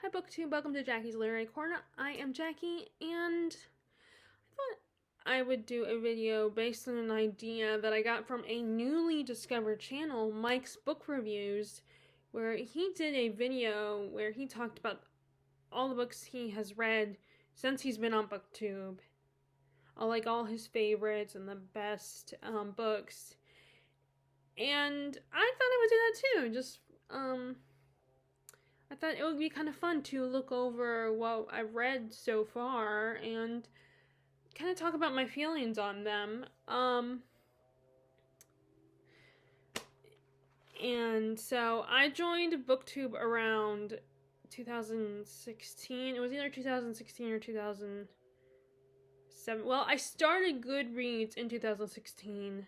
Hi BookTube, welcome to Jackie's Literary Corner. I am Jackie, and I thought I would do a video based on an idea that I got from a newly discovered channel, Mike's Book Reviews, where he did a video where he talked about all the books he has read since he's been on BookTube. Like all his favorites and the best books. And I thought I would do that too, I thought it would be kind of fun to look over what I've read so far and kind of talk about my feelings on them. And so I joined BookTube around 2016. It was either 2016 or 2007. Well, I started Goodreads in 2016.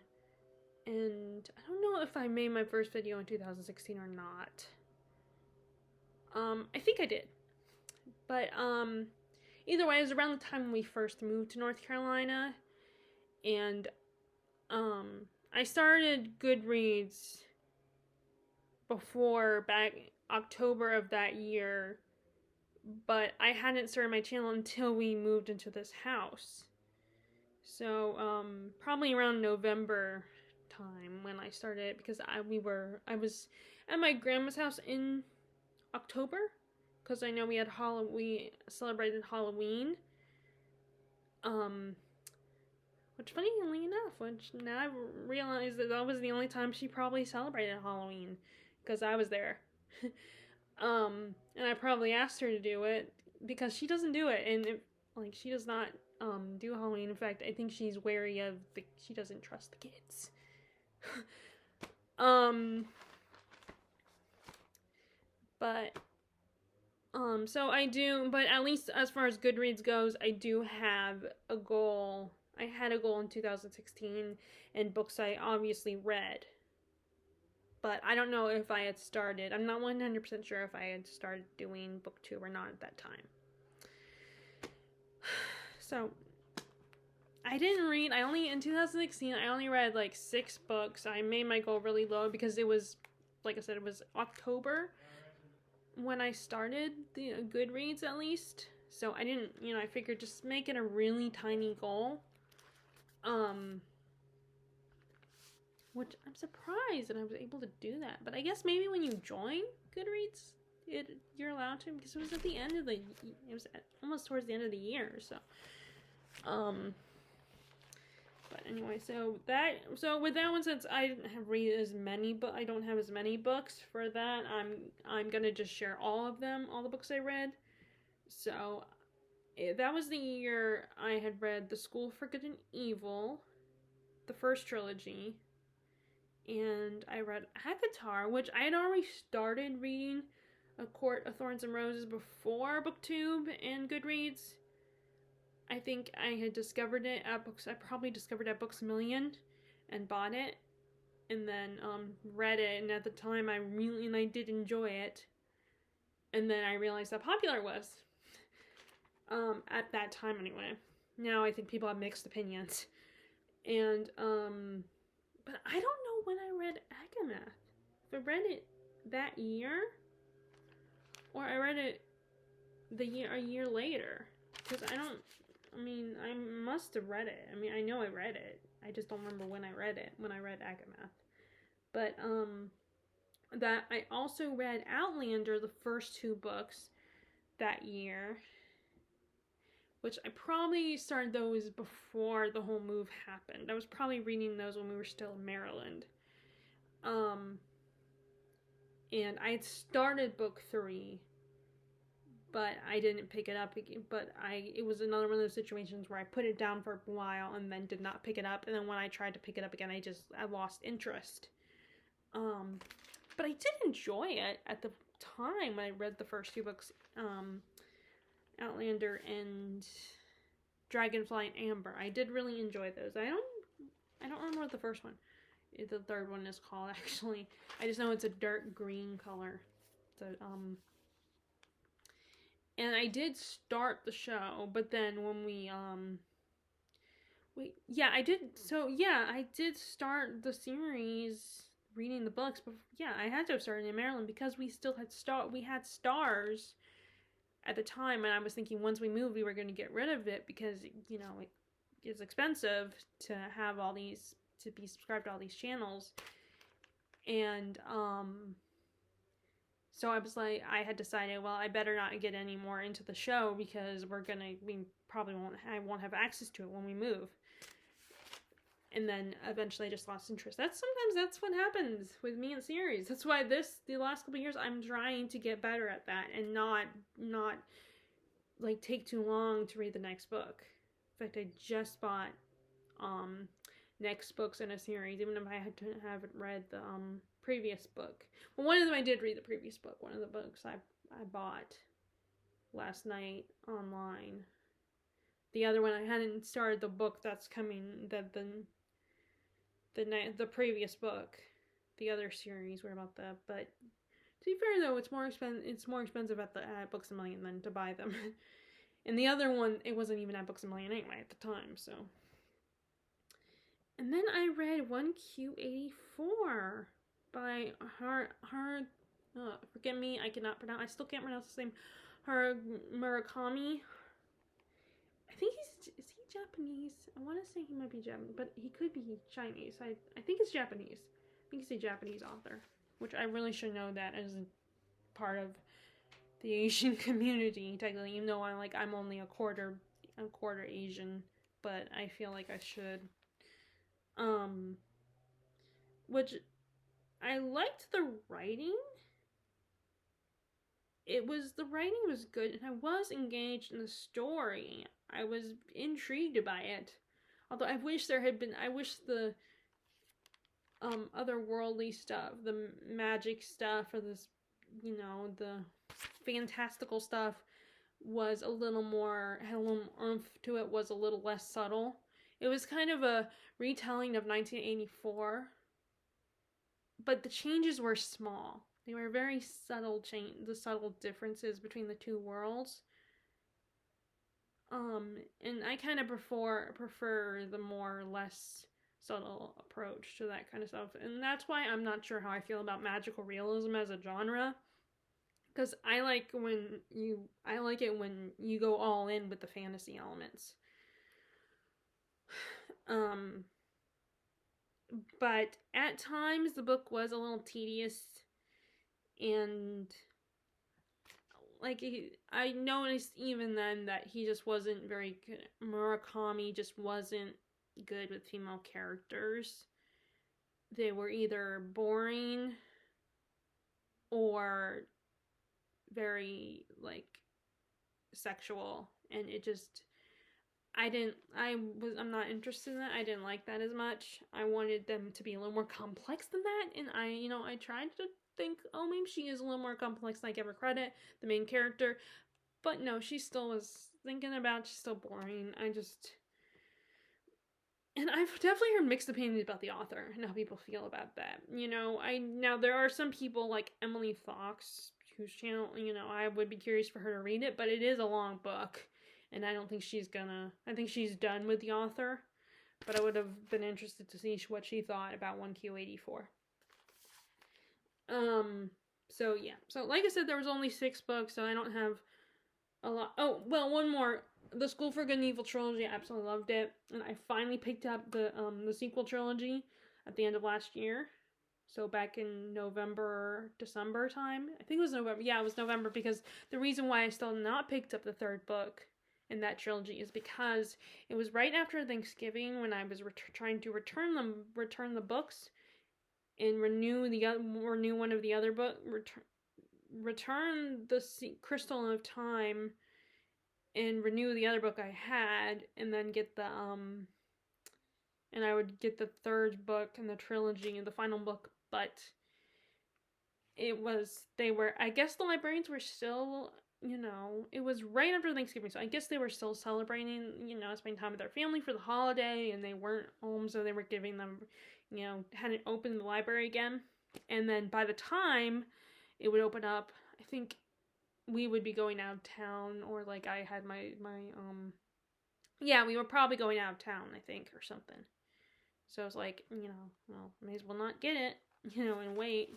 And I don't know if I made my first video in 2016 or not. I think I did. But, either way, it was around the time we first moved to North Carolina. And, I started Goodreads before, back October of that year. But I hadn't started my channel until we moved into this house. So, probably around November time when I started, because I was at my grandma's house in October, because I know we celebrated Halloween, which funnily enough, which now I realized that was the only time she probably celebrated Halloween, because I was there. And I probably asked her to do it, because she doesn't do it, and she does not do Halloween. In fact, I think she's wary of she doesn't trust the kids. But, so I do, but at least as far as Goodreads goes, I do have a goal. I had a goal in 2016, and books I obviously read. But I don't know if I had started. I'm not 100% sure if I had started doing BookTube or not at that time. So, I didn't read, in 2016, I only read like 6 books. I made my goal really low because it was, like I said, it was October when I started the Goodreads at least. So I didn't, I figured just make it a really tiny goal. Which I'm surprised that I was able to do that. But I guess maybe when you join Goodreads, you're allowed to, because it was at the end of it was almost towards the end of the year, so. But anyway, so with that one, since I didn't have read as many, but I don't have as many books for that, I'm gonna just share all of them, all the books I read. So that was the year I had read The School for Good and Evil, the first trilogy, and I read ACOTAR, which I had already started reading A Court of Thorns and Roses before BookTube and Goodreads. I think I had discovered it at I probably discovered it at Books A Million and bought it, and then read it, and at the time I did enjoy it, and then I realized how popular it was. At that time anyway. Now I think people have mixed opinions. And but I don't know when I read ACOMAF. If I read it that year, or I read it a year later, because I must have read it. I know I read it. I just don't remember when I read it, when I read ACOMAF. But, that I also read Outlander, the first 2 books, that year. Which I probably started those before the whole move happened. I was probably reading those when we were still in Maryland. And I had started book 3, but I didn't pick it up. But it was another one of those situations where I put it down for a while and then did not pick it up. And then when I tried to pick it up again, I lost interest. But I did enjoy it at the time when I read the first 2 books, Outlander and Dragonfly and Amber. I did really enjoy those. I don't remember what the first one, the third one is called, actually. I just know it's a dark green color. So, and I did start the show, but then when I did start the series reading the books, but yeah, I had to have started in Maryland because we still had Starz at the time, and I was thinking once we moved, we were going to get rid of it because, you know, it's expensive to have all these, to be subscribed to all these channels. And, so I was like, I had decided, well, I better not get any more into the show because we probably I won't have access to it when we move. And then eventually I just lost interest. Sometimes that's what happens with me in series. That's why the last couple of years, I'm trying to get better at that and not like take too long to read the next book. In fact, I just bought next books in a series, even if I haven't read the previous book. Well, one of them I did read the previous book. One of the books I bought last night online. The other one I hadn't started the book that's coming, the previous book, the other series were about that. But to be fair though, it's more expensive at Books A Million than to buy them. And the other one, it wasn't even at Books A Million anyway at the time, so. And then I read 1Q84 by forgive me, I still can't pronounce his name, Murakami. I think is he Japanese? I want to say he might be Japanese, but he could be Chinese. I think it's Japanese. I think he's a Japanese author, which I really should know that as part of the Asian community, technically, even though I'm only a quarter Asian, but I feel like I should. Which I liked the writing. The writing was good, and I was engaged in the story. I was intrigued by it. Although I wish the otherworldly stuff, the magic stuff, or this, you know, the fantastical stuff was had a little more oomph to it, was a little less subtle. It was kind of a retelling of 1984, but the changes were small. They were very subtle the subtle differences between the two worlds. And I kind of prefer the more less subtle approach to that kind of stuff. And that's why I'm not sure how I feel about magical realism as a genre. Because I like it when you go all in with the fantasy elements. But at times the book was a little tedious, and I noticed even then that he just wasn't very good. Murakami just wasn't good with female characters. They were either boring or very sexual, and it just I'm not interested in that. I didn't like that as much. I wanted them to be a little more complex than that, and I tried to think, oh, maybe she is a little more complex than I give her credit, the main character, but no, she still was she's still boring. And I've definitely heard mixed opinions about the author and how people feel about that. Now there are some people like Emily Fox, whose channel, I would be curious for her to read it, but it is a long book, and I don't think I think she's done with the author, but I would have been interested to see what she thought about 1Q84. So yeah. So like I said, there was only 6 books, so I don't have a lot. Oh, well, one more. The School for Good and Evil trilogy, I absolutely loved it. And I finally picked up the sequel trilogy at the end of last year. So back in November, December time. I think it was November. Yeah, it was November, because the reason why I still not picked up the 3rd book in that trilogy is because it was right after Thanksgiving when I was trying to return the books and renew one of the other book, return the Crystal of Time and renew the other book I had, and then get and I would get the 3rd book in the trilogy and the final book, but I guess the librarians were still, it was right after Thanksgiving, so I guess they were still celebrating, spending time with their family for the holiday, and they weren't home, so they were giving them, hadn't opened the library again. And then by the time it would open up, I think we would be going out of town, or I had we were probably going out of town, I think, or something. So I was like, may as well not get it, and wait.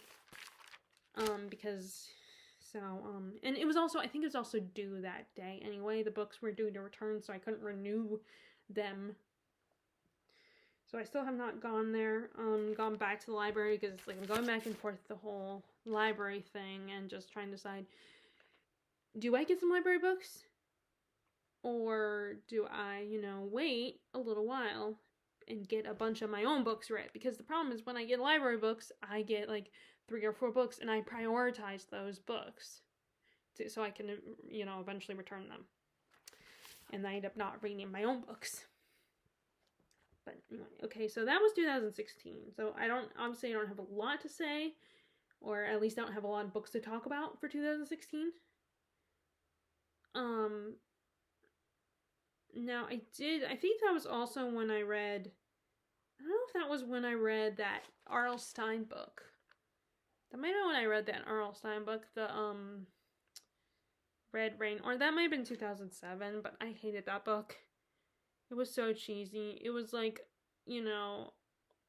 Because So, and it was also, I think it was also due that day anyway. The books were due to return, so I couldn't renew them. So I still have not gone there, gone back to the library, because it's like I'm going back and forth the whole library thing and just trying to decide, do I get some library books? Or do I, wait a little while and get a bunch of my own books read? Because the problem is when I get library books, I get like 3 or 4 books and I prioritize those books so I can, eventually return them. And I end up not reading my own books. But anyway, okay, so that was 2016. So obviously I don't have a lot to say, or at least I don't have a lot of books to talk about for 2016. Now I think that was also when I read, I don't know if that was when I read that R.L. Stine book. That might have been when I read that R.L. Stine book, the, Red Rain, or that might have been 2007, but I hated that book. It was so cheesy. It was like, a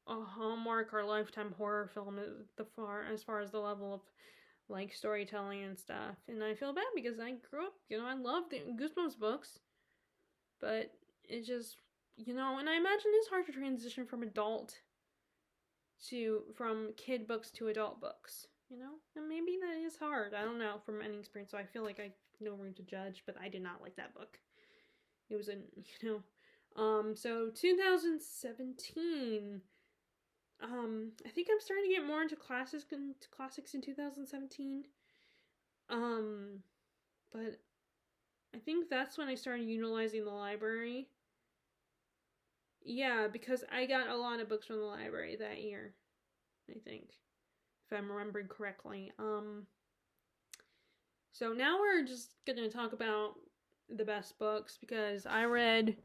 Hallmark or Lifetime horror film as far as the level of, like, storytelling and stuff. And I feel bad because I grew up, I loved the Goosebumps books. But it just, and I imagine it's hard to transition from kid books to adult books, and maybe that is hard. I don't know from any experience, so I feel like I have no room to judge, but I did not like that book. It was so 2017, I think I'm starting to get more into classics in 2017, but I think that's when I started utilizing the library. Yeah, because I got a lot of books from the library that year, I think, if I'm remembering correctly. So now we're just gonna talk about the best books, because I read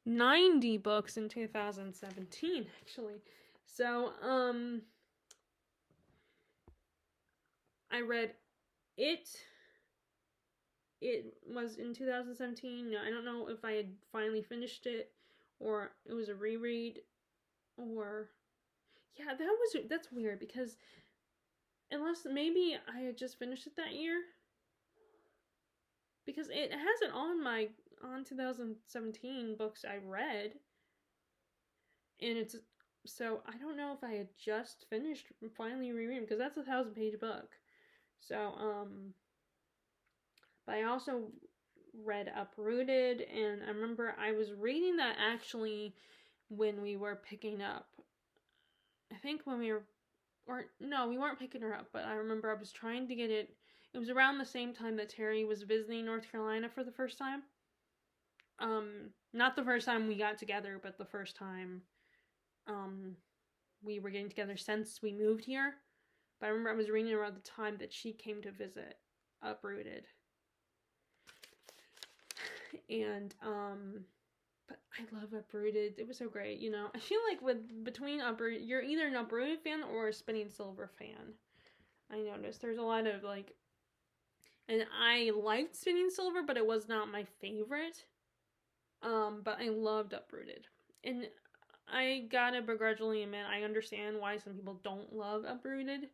90 books in 2017, actually. So, I read It was in 2017. I don't know if I had finally finished it, or it was a reread, or yeah, that's weird, because unless maybe I had just finished it that year, because it has it on 2017 books I read, and so I don't know if I had just finished finally rereading, because that's a 1,000-page book. So but I also read Uprooted, and I remember I was reading that actually when we were picking up, I think when we weren't picking her up, but I remember I was trying to get it. It was around the same time that Terry was visiting North Carolina for the first time. Not the first time we got together, but the first time we were getting together since we moved here. But I remember I was reading around the time that she came to visit Uprooted. And but I love Uprooted. It was so great, I feel like between Uprooted, you're either an Uprooted fan or a Spinning Silver fan. I noticed there's a lot of and I liked Spinning Silver, but it was not my favorite. But I loved Uprooted, and I gotta begrudgingly admit, I understand why some people don't love Uprooted.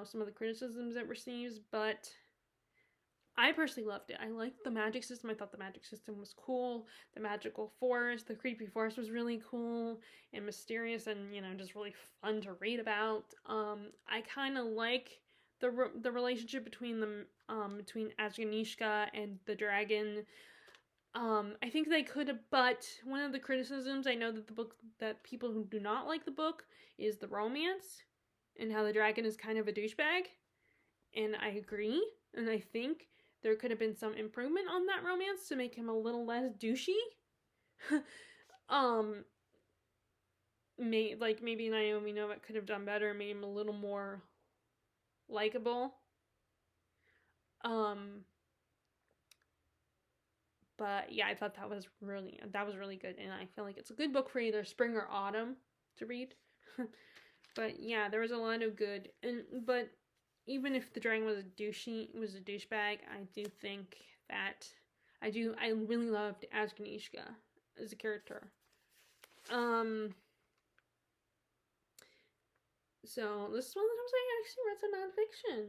Some of the criticisms it receives, but I personally loved it. I liked the magic system. I thought the magic system was cool. The magical forest, the creepy forest was really cool and mysterious, and just really fun to read about. I kind of like the relationship between between Asganishka and the dragon. I think they could have, but one of the criticisms I know that people who do not like the book is the romance and how the dragon is kind of a douchebag, and I agree, and I think there could have been some improvement on that romance to make him a little less douchey. Maybe Naomi Novik could have done better, made him a little more likable. But yeah, I thought that was really good, and I feel like it's a good book for either spring or autumn to read. But yeah, there was a lot of good, but even if the dragon was a douchebag, I do think that I really loved Asganishka as a character. So this is one of the times I actually read some nonfiction.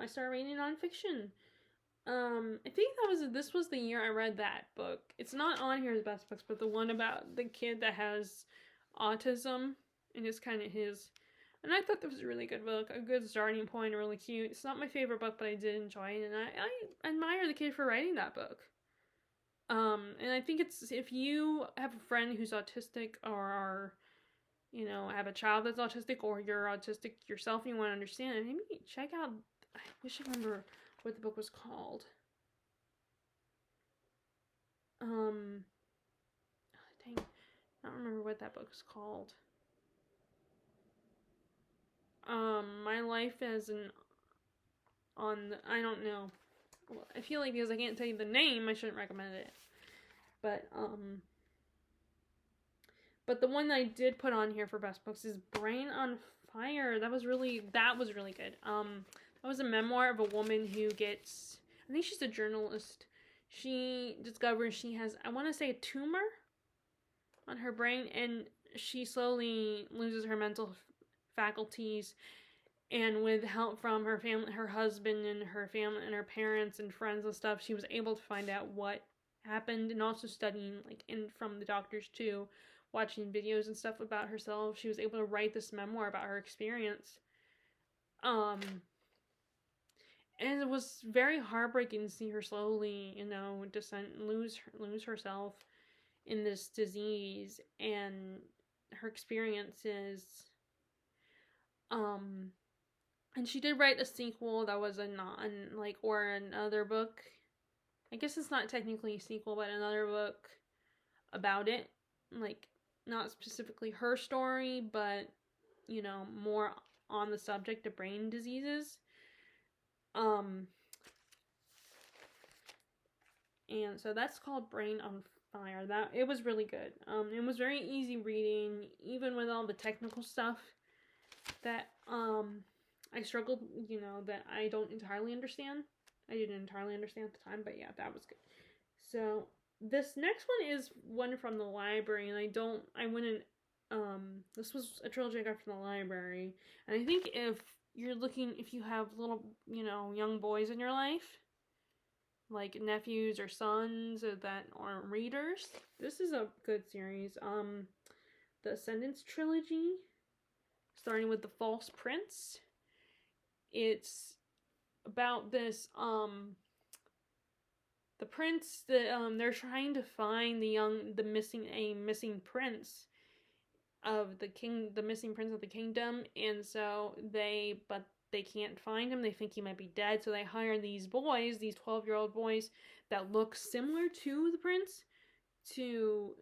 I started reading nonfiction. I think this was the year I read that book. It's not on here as best books, but the one about the kid that has autism and it's kind of his. And I thought that was a really good book, a good starting point, really cute. It's not my favorite book, but I did enjoy it, and I admire the kid for writing that book. And I think it's if you have a friend who's autistic or have a child that's autistic or you're autistic yourself and you want to understand it, maybe check out. I wish I remember what the book was called. Dang, I don't remember what that book is called. My life as an I don't know. Well, I feel like because I can't tell you the name, I shouldn't recommend it. But the one that I did put on here for best books is Brain on Fire. That was really good. That was a memoir of a woman who gets, I think she's a journalist. She discovers she has, I want to say, a tumor on her brain, and she slowly loses her mental faculties. And with help from her family, her husband, and her family, and her parents and friends and stuff, she was able to find out what happened, and also studying from the doctors too, watching videos and stuff about herself. She was able to write this memoir about her experience. And it was very heartbreaking to see her slowly, lose herself in this disease and her experiences. And she did write a sequel that was another book. I guess it's not technically a sequel, but another book about it. Not specifically her story, but, more on the subject of brain diseases. And so that's called Brain on Fire. It was really good. It was very easy reading, even with all the technical stuff that, I struggled, that I don't entirely understand. I didn't entirely understand at the time, but yeah, that was good. So, this next one is one from the library, and this was a trilogy I got from the library, and I think if you have little, young boys in your life, like nephews or sons that are readers, this is a good series. The Ascendance trilogy, starting with The False Prince. It's about this, the prince that, they're trying to find the missing prince of the missing prince of the kingdom, and so they can't find him. They think he might be dead, so they hire these 12-year-old boys that look similar to the prince to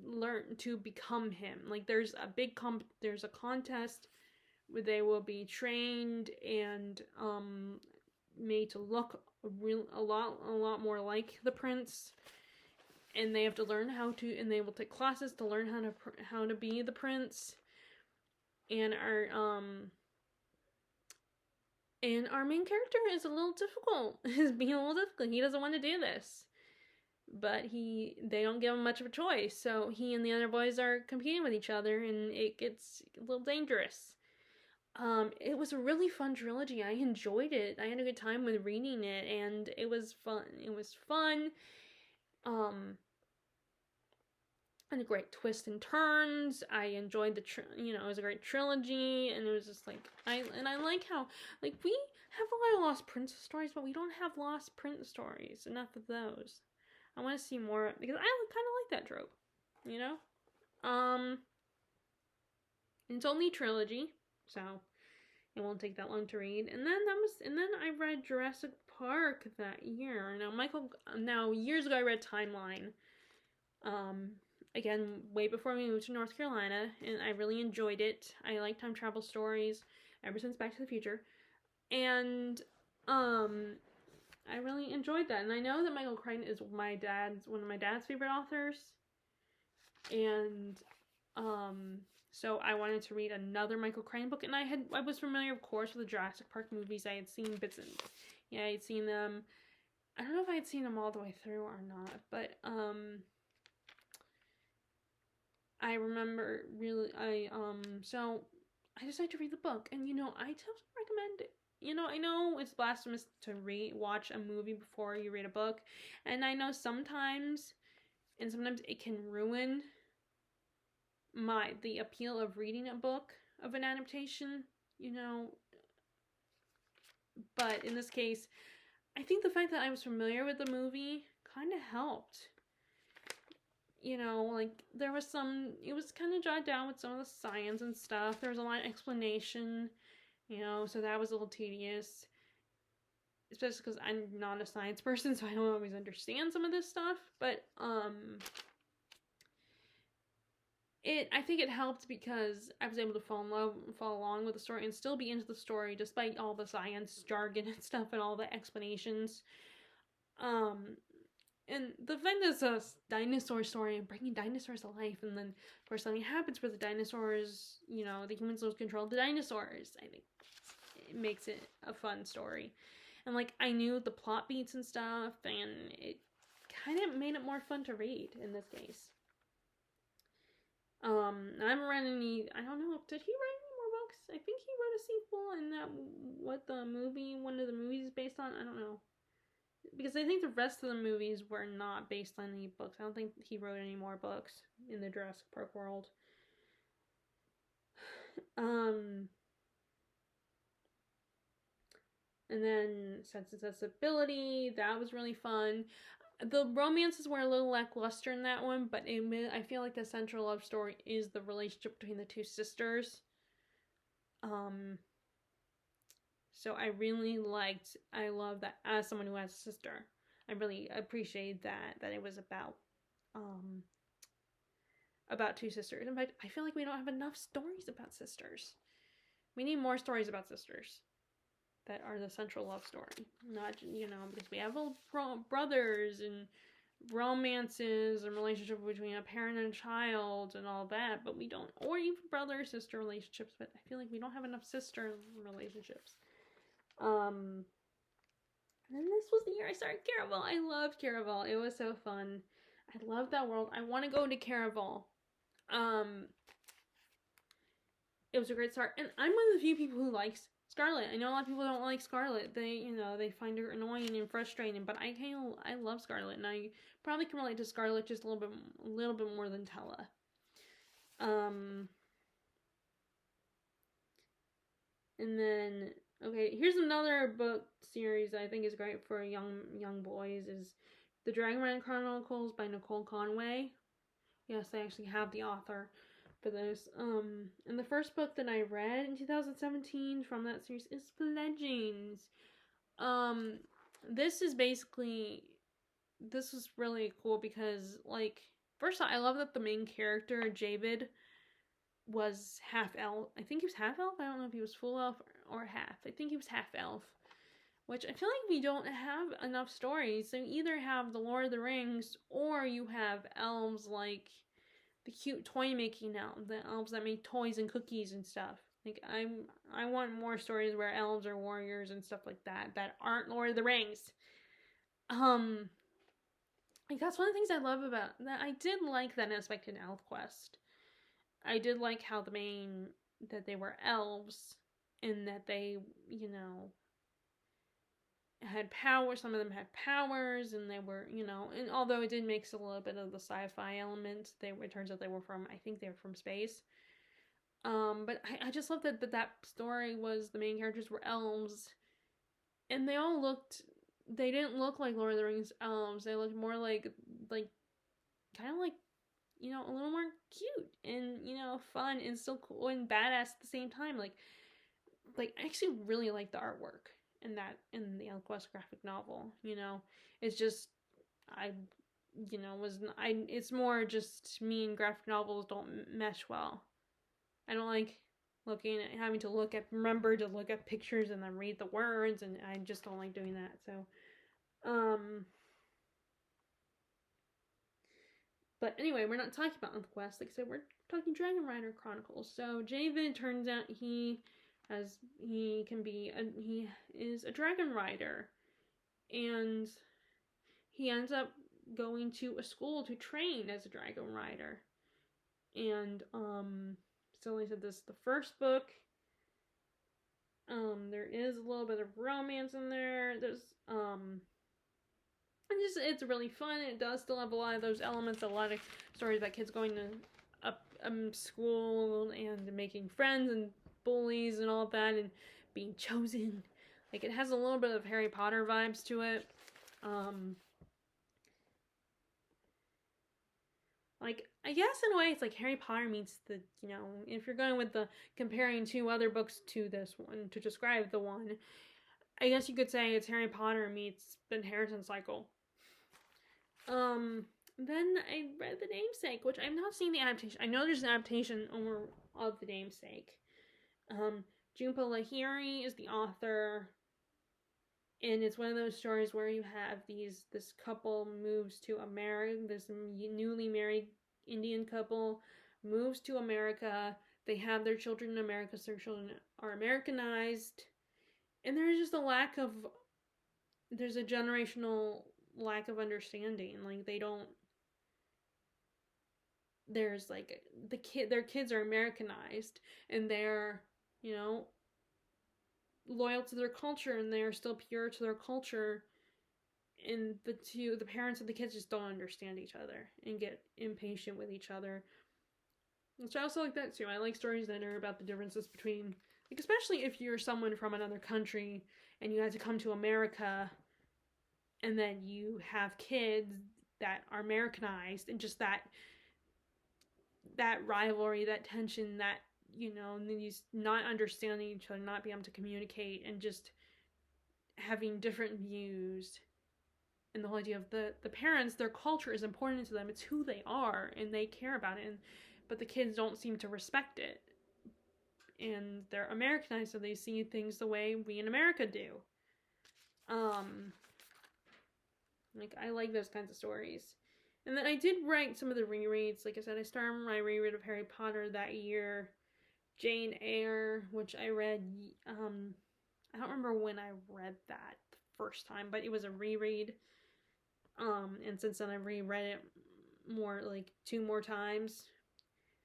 learn to become him. There's a contest where they will be trained and made to look a lot more like the prince, and they have to learn and they will take classes to learn how to be the prince. And our main character is being a little difficult. He doesn't want to do this, but they don't give him much of a choice. So he and the other boys are competing with each other, and it gets a little dangerous. It was a really fun trilogy. I enjoyed it. I had a good time with reading it, and it was fun. And a great twist and turns. I enjoyed it was a great trilogy, and it was just I like how, we have a lot of Lost Prince stories, but we don't have Lost Prince stories, enough of those. I want to see more, because I kind of like that trope, it's only a trilogy, so it won't take that long to read. And then I read Jurassic Park that year. Now years ago I read Timeline. Again, way before we moved to North Carolina, and I really enjoyed it. I like time travel stories ever since Back to the Future. And I really enjoyed that. And I know that Michael Crichton is one of my dad's favorite authors. And so I wanted to read another Michael Crichton book, and I was familiar, of course, with the Jurassic Park movies. I had seen bits and I had seen them. I don't know if I had seen them all the way through or not, but I remember so I decided to read the book, and I totally recommend it. I know it's blasphemous to watch a movie before you read a book, and I know sometimes it can ruin the appeal of reading a book of an adaptation, but in this case, I think the fact that I was familiar with the movie kind of helped. Like, there was it was kind of jotted down with some of the science and stuff. There was a lot of explanation, so that was a little tedious. Especially because I'm not a science person, so I don't always understand some of this stuff. But, I think it helped because I was able to follow along with the story and still be into the story despite all the science jargon and stuff and all the explanations. And the fact that it's a dinosaur story and bringing dinosaurs to life, and then of course something happens where the dinosaurs, the humans lose control of the dinosaurs. I think it makes it a fun story, and like I knew the plot beats and stuff, and it kind of made it more fun to read in this case. I haven't read any. I don't know. Did he write any more books? I think he wrote a sequel, and that one of the movies is based on. I don't know. Because I think the rest of the movies were not based on any books. I don't think he wrote any more books in the Jurassic Park world. And then Sense and Sensibility, that was really fun. The romances were a little lackluster in that one, but I feel like the central love story is the relationship between the two sisters. So I really love that as someone who has a sister. I really appreciate that it was about two sisters. In fact, I feel like we don't have enough stories about sisters. We need more stories about sisters that are the central love story. Not, because we have brothers and romances and relationship between a parent and a child and all that, but we don't, or even brother-sister relationships, but I feel like we don't have enough sister relationships. And this was the year I started Caraval. I loved Caraval. It was so fun. I love that world. I want to go to Caraval. It was a great start. And I'm one of the few people who likes Scarlet. I know a lot of people don't like Scarlet. They find her annoying and frustrating, but I love Scarlet, and I probably can relate to Scarlet just a little bit more than Tella. And then, okay, here's another book series I think is great for young boys, is The Dragon Rider Chronicles by Nicole Conway. Yes, I actually have the author for this. And the first book that I read in 2017 from that series is Fledglings. This was really cool because, like, first of all, I love that the main character, Javid, was half elf. I think he was half elf. I don't know if he was full elf or half. I think he was half elf, which I feel like we don't have enough stories. So you either have the Lord of the Rings, or you have elves like the cute toy making elves, the elves that make toys and cookies and stuff. Like, I want more stories where elves are warriors and stuff like that aren't Lord of the Rings. Like, that's one of the things I love about that. I did like that aspect in ElfQuest. I did like how that they were elves, and that they, had power. Some of them had powers, and they were, and although it did mix a little bit of the sci-fi element, it turns out I think they were from space. But I just love that story was the main characters were elves, and they didn't look like Lord of the Rings elves. They looked more like kind of like, a little more cute and, fun and still cool and badass at the same time. Like I actually really like the artwork in the ElfQuest graphic novel. It's just, it's more just me and graphic novels don't mesh well. I don't like having to remember to look at pictures and then read the words, and I just don't like doing that. So, but anyway, we're not talking about ElfQuest. Like I said, we're talking Dragon Rider Chronicles. So Javid, turns out he is a dragon rider, and he ends up going to a school to train as a dragon rider. And so like I said, this is the first book There is a little bit of romance in there. There's it's really fun. It does still have a lot of those elements, a lot of stories about kids going to up school and making friends and bullies and all of that and being chosen. Like, it has a little bit of Harry Potter vibes to it. Like, I guess in a way it's like Harry Potter meets the, if you're going with the comparing two other books to this one to describe the one, I guess you could say it's Harry Potter meets the Inheritance Cycle. Then I read The Namesake, which I've not seen the adaptation. I know there's an adaptation of The Namesake. Jhumpa Lahiri is the author, and it's one of those stories where you have this couple moves to America, this newly married Indian couple moves to America. They have their children in America, so their children are Americanized, and there's a generational lack of understanding. Like, there's like their kids are Americanized, and they're, loyal to their culture, and they are still pure to their culture, and the parents of the kids just don't understand each other and get impatient with each other, which I also like that too. I like stories that are about the differences between, like, especially if you're someone from another country and you had to come to America, and then you have kids that are Americanized, and just that rivalry, that tension, that, these not understanding each other, not being able to communicate, and just having different views. And the whole idea of the parents, their culture is important to them. It's who they are, and they care about it. But the kids don't seem to respect it. And they're Americanized, so they see things the way we in America do. Like, I like those kinds of stories. And then I did write some of the rereads. Like I said, I started my reread of Harry Potter that year. Jane Eyre, which I read, I don't remember when I read that the first time, but it was a reread. And since then I've reread it more, like 2 more times.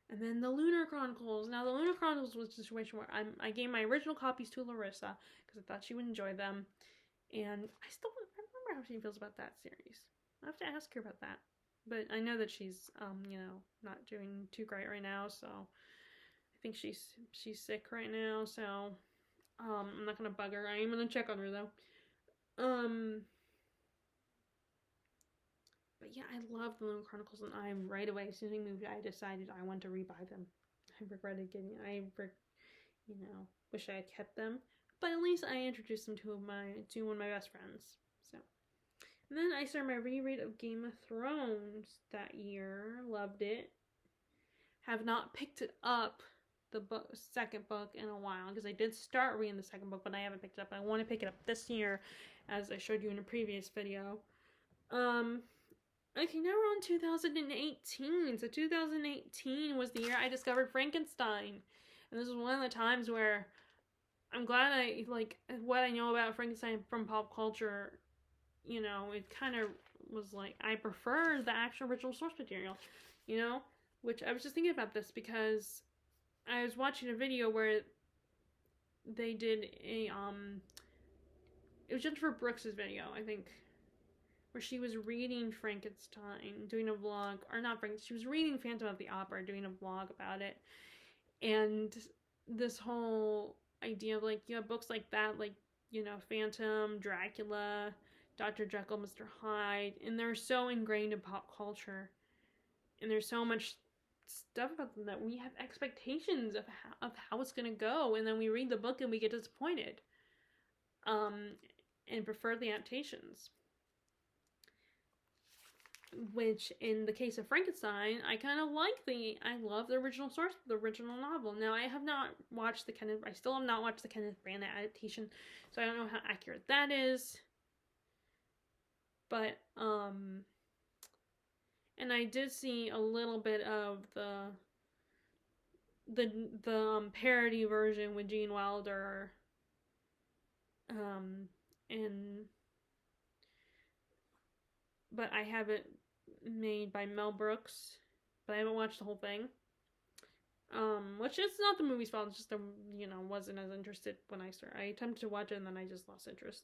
And then the Lunar Chronicles. Now, the Lunar Chronicles was a situation where I gave my original copies to Larissa because I thought she would enjoy them. And I still don't remember how she feels about that series. I have to ask her about that. But I know that she's, not doing too great right now, so I think she's sick right now, so I'm not gonna bug her. I am gonna check on her though. But yeah, I love the Lunar Chronicles, and right away, as soon as we moved, I decided I want to rebuy them. I regretted getting it. Wish I had kept them, but at least I introduced them to one of my best friends. So, and then I started my reread of Game of Thrones that year. Loved it. Have not picked it up, the second book, in a while, because I did start reading the second book, but I haven't picked it up. I want to pick it up this year, as I showed you in a previous video. Okay, now we're on 2018. So 2018 was the year I discovered Frankenstein. And this is one of the times where I'm glad what I know about Frankenstein from pop culture, it kind of was like, I prefer the actual original source material, which I was just thinking about this because I was watching a video where they did it was Jennifer Brooks' video, I think, where she was reading Frankenstein, doing a vlog, or not Frankenstein, she was reading Phantom of the Opera, doing a vlog about it, and this whole idea of, like, you have books like that, like, Phantom, Dracula, Dr. Jekyll, Mr. Hyde, and they're so ingrained in pop culture, and there's so much stuff about them that we have expectations of how it's gonna go, and then we read the book and we get disappointed, and prefer the adaptations. Which, in the case of Frankenstein, I kind of I love the original source, the original novel. Now, I still have not watched the Kenneth Branagh adaptation, so I don't know how accurate that is. But, and I did see a little bit of the parody version with Gene Wilder, but I haven't, made by Mel Brooks, but I haven't watched the whole thing. Which is not the movie's fault. It's just wasn't as interested when I started. I attempted to watch it and then I just lost interest.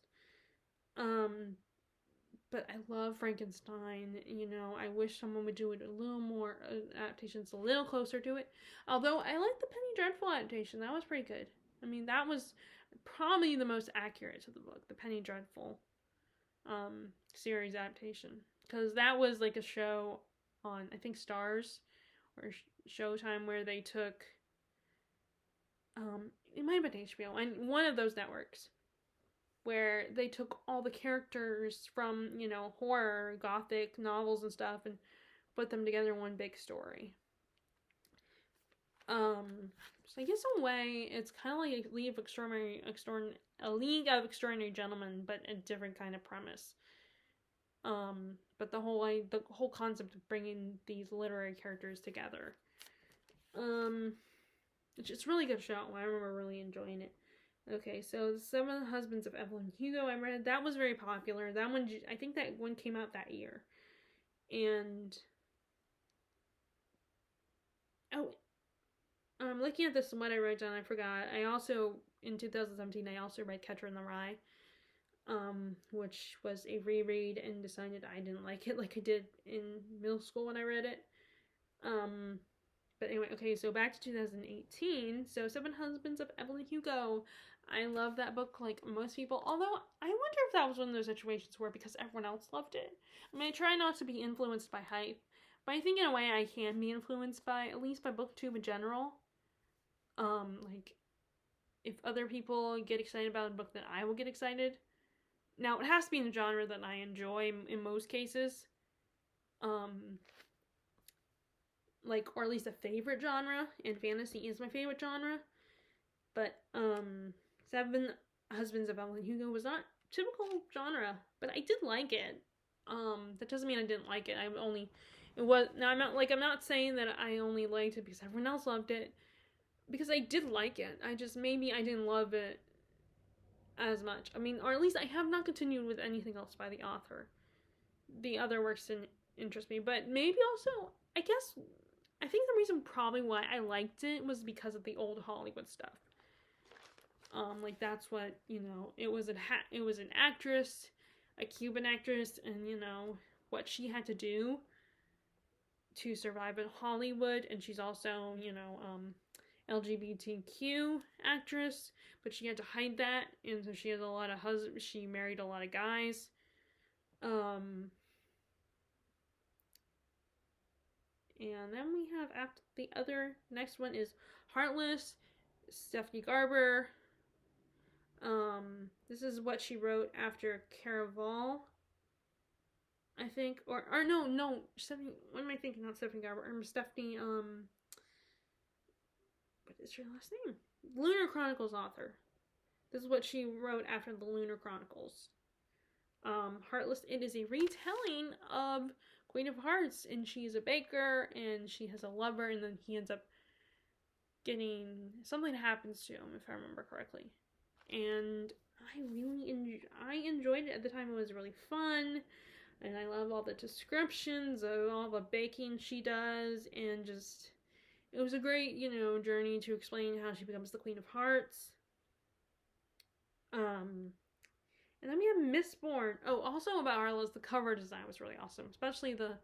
But I love Frankenstein. I wish someone would do it a little more adaptations, a little closer to it. Although I like the Penny Dreadful adaptation. That was pretty good. I mean, that was probably the most accurate to the book, the Penny Dreadful series adaptation, because that was like a show on, I think, Stars or Showtime, where they took it might have been HBO, and one of those networks, where they took all the characters from horror, gothic novels and stuff, and put them together in one big story. So I guess in a way, it's kind of like a League of Extraordinary Gentlemen, but a different kind of premise. But the whole concept of bringing these literary characters together. It's a really good show. I remember really enjoying it. Okay, so The Seven Husbands of Evelyn Hugo, I read. That was very popular. That one, I think that one came out that year. And looking at this, what I wrote down, I forgot. I also, in 2017, I also read Catcher in the Rye, which was a reread, and decided I didn't like it like I did in middle school when I read it. But anyway, okay, so back to 2018. So Seven Husbands of Evelyn Hugo. I love that book like most people. Although, I wonder if that was one of those situations where because everyone else loved it. I mean, I try not to be influenced by hype. But I think in a way I can be influenced by, at least by BookTube in general. Like, if other people get excited about a book, then I will get excited. Now, it has to be in a genre that I enjoy in most cases. Like, or at least a favorite genre, and fantasy is my favorite genre. But, Seven Husbands of Evelyn Hugo was not typical genre, but I did like it. That doesn't mean I didn't like it. I'm not saying that I only liked it because everyone else loved it, because I did like it. Maybe I didn't love it as much. I mean, or at least I have not continued with anything else by the author. The other works didn't interest me, but maybe also, I think the reason probably why I liked it was because of the old Hollywood stuff. Like, that's what, it was an actress, a Cuban actress, and, what she had to do to survive in Hollywood, and she's also, LGBTQ actress, but she had to hide that, and so she has a lot of she married a lot of guys. And then we have, after the other, next one is Heartless, Stephanie Garber. This is what she wrote after Caraval, I think, or no, Stephanie, what am I thinking? Not Stephanie Garber, Stephanie, what is her last name? Lunar Chronicles author. This is what she wrote after the Lunar Chronicles. Heartless, it is a retelling of Queen of Hearts, and she's a baker, and she has a lover, and then he ends up something happens to him, if I remember correctly. And I enjoyed it at the time. It was really fun, and I love all the descriptions of all the baking she does, and just, it was a great, journey to explain how she becomes the Queen of Hearts. And then we have Mistborn. Oh, also about Heartless, the cover design was really awesome, especially I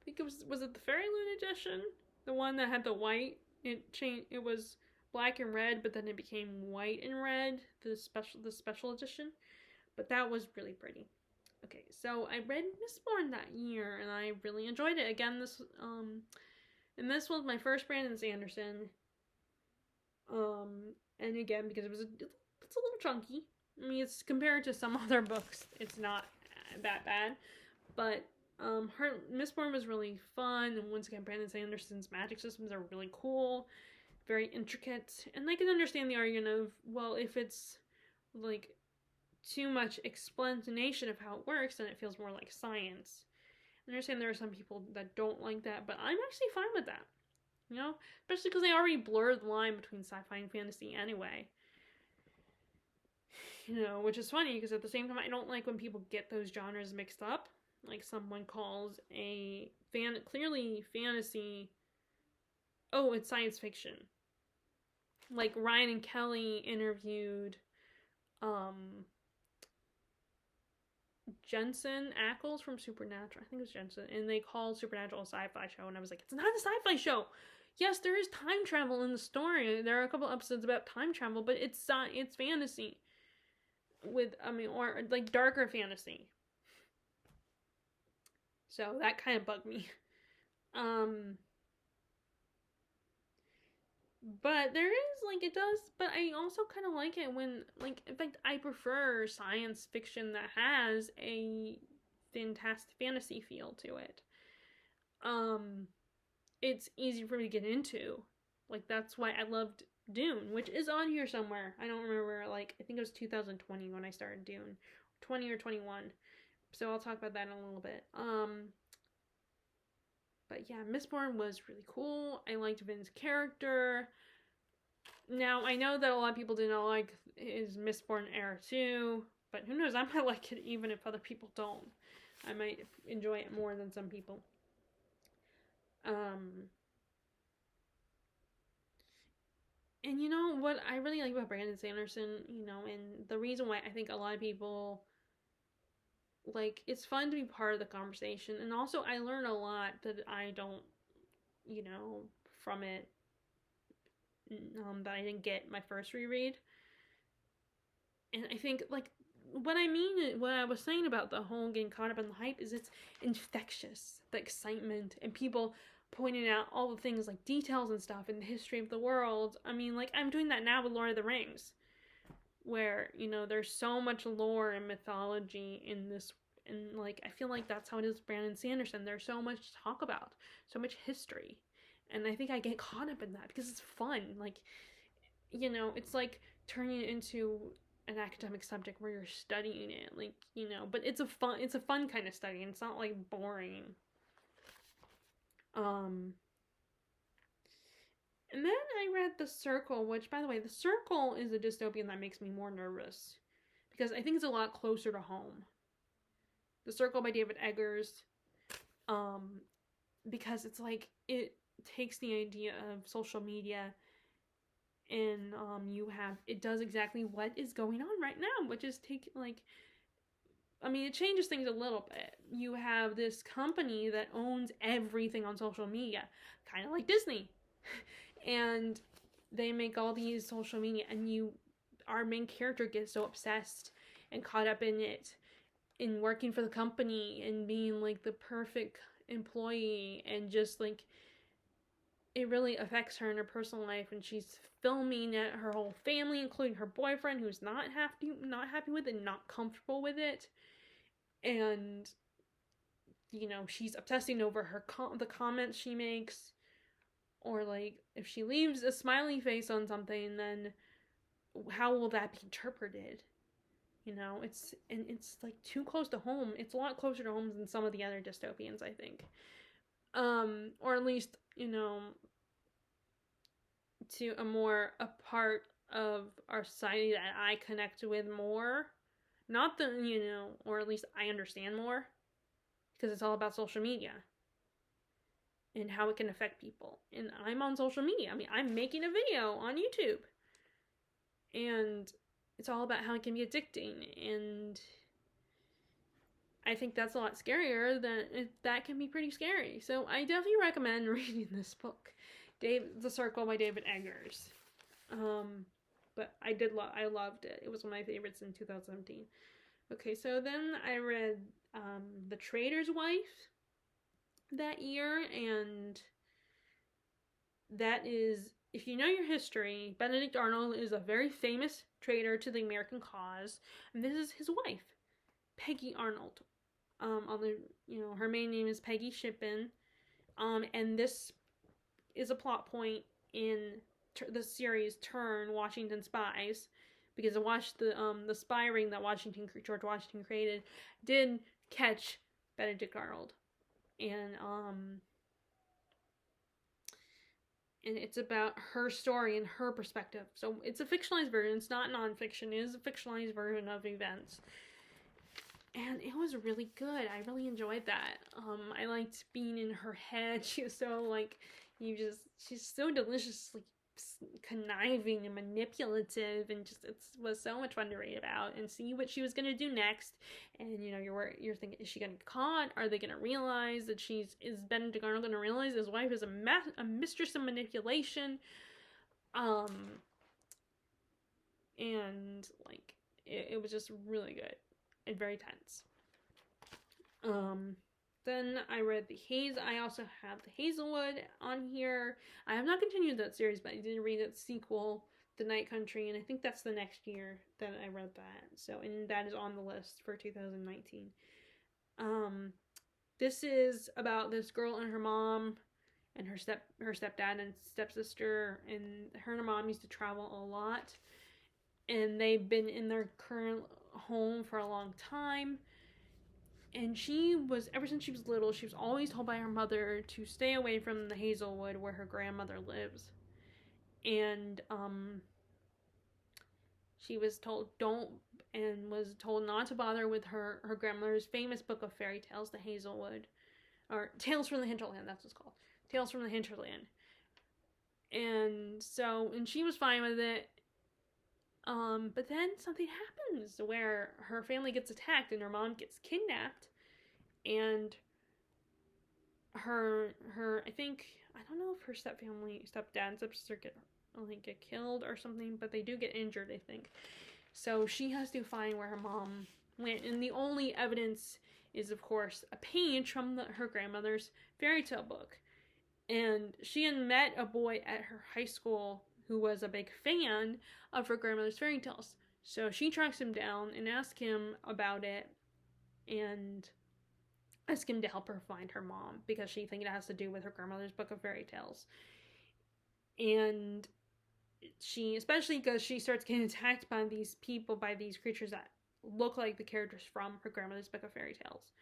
think it was it the Fairy Loot edition, the one that had the white. It was black and red, but then it became white and red, the special edition. But that was really pretty. Okay, so I read Mistborn that year, and I really enjoyed it. Again, this was my first Brandon Sanderson. And again, because it's a little chunky. I mean, it's compared to some other books, it's not that bad. But Mistborn was really fun, and once again, Brandon Sanderson's magic systems are really cool, very intricate, and I can understand the argument of, well, if it's like too much explanation of how it works, then it feels more like science. I understand there are some people that don't like that, but I'm actually fine with that. Especially because they already blurred the line between sci-fi and fantasy anyway. Which is funny, because at the same time, I don't like when people get those genres mixed up. Like, someone calls a clearly fantasy oh, it's science fiction. Like Ryan and Kelly interviewed Jensen Ackles from Supernatural. I think it was Jensen. And they called Supernatural a sci-fi show. And I was like, it's not a sci-fi show. Yes, there is time travel in the story. There are a couple episodes about time travel, but it's fantasy. Or like darker fantasy. So that kind of bugged me. But there is, like, it does, but I also kind of like it when, like, in fact, I prefer science fiction that has a fantastic fantasy feel to it. It's easy for me to get into. Like, that's why I loved Dune, which is on here somewhere. I don't remember, like, I think it was 2020 when I started Dune. 20 or 21. So I'll talk about that in a little bit. But yeah, Mistborn was really cool. I liked Vin's character. Now, I know that a lot of people did not like his Mistborn era too, but who knows, I might like it even if other people don't. I might enjoy it more than some people. And you know what I really like about Brandon Sanderson, you know, and the reason why I think a lot of people, like, it's fun to be part of the conversation, and also I learn a lot that I don't, you know, from it, that I didn't get my first reread. And I think, like, what I was saying about the whole getting caught up in the hype is it's infectious, the excitement, and people pointing out all the things, like details and stuff in the history of the world. I mean, like, I'm doing that now with Lord of the Rings, where, you know, there's so much lore and mythology in this, and, like, I feel like that's how it is with Brandon Sanderson. There's so much to talk about, so much history, and I think I get caught up in that because it's fun. Like, you know, it's like turning it into an academic subject where you're studying it, like, you know, but it's a fun kind of study, and it's not, like, boring. And then I read The Circle, which, by the way, The Circle is a dystopian that makes me more nervous because I think it's a lot closer to home. The Circle by David Eggers, because it's like, it takes the idea of social media and it does exactly what is going on right now, which is it changes things a little bit. You have this company that owns everything on social media, kind of like Disney. And they make all these social media, and our main character gets so obsessed and caught up in it, in working for the company and being, like, the perfect employee, and just, like, it really affects her in her personal life, and she's filming it, her whole family, including her boyfriend, who's not happy with it, not comfortable with it. And, you know, she's obsessing over the comments she makes, or, like, if she leaves a smiley face on something, then how will that be interpreted? You know, it's like too close to home. It's a lot closer to home than some of the other dystopians, I think. Or at least, you know, to a part of our society that I connect with more. Not the, you know, or at least I understand more, because it's all about social media and how it can affect people. And I'm on social media. I mean, I'm making a video on YouTube, and it's all about how it can be addicting, and I think that's a lot scarier that can be pretty scary. So I definitely recommend reading this book, The Circle by David Eggers. But I loved it. It was one of my favorites in 2017. Okay, so then I read The Trader's Wife that year, and that is, if you know your history, Benedict Arnold is a very famous traitor to the American cause, and this is his wife, Peggy Arnold. Her main name is Peggy Shippen, and this is a plot point in the series Turn: Washington Spies, because I watched the spy ring that George Washington created did catch Benedict Arnold, and it's about her story and her perspective. So it's a fictionalized version. It's not nonfiction. It is a fictionalized version of events. And it was really good. I really enjoyed that. I liked being in her head. She was so, like, she's so deliciously conniving and manipulative, and just it was so much fun to read about and see what she was going to do next. And you're thinking, is she going to get caught? Are they going to realize that is Benedict Arnold going to realize his wife is a mistress of manipulation? And like it was just really good and very tense. Then I read I also have the Hazelwood on here. I have not continued that series, but I did read its sequel, The Night Country, and I think that's the next year that I read that. So, and that is on the list for 2019. This is about this girl and her mom and her stepdad and stepsister, and her and her mom used to travel a lot, and they've been in their current home for a long time. And ever since she was little, she was always told by her mother to stay away from the Hazelwood where her grandmother lives. And she was told was told not to bother with her grandmother's famous book of fairy tales, the Hazelwood, or Tales from the Hinterland, that's what it's called. Tales from the Hinterland. And she was fine with it. But then something happens where her family gets attacked and her mom gets kidnapped, and her I don't know if her stepdad and stepsister get killed or something, but they do get injured, I think. So she has to find where her mom went, and the only evidence is, of course, a page from her grandmother's fairy tale book. And she had met a boy at her high school who was a big fan of her grandmother's fairy tales. So she tracks him down and asks him about it, and asks him to help her find her mom, because she thinks it has to do with her grandmother's book of fairy tales. And especially because she starts getting attacked by these creatures that look like the characters from her grandmother's book of fairy tales.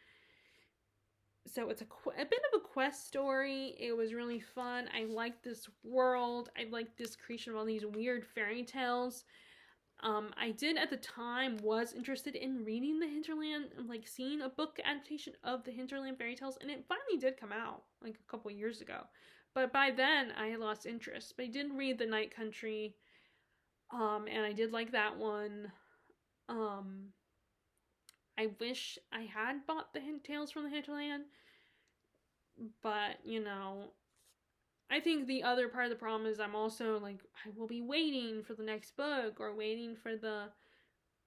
So it's a bit of a quest story. It was really fun. I liked this world. I liked this creation of all these weird fairy tales. I did at the time was interested in reading the Hinterland, like seeing a book adaptation of the Hinterland fairy tales, and it finally did come out like a couple years ago. But by then I had lost interest. But I did read The Night Country, and I did like that one. I wish I had bought the Tales from the Hinterland, but I think the other part of the problem is I'm also like, I will be waiting for the next book, or waiting for the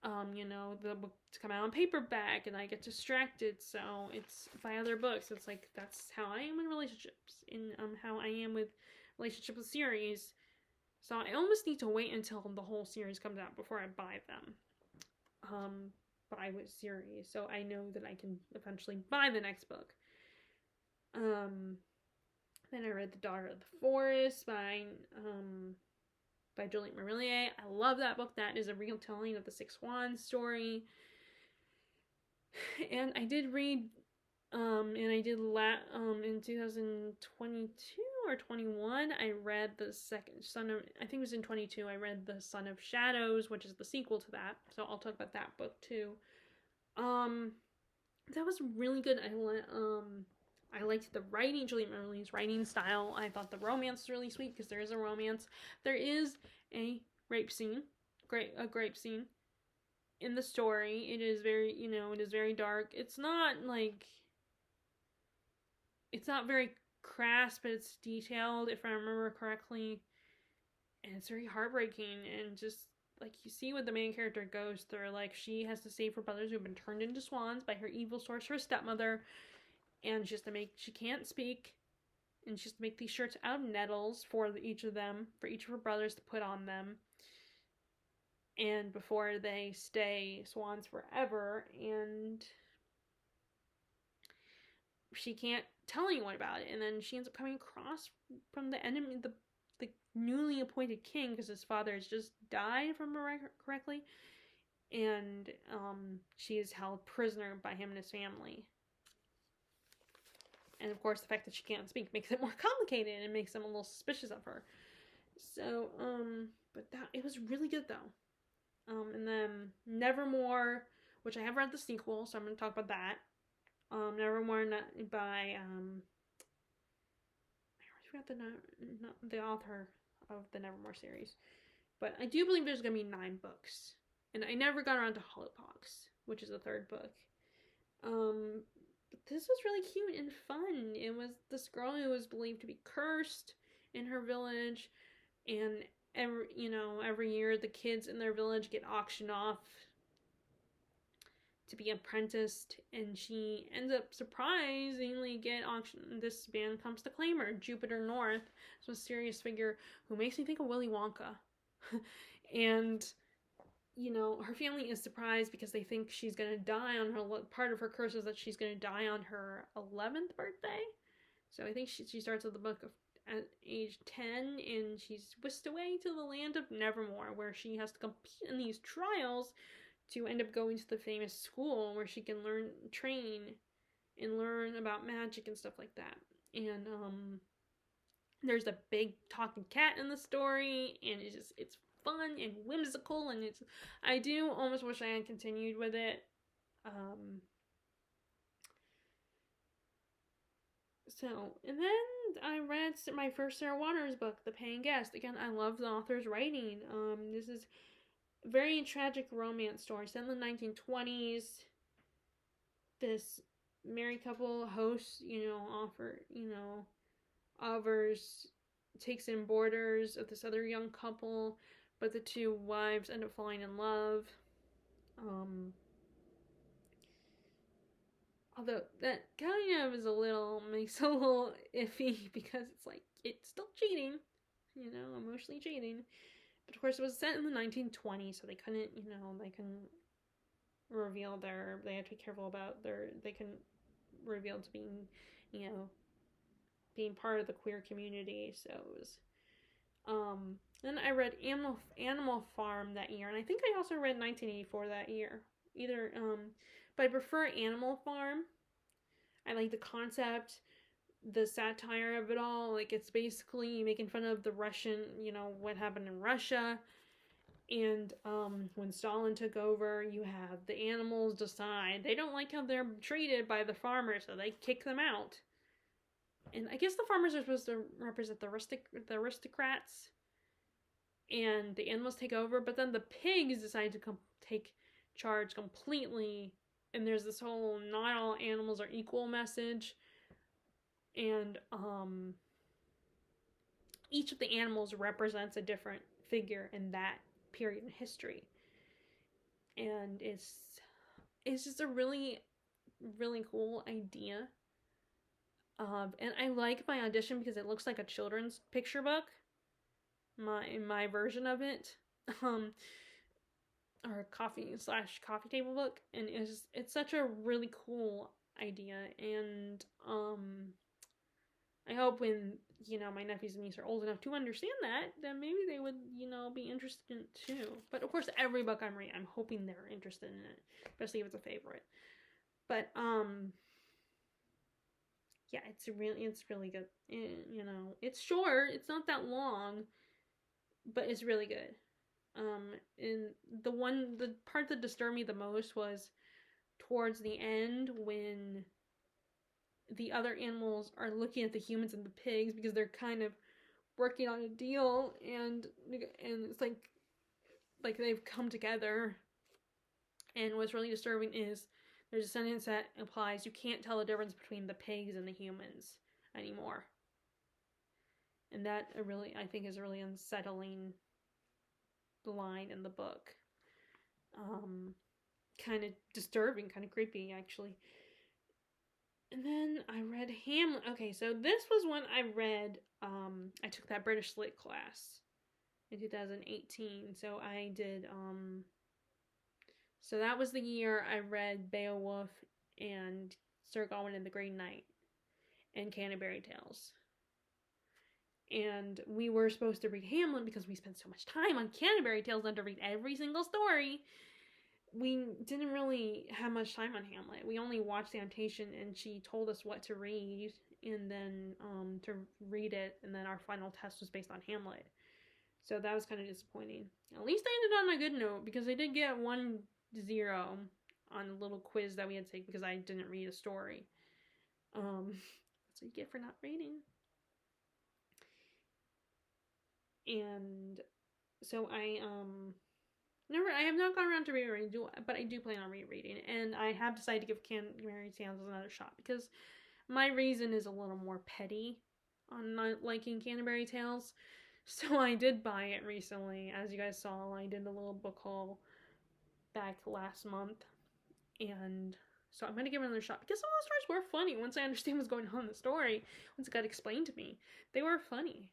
book to come out on paperback, and I get distracted. So it's by other books. It's like, that's how I am in relationships, in how I am with relationship with series. So I almost need to wait until the whole series comes out before I buy them. Buy with series, so I know that I can eventually buy the next book. Then I read The Daughter of the Forest by Juliette Marillier. I love that book. That is a real telling of the Six Wands story. And I did read, in 2022 or 21, I read the second I think it was in 22, I read The Son of Shadows, which is the sequel to that. So I'll talk about that book too. That was really good. I liked the writing, Juliette Marillier's writing style. I thought the romance was really sweet, because there is a romance. There is a rape scene, a grape scene in the story. It is very, it is very dark. It's not very crass, but it's detailed, if I remember correctly. And it's very heartbreaking, and just like, you see what the main character goes through. Like, she has to save her brothers who've been turned into swans by her evil sorcerer stepmother, and she can't speak, and she has to make these shirts out of nettles for each of her brothers to put on them, and before they stay swans forever. And she can't tell anyone about it, and then she ends up coming across from the enemy, the newly appointed king, because his father has just died, if I remember correctly, and she is held prisoner by him and his family. And of course, the fact that she can't speak makes it more complicated, and makes them a little suspicious of her. So, but it was really good though. And then Nevermore, which I have read the sequel, so I'm going to talk about that. Nevermore by, I forgot the author of the Nevermore series. But I do believe there's going to be 9 books. And I never got around to Hollowpox, which is the 3rd book. But this was really cute and fun. It was this girl who was believed to be cursed in her village, and every year the kids in their village get auctioned off to be apprenticed, and she ends up surprisingly get auctioned. This man comes to claim her, Jupiter North, this mysterious figure who makes me think of Willy Wonka. And her family is surprised because they think she's going to die on her, part of her curse is that she's going to die on her 11th birthday. So I think she starts with the book at age 10, and she's whisked away to the land of Nevermore, where she has to compete in these trials to end up going to the famous school where she can train and learn about magic and stuff like that. And there's a big talking cat in the story, and it's fun and whimsical, and I do almost wish I had continued with it. And then I read my first Sarah Waters book, The Paying Guest. Again, I love the author's writing. This is a very tragic romance story set in the 1920s. This married couple hosts, offers, takes in boarders of this other young couple, but the 2 wives end up falling in love. Although that kind of makes a little iffy, because it's still cheating, emotionally cheating. But of course it was set in the 1920s, so they couldn't, they couldn't reveal they had to be careful about they couldn't reveal to being, being part of the queer community. So it was, then I read Animal Farm that year, and I think I also read 1984 that year. But I prefer Animal Farm. I like the concept, the satire of it all. It's basically making fun of the Russian, what happened in Russia. And when Stalin took over, you have the animals decide they don't like how they're treated by the farmers, so they kick them out. And I guess the farmers are supposed to represent the aristocrats, and the animals take over, but then the pigs decide to take charge completely, and there's this whole not all animals are equal message. And each of the animals represents a different figure in that period in history, and it's just a really, really cool idea. And I like my audition because it looks like a children's picture book, my version of it, or coffee table book, and it's such a really cool idea. And I hope when my nephews and niece are old enough to understand that, then maybe they would be interested in it too. But of course, every book I'm reading, I'm hoping they're interested in it, especially if it's a favorite. But yeah, it's really good. It's short, it's not that long, but it's really good. And the part that disturbed me the most was towards the end, when the other animals are looking at the humans and the pigs, because they're kind of working on a deal, and it's like they've come together. And what's really disturbing is there's a sentence that implies you can't tell the difference between the pigs and the humans anymore. And that I think is a really unsettling line in the book. Kind of disturbing, kind of creepy, actually. And then I read Hamlet. Okay, so this was when I read, I took that British Lit class in 2018. So I did, so that was the year I read Beowulf and Sir Gawain and the Green Knight and Canterbury Tales. And we were supposed to read Hamlet because we spent so much time on Canterbury Tales and to read every single story. We didn't really have much time on Hamlet. We only watched the annotation, and she told us what to read, and then to read it, and then our final test was based on Hamlet. So that was kind of disappointing. At least I ended on a good note, because I did get 1-0 on a little quiz that we had to take because I didn't read a story. That's what you get for not reading. And so I have not gone around to rereading, but I do plan on rereading, and I have decided to give Canterbury Tales another shot because my reason is a little more petty on not liking Canterbury Tales. So I did buy it recently. As you guys saw, I did a little book haul back last month, and so I'm gonna give it another shot because some of the stories were funny once I understand what's going on in the story. Once it got explained to me, they were funny.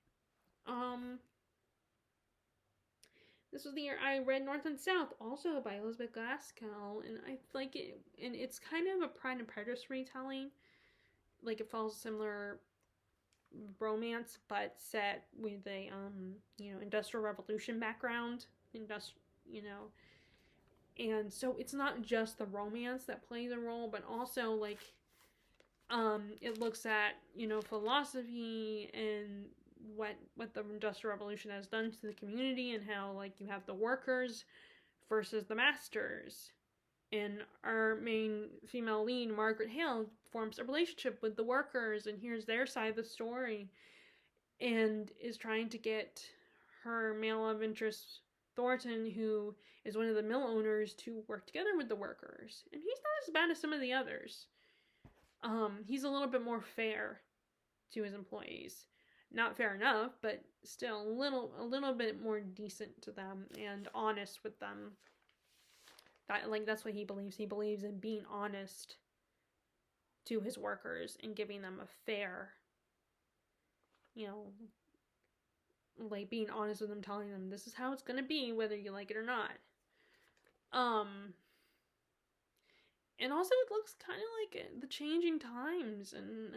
This was the year I read North and South, also by Elizabeth Gaskell, and I like it. And it's kind of a Pride and Prejudice retelling. Like it follows a similar romance, but set with a Industrial Revolution background. And so it's not just the romance that plays a role, but also like it looks at philosophy and what the Industrial Revolution has done to the community, and how like you have the workers versus the masters. And our main female lead, Margaret Hale, forms a relationship with the workers and hears their side of the story, and is trying to get her male love interest, Thornton, who is one of the mill owners, to work together with the workers. And he's not as bad as some of the others. He's a little bit more fair to his employees. Not fair enough, but still a little bit more decent to them and honest with them. That's what he believes. He believes in being honest to his workers and giving them a fair, like being honest with them, telling them this is how it's gonna be, whether you like it or not. And also it looks kind of like the changing times, and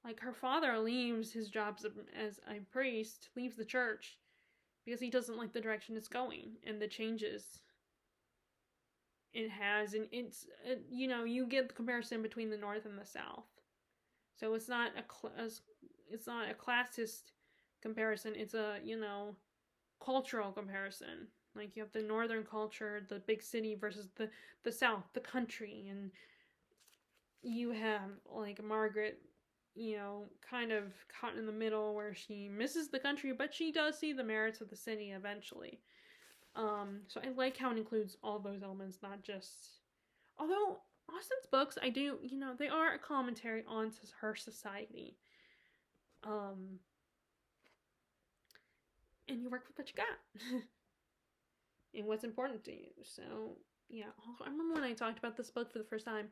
like her father leaves his job as a priest, leaves the church because he doesn't like the direction it's going and the changes it has. And it's you get the comparison between the North and the South, so it's not a classist comparison. It's a cultural comparison. Like you have the northern culture, the big city, versus the South, the country, and you have like Margaret, kind of caught in the middle where she misses the country, but she does see the merits of the city eventually. So I like how it includes all those elements, not just. Although Austen's books, I do, they are a commentary on her society. And you work with what you got. And what's important to you. So, yeah. I remember when I talked about this book for the first time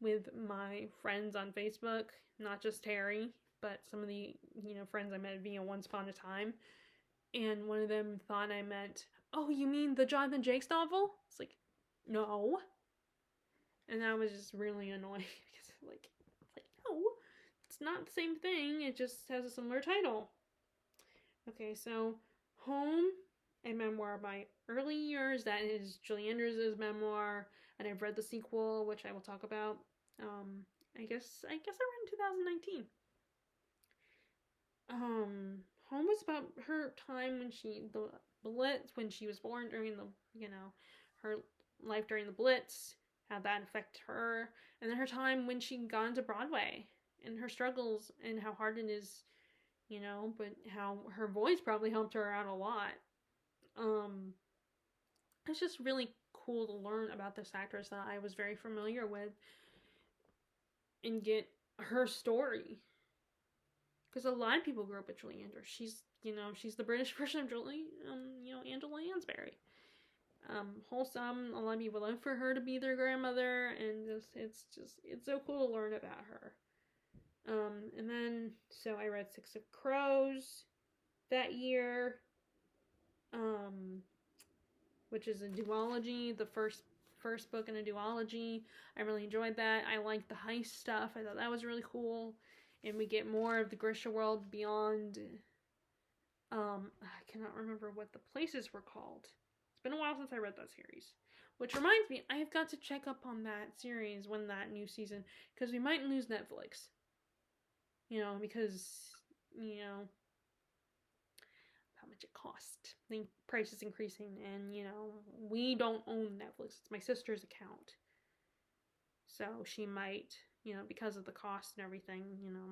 with my friends on Facebook, not just Terry, but some of the, friends I met via Once Upon a Time. And one of them thought I meant, oh, you mean the Jonathan Jakes novel? It's like, no. And that was just really annoying because like no, it's not the same thing. It just has a similar title. Okay, so Home, a memoir of my early years. That is Julie Andrews' memoir, and I've read the sequel, which I will talk about. I guess I read in 2019. Home was about her time when the Blitz, when she was born during the, her life during the Blitz, how that affected her, and then her time when she got into Broadway, and her struggles, and how hard it is, but how her voice probably helped her out a lot. It's just really cool to learn about this actress that I was very familiar with and get her story. Because a lot of people grew up with Julie Andrews. She's the British version of Angela Lansbury. Wholesome. A lot of people love for her to be their grandmother, and it's so cool to learn about her. And then, so I read Six of Crows that year, which is a duology, the first book in a duology. I really enjoyed that. I liked the heist stuff. I thought that was really cool. And we get more of the Grisha world beyond, I cannot remember what the places were called. It's been a while since I read that series. Which reminds me, I have got to check up on that series when that new season, because we might lose Netflix. Because, how much it cost. The price is increasing, and, we don't own Netflix. It's my sister's account. So she might, because of the cost and everything,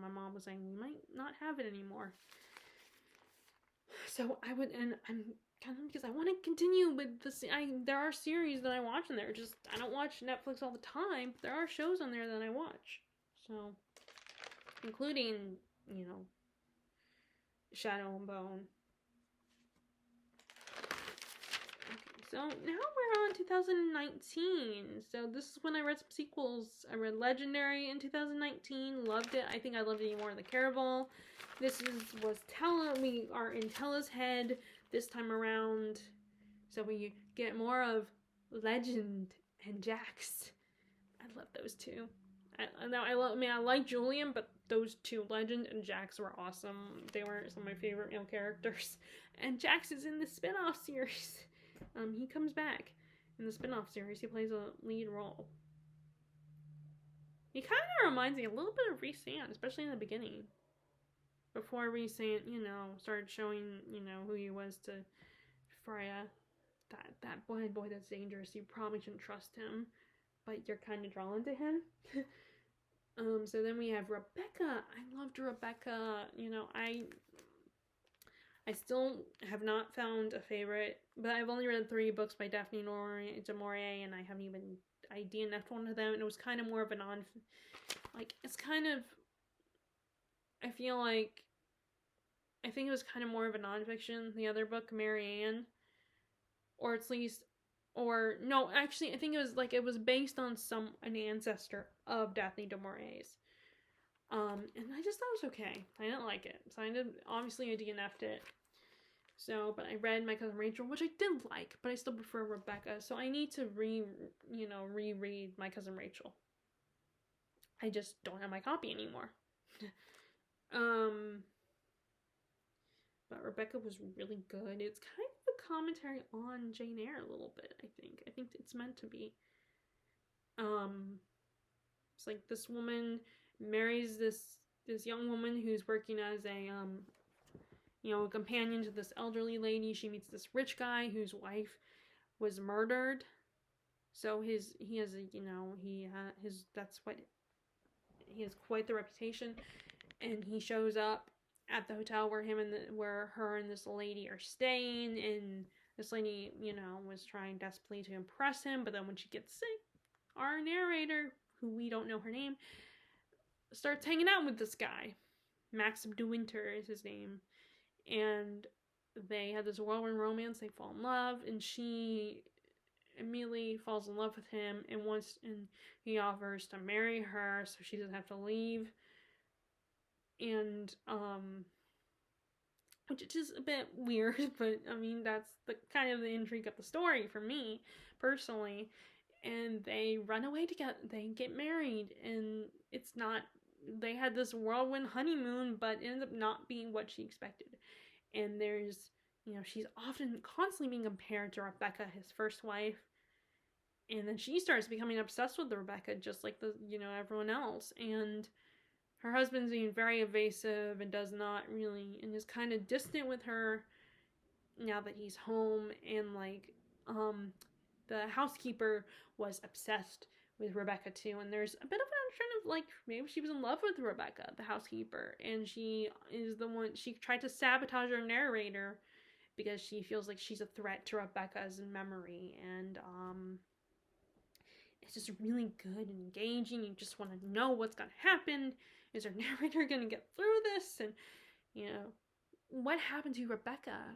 my mom was saying we might not have it anymore. So I would, and I'm kind of, because I want to continue with there are series that I watch in there. Just I don't watch Netflix all the time, but there are shows on there that I watch. So, including, you know, Shadow and Bone. So now we're on 2019. So this is when I read some sequels. I read Legendary in 2019. Loved it. I think I loved it even more than Caraval. Was Tella. We are in Tella's head this time around. So we get more of Legend and Jax. I love those two. I like Julian, but those two, Legend and Jax, were awesome. They were some of my favorite male characters. And Jax is in the spin-off series. He comes back in the spin-off series. He plays a lead role. He kind of reminds me a little bit of Rhys-Sand, especially in the beginning. Before Rhys-Sand, started showing, who he was to Freya. That blind boy that's dangerous. You probably shouldn't trust him, but you're kind of drawn to him. So then we have Rebecca. I loved Rebecca. I still have not found a favorite, but I've only read 3 books by Daphne du Maurier, and I haven't even DNF'd one of them, and it was kind of more of a it's kind of, I think it was kind of more of a nonfiction, the other book, Marianne, or at least, or, no, actually, I think it was based on an ancestor of Daphne du Maurier's. And I just thought it was okay. I didn't like it. So I DNF'd it. So, but I read My Cousin Rachel, which I did like, but I still prefer Rebecca. So I need to reread My Cousin Rachel. I just don't have my copy anymore. But Rebecca was really good. It's kind of a commentary on Jane Eyre a little bit, I think. I think it's meant to be. It's like this woman marries this young woman who's working as a companion to this elderly lady. She meets this rich guy whose wife was murdered. So he has quite the reputation, and he shows up at the hotel where her and this lady are staying, and this lady, was trying desperately to impress him, but then when she gets sick, our narrator, who we don't know her name, starts hanging out with this guy. Maxim de Winter is his name. And they have this whirlwind romance. They fall in love, and she immediately falls in love with him, and he offers to marry her so she doesn't have to leave. And which is just a bit weird, but I mean that's the kind of the intrigue of the story for me personally. And they run away together. They get married, and they had this whirlwind honeymoon, but it ends up not being what she expected. And there's, she's constantly being compared to Rebecca, his first wife. And then she starts becoming obsessed with Rebecca, just like everyone else. And her husband's being very evasive and does not really, and is kind of distant with her now that he's home. And the housekeeper was obsessed with Rebecca too, and there's a bit of an undertone of maybe she was in love with Rebecca, the housekeeper, and she tried to sabotage her narrator because she feels like she's a threat to Rebecca's memory. And it's just really good and engaging. You just want to know what's gonna happen. Is her narrator gonna get through this? And what happened to Rebecca?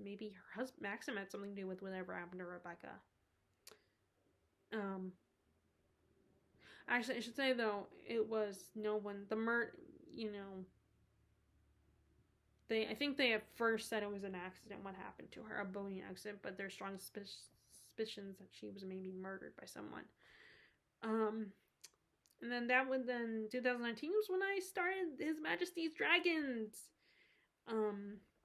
Maybe her husband Maxim had something to do with whatever happened to Rebecca. Actually, I should say though, it was no one. I think they at first said it was an accident. What happened to her, a boating accident, but there's strong suspicions that she was maybe murdered by someone. And then 2019 was when I started His Majesty's Dragons.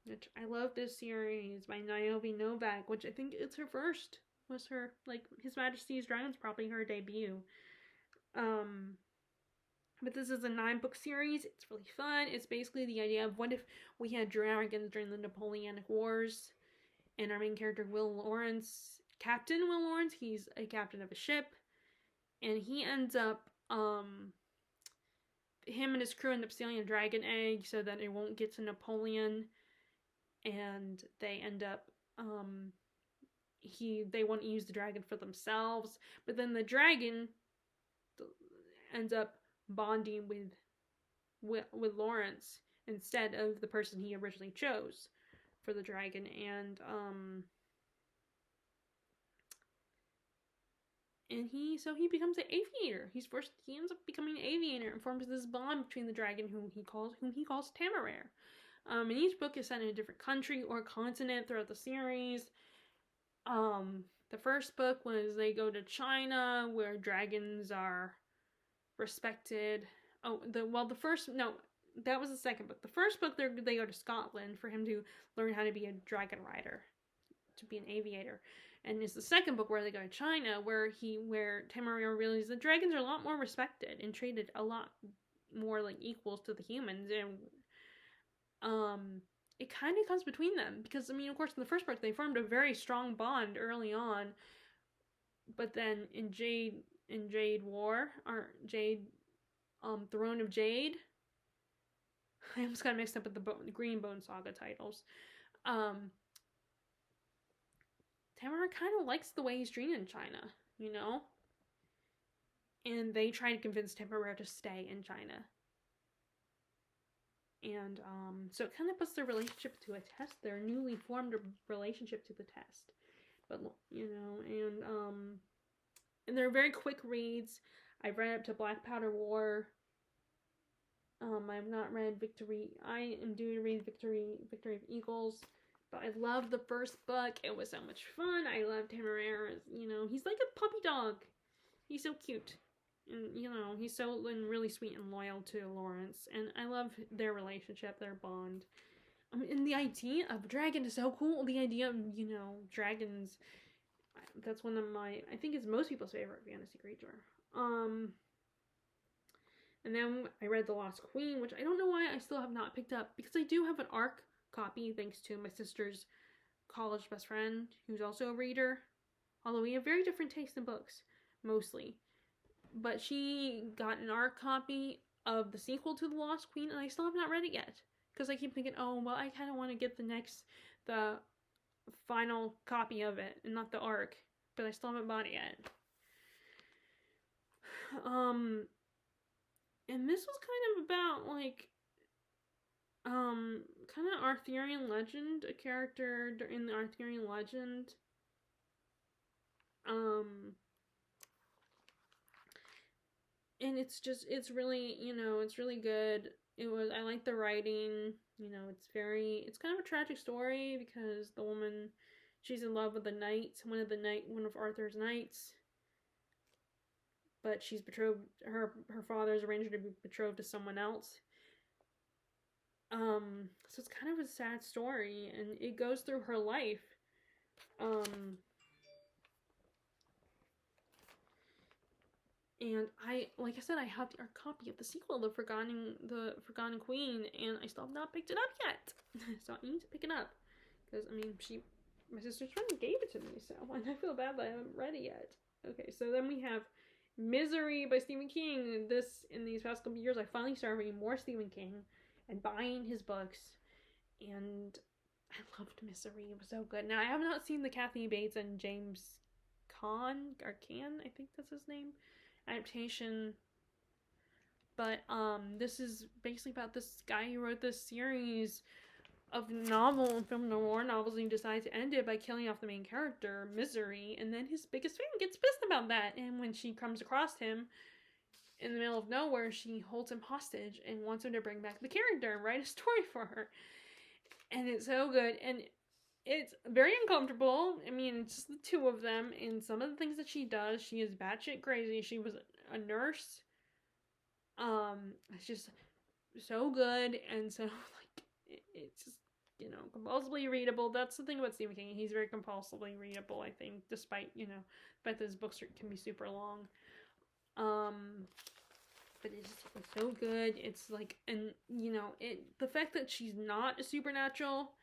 Which I love this series by Naomi Novik, which I think it's her first. Was her His Majesty's Dragons probably her debut. But this is a 9-book series. It's really fun. It's basically the idea of what if we had dragons during the Napoleonic Wars, and our main character Captain Will Lawrence, he's a captain of a ship, and he ends up him and his crew end up stealing a dragon egg so that it won't get to Napoleon. and they end up they want to use the dragon for themselves, but then the dragon ends up bonding with Lawrence instead of the person he originally chose for the dragon, and he becomes an aviator. He ends up becoming an aviator and forms this bond between the dragon whom he calls Temeraire. And each book is set in a different country or continent throughout the series. The first book was they go to China, where dragons are respected. That was the second book. The first book, they go to Scotland for him to learn how to be a dragon rider, to be an aviator. And it's the second book where they go to China, where Temeraire realizes that dragons are a lot more respected and treated a lot more like equals to the humans. And it kind of comes between them, because of course, in the first book they formed a very strong bond early on, but then in Jade War, or Jade, Throne of Jade, I almost got mixed up with the Greenbone Saga titles. Temeraire kind of likes the way he's treated in China, and they try to convince Temeraire to stay in China. And so it kind of puts their relationship to a test, their newly formed relationship to the test. But and they're very quick reads. I've read up to Black Powder War. I've not read Victory. I am due to read Victory of Eagles, but I loved the first book. It was so much fun. I love Temeraire. He's like a puppy dog. He's so cute. And, he's so really sweet and loyal to Lawrence. And I love their relationship, their bond. And the idea of dragon is so cool. The idea of, dragons, that's one of I think it's most people's favorite fantasy creature. And then I read The Lost Queen, which I don't know why I still have not picked up, because I do have an ARC copy, thanks to my sister's college best friend, who's also a reader. Although we have very different tastes in books, mostly. But she got an ARC copy of the sequel to The Lost Queen, and I still have not read it yet. Because I keep thinking, I kind of want to get the final copy of it, and not the ARC. But I still haven't bought it yet. And this was kind of about, kind of Arthurian legend, a character in the Arthurian legend. And it's really, it's really good. I like the writing, it's kind of a tragic story, because the woman, she's in love with the knight, one of Arthur's knights, but she's betrothed, her father's arranged her to be betrothed to someone else. So it's kind of a sad story, and it goes through her life. And like I said, I have our copy of the sequel, The Forgotten Queen, and I still have not picked it up yet. So I need to pick it up, because my sister's friend gave it to me, so and I feel bad that I haven't read it yet. Okay, so then we have Misery by Stephen King. In these past couple years, I finally started reading more Stephen King and buying his books, and I loved Misery. It was so good. Now, I have not seen the Kathy Bates and James Caan, I think that's his name, adaptation, but this is basically about this guy who wrote this series of novel and film noir novels, and he decides to end it by killing off the main character, Misery, and then his biggest fan gets pissed about that, and when she comes across him in the middle of nowhere, she holds him hostage and wants him to bring back the character and write a story for her. And it's so good, and it's very uncomfortable. It's just the two of them, and some of the things that she does, she is batshit crazy. She was a nurse. It's just so good, and so, it's just, compulsively readable. That's the thing about Stephen King. He's very compulsively readable, I think, despite that his books can be super long. But it's so good. It's the fact that she's not a supernatural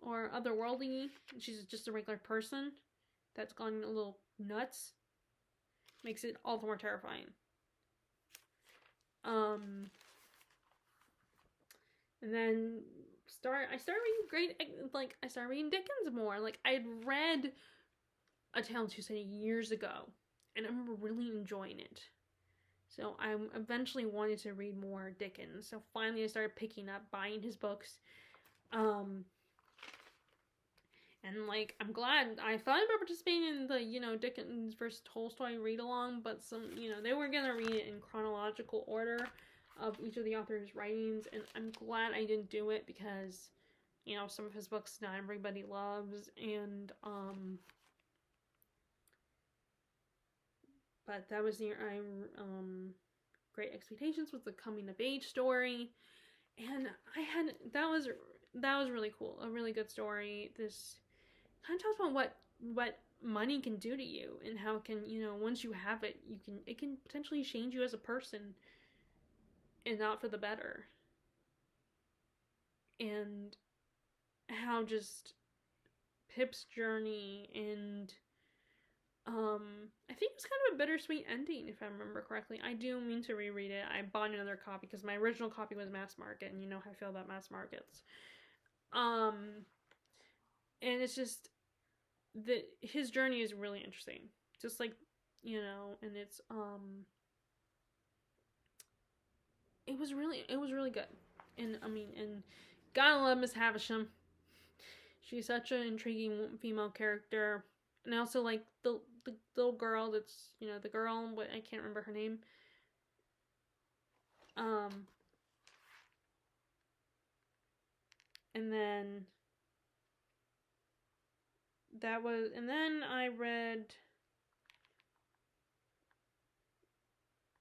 or otherworldly, she's just a regular person that's gone a little nuts, makes it all the more terrifying. And then I started reading I started reading Dickens more. Like, I had read A Tale of Two Cities years ago, and I remember really enjoying it. So I eventually wanted to read more Dickens. So finally I started picking up, buying his books. And, like, I'm glad. I thought about participating in the, Dickens versus Tolstoy read-along, but they were going to read it in chronological order of each of the author's writings, and I'm glad I didn't do it because, some of his books not everybody loves, and, but that was Great Expectations was the coming-of-age story, and that was really cool, a really good story. This kind of talks about what money can do to you and how it can, once you have it, it can potentially change you as a person and not for the better. And how just Pip's journey and I think it's kind of a bittersweet ending, if I remember correctly. I do mean to reread it. I bought another copy because my original copy was mass market, and you know how I feel about mass markets. And it's just his journey is really interesting. Just like, and it's it was really good. And and gotta love Miss Havisham. She's such an intriguing female character. And I also like the little girl that's, the girl, what, I can't remember her name. And then I read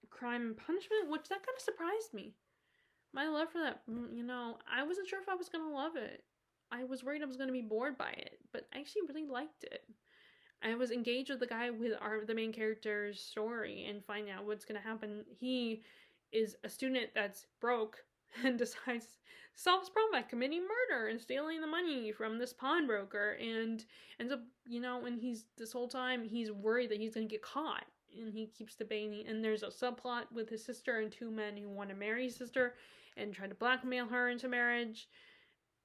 Crime and Punishment, which that kind of surprised me. My love for that, I wasn't sure if I was going to love it. I was worried I was going to be bored by it, but I actually really liked it. I was engaged with the guy with the main character's story and finding out what's going to happen. He is a student that's broke and decides to solve his problem by committing murder and stealing the money from this pawnbroker, and ends up, and this whole time he's worried that he's going to get caught, and he keeps debating, and there's a subplot with his sister and two men who want to marry his sister and try to blackmail her into marriage.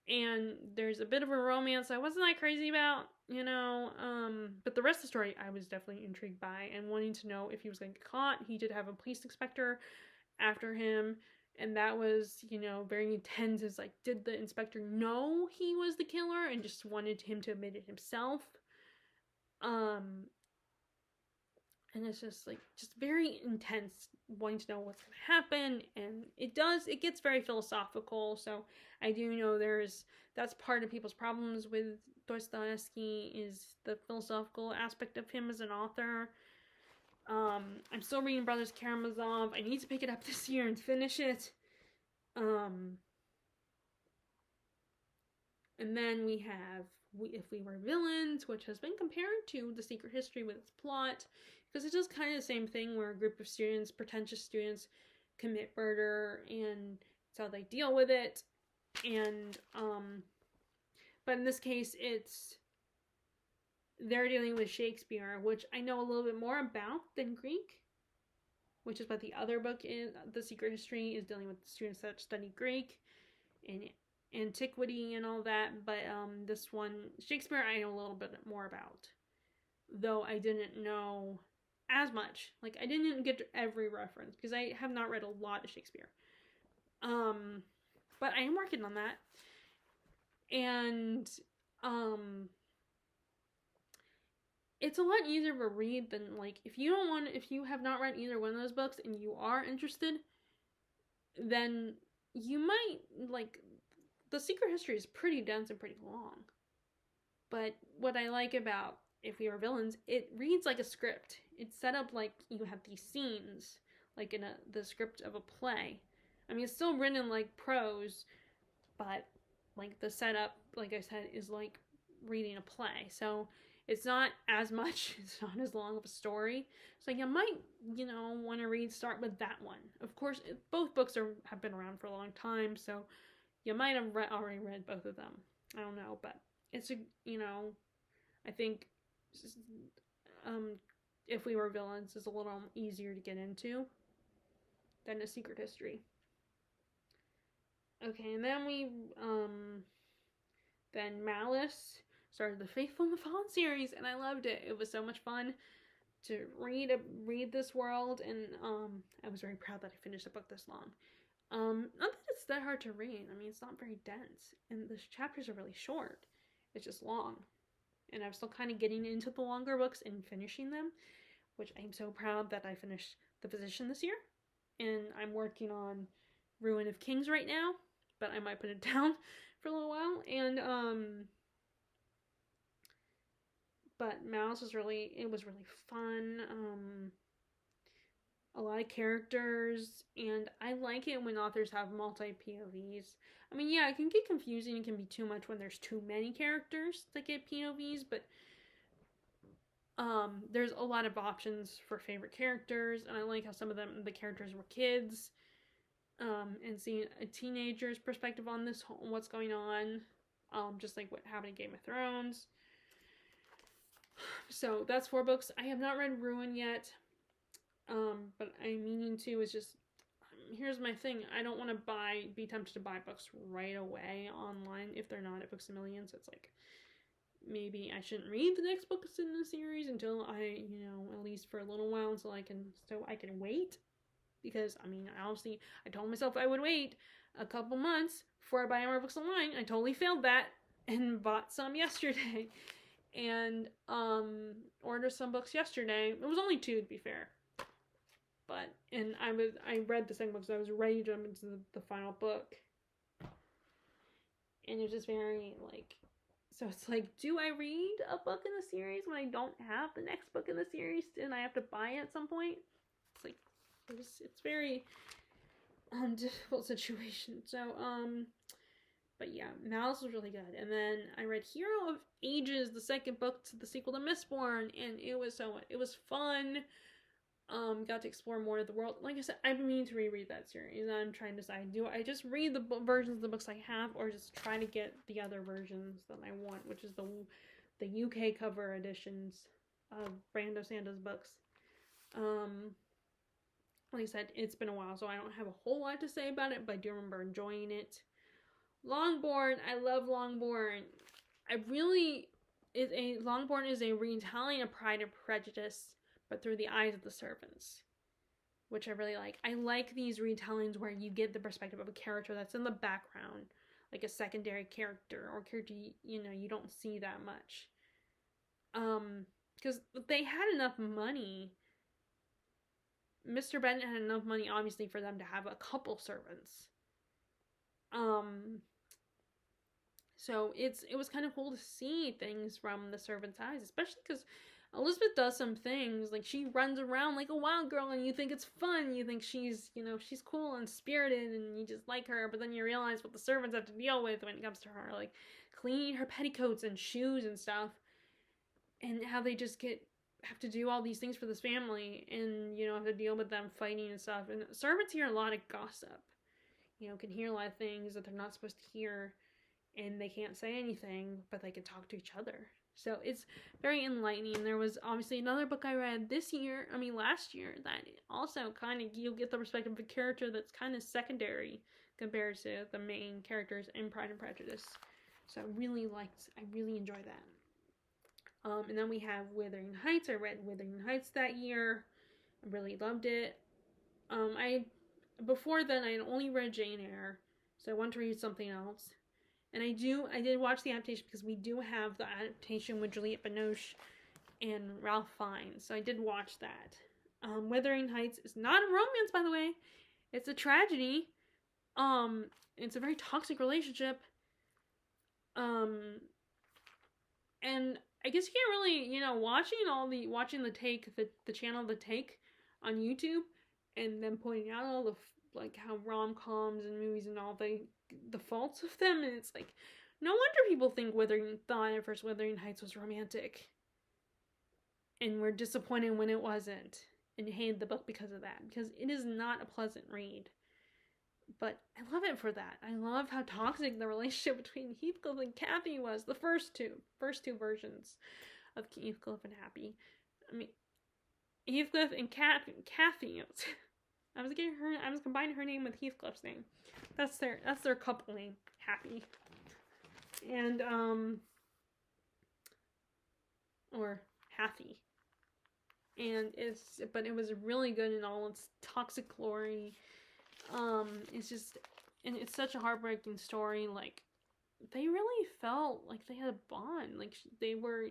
And there's a bit of a romance I wasn't that crazy about, but the rest of the story I was definitely intrigued by and wanting to know if he was going to get caught. He did have a police inspector after him, and that was, very intense. It's like, did the inspector know he was the killer and just wanted him to admit it himself? And it's just very intense, wanting to know what's going to happen, and it gets very philosophical. So I do know that's part of people's problems with Dostoevsky, is the philosophical aspect of him as an author. I'm still reading Brothers Karamazov. I need to pick it up this year and finish it. And then we have If We Were Villains, which has been compared to The Secret History with its plot, because it does kind of the same thing where a group of students, pretentious students, commit murder, and it's how they deal with it. And but in this case, they're dealing with Shakespeare, which I know a little bit more about than Greek, which is what the other book is. The Secret History is dealing with students that study Greek and antiquity and all that. But this one, Shakespeare, I know a little bit more about, though I didn't know as much. Like, I didn't get every reference because I have not read a lot of Shakespeare. But I am working on that. And it's a lot easier to read than, like, if you have not read either one of those books and you are interested, then you might, like, The Secret History is pretty dense and pretty long. But what I like about If We Were Villains, it reads like a script. It's set up like you have these scenes, like in the script of a play. I mean, it's still written like prose, but like the setup, like I said, is like reading a play. So it's not as much, it's not as long of a story. So you might, want to start with that one. Of course, both books have been around for a long time, so you might have already read both of them. I don't know, but it's I think If We Were Villains is a little easier to get into than A Secret History. Okay, and then then Malice started the Faithful and the Fallen series, and I loved it. It was so much fun to read this world, and I was very proud that I finished a book this long. Not that it's that hard to read. I mean, it's not very dense, and the chapters are really short. It's just long, and I'm still kind of getting into the longer books and finishing them, which I'm so proud that I finished The Physician this year, and I'm working on Ruin of Kings right now, but I might put it down for a little while. And but Mouse was really fun. A lot of characters, and I like it when authors have multi POVs. I mean, yeah, it can get confusing. It can be too much when there's too many characters that get POVs, but there's a lot of options for favorite characters, and I like how some of the characters were kids, and seeing a teenager's perspective on this what's going on, just like what happened in Game of Thrones. So that's 4 books. I have not read Ruin yet, but I'm meaning to. It's just, here's my thing. I don't want to be tempted to buy books right away online if they're not at Books A Million. So it's like, maybe I shouldn't read the next books in the series until I, at least for a little while, so I can wait. Because, I mean, obviously, I told myself I would wait a couple months before I buy more books online. I totally failed that and bought some yesterday. And ordered some books yesterday. It was only 2, to be fair. But, and I read the second book, so I was ready to jump into the final book. And it was just very, like, so it's like, do I read a book in the series when I don't have the next book in the series and I have to buy it at some point? It's like, it's very difficult situation. So, but yeah, Malice was really good. And then I read Hero of Ages, the second book to the sequel to Mistborn, and it was fun. Got to explore more of the world. Like I said, I've been meaning to reread that series. I'm trying to decide, do I just read the versions of the books I have, or just try to get the other versions that I want, which is the UK cover editions of Brando Santa's books. Like I said, it's been a while, so I don't have a whole lot to say about it, but I do remember enjoying it. Longborn, I love Longborn. Longborn is a retelling of Pride and Prejudice, but through the eyes of the servants, which I really like. I like these retellings where you get the perspective of a character that's in the background, like a secondary character, or character you don't see that much. Because they had enough money. Mr. Bennet had enough money, obviously, for them to have a couple servants. So it was kind of cool to see things from the servant's eyes, especially because Elizabeth does some things, like she runs around like a wild girl, and you think it's fun. You think she's cool and spirited, and you just like her. But then you realize what the servants have to deal with when it comes to her, like cleaning her petticoats and shoes and stuff, and how they just have to do all these things for this family, and have to deal with them fighting and stuff. And servants hear a lot of gossip, can hear a lot of things that they're not supposed to hear, and they can't say anything, but they can talk to each other. So it's very enlightening. There was obviously another book I read last year, that also kind of, you'll get the perspective of a character that's kind of secondary compared to the main characters in Pride and Prejudice. So I really enjoyed that. And then we have Wuthering Heights. I read Wuthering Heights that year. I really loved it. Before then I had only read Jane Eyre, so I wanted to read something else. And I did watch the adaptation, because we do have the adaptation with Juliette Binoche and Ralph Fiennes. So I did watch that. Wuthering Heights is not a romance, by the way. It's a tragedy. It's a very toxic relationship. And I guess you can't really, watching the channel The Take on YouTube, and then pointing out all the, like, how rom-coms and movies and all the faults of them, and it's like, no wonder people thought at first Wuthering Heights was romantic, and were disappointed when it wasn't, and hated the book because of that, because it is not a pleasant read. But I love it for that. I love how toxic the relationship between Heathcliff and Cathy was. The first two versions of Heathcliff and Happy. I mean, Heathcliff and Cathy. I was combining her name with Heathcliff's name. That's their couple name, Happy. And or Happy. And it was really good in all its toxic glory. It's just, and it's such a heartbreaking story. Like, they really felt like they had a bond. Like, they were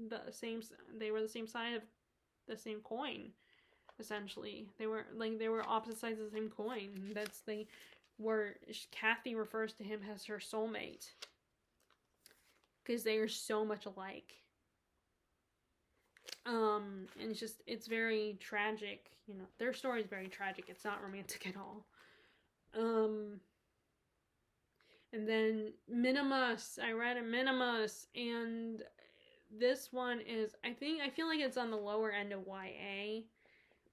the same side of the same coin, essentially. They were opposite sides of the same coin. Kathy refers to him as her soulmate, because they are so much alike. And it's very tragic, their story is very tragic. It's not romantic at all. And then Minimus, I read a Minimus, and this one is, I feel like it's on the lower end of YA,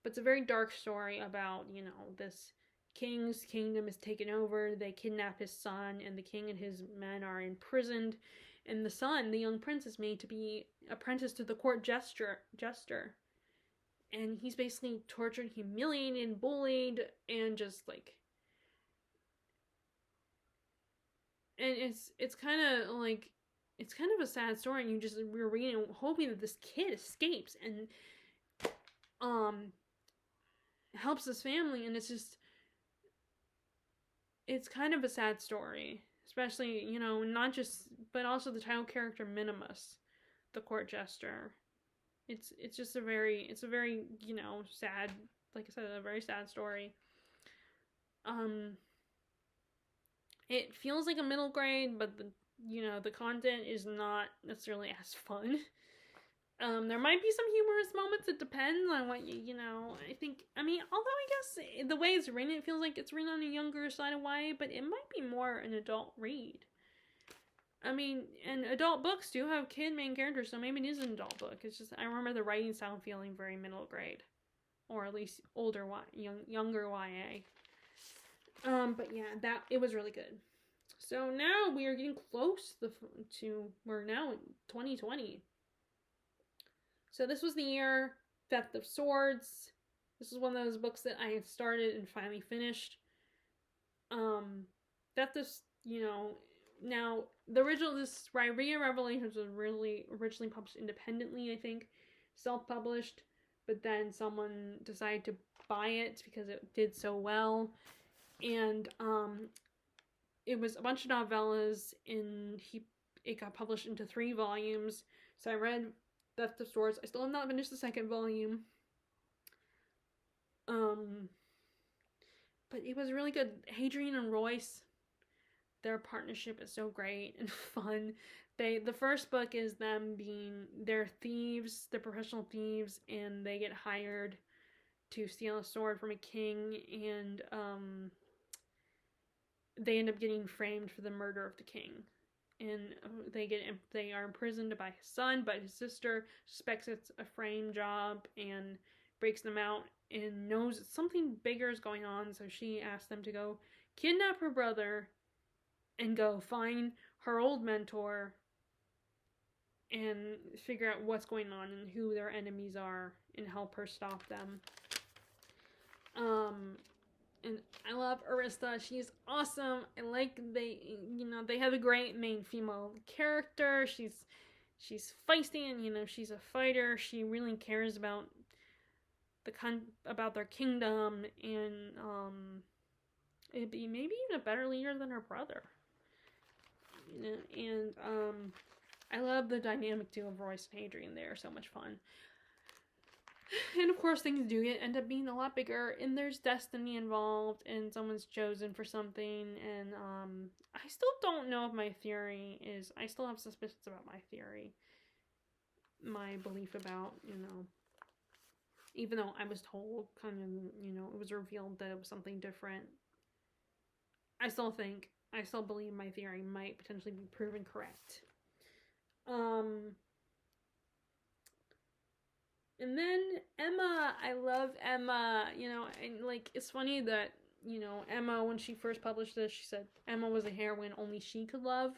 but it's a very dark story about, this king's kingdom is taken over, they kidnap his son, and the king and his men are imprisoned, and the son, the young prince, is made to be apprenticed to the court jester, and he's basically tortured, humiliated, bullied, and just like, and it's kind of like, it's kind of a sad story, and we're reading hoping that this kid escapes and helps his family, and it's kind of a sad story, especially, not just, but also the title character Minimus, the court jester. It's a very, sad, like I said, a very sad story. It feels like a middle grade, but the content is not necessarily as fun. There might be some humorous moments. It depends on what although I guess the way it's written, it feels like it's written on a younger side of YA, but it might be more an adult read. And adult books do have kid main characters, so maybe it is an adult book. It's just, I remember the writing style feeling very middle grade, or at least older younger YA. But yeah, it was really good. So now we are getting close we're now in 2020. So this was the year Theft of Swords. This is one of those books that I had started and finally finished. Theft of, now the original, this Rhyria Revelations was really originally published independently, I think, self-published, but then someone decided to buy it because it did so well, and it was a bunch of novellas, and it got published into 3 volumes. So I read Theft of Swords. I still have not finished the 2nd volume. But it was really good. Hadrian and Royce, their partnership is so great and fun. The first book is them they're thieves, they're professional thieves, and they get hired to steal a sword from a king, and they end up getting framed for the murder of the king. And they are imprisoned by his son, but his sister suspects it's a frame job and breaks them out and knows something bigger is going on, so she asks them to go kidnap her brother and go find her old mentor and figure out what's going on and who their enemies are and help her stop them. And I love Arista. She's awesome. I like they have a great main female character. She's feisty, and she's a fighter. She really cares about about their kingdom, and it'd be maybe even a better leader than her brother. And I love the dynamic too of Royce and Hadrian. They are so much fun. And of course, things do end up being a lot bigger, and there's destiny involved, and someone's chosen for something, and I still don't know if my theory is, I still have suspicions about my theory, my belief about, even though I was told, kind of, it was revealed that it was something different, I still believe my theory might potentially be proven correct. And then Emma, I love Emma, and it's funny that, Emma, when she first published this, she said Emma was a heroine only she could love.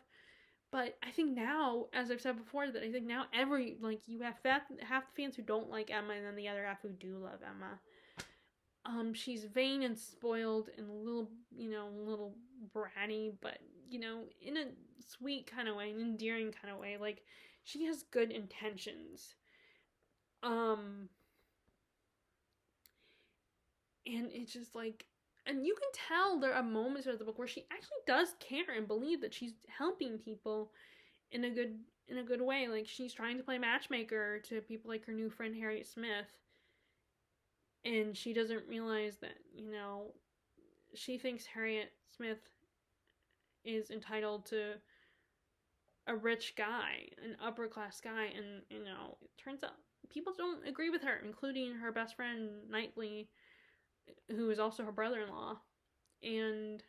But I think now, as I've said before, that I think now you have half the fans who don't like Emma, and then the other half who do love Emma. she's vain and spoiled and a little, a little bratty, but, in a sweet kind of way, an endearing kind of way. Like, she has good intentions. And it's just like, and you can tell there are moments throughout the book where she actually does care and believe that she's helping people in a good way. Like, she's trying to play matchmaker to people like her new friend Harriet Smith, and she doesn't realize that, she thinks Harriet Smith is entitled to a rich guy, an upper class guy, and it turns out people don't agree with her, including her best friend Knightley, who is also her brother-in-law. And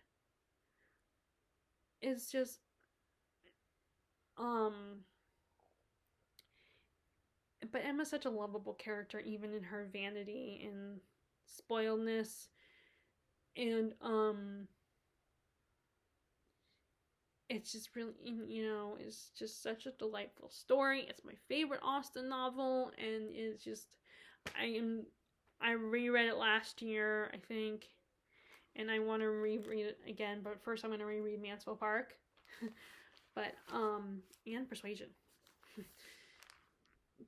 it's just but Emma's such a lovable character, even in her vanity and spoiledness. And it's just really, it's just such a delightful story. It's my favorite Austen novel, and it's just, I reread it last year, I think, and I want to reread it again, but first I'm going to reread Mansfield Park. But, and Persuasion.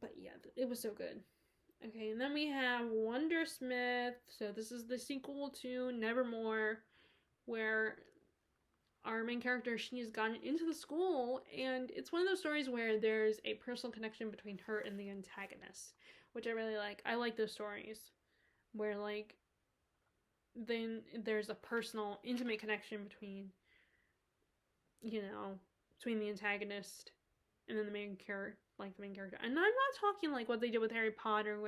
But yeah, it was so good. Okay, and then we have Wondersmith. So this is the sequel to Nevermore, where our main character, she has gotten into the school, and it's one of those stories where there's a personal connection between her and the antagonist, which I really like. I like those stories where, like, then there's a personal, intimate connection between, between the antagonist and then the main character, the main character. And I'm not talking like what they did with Harry Potter,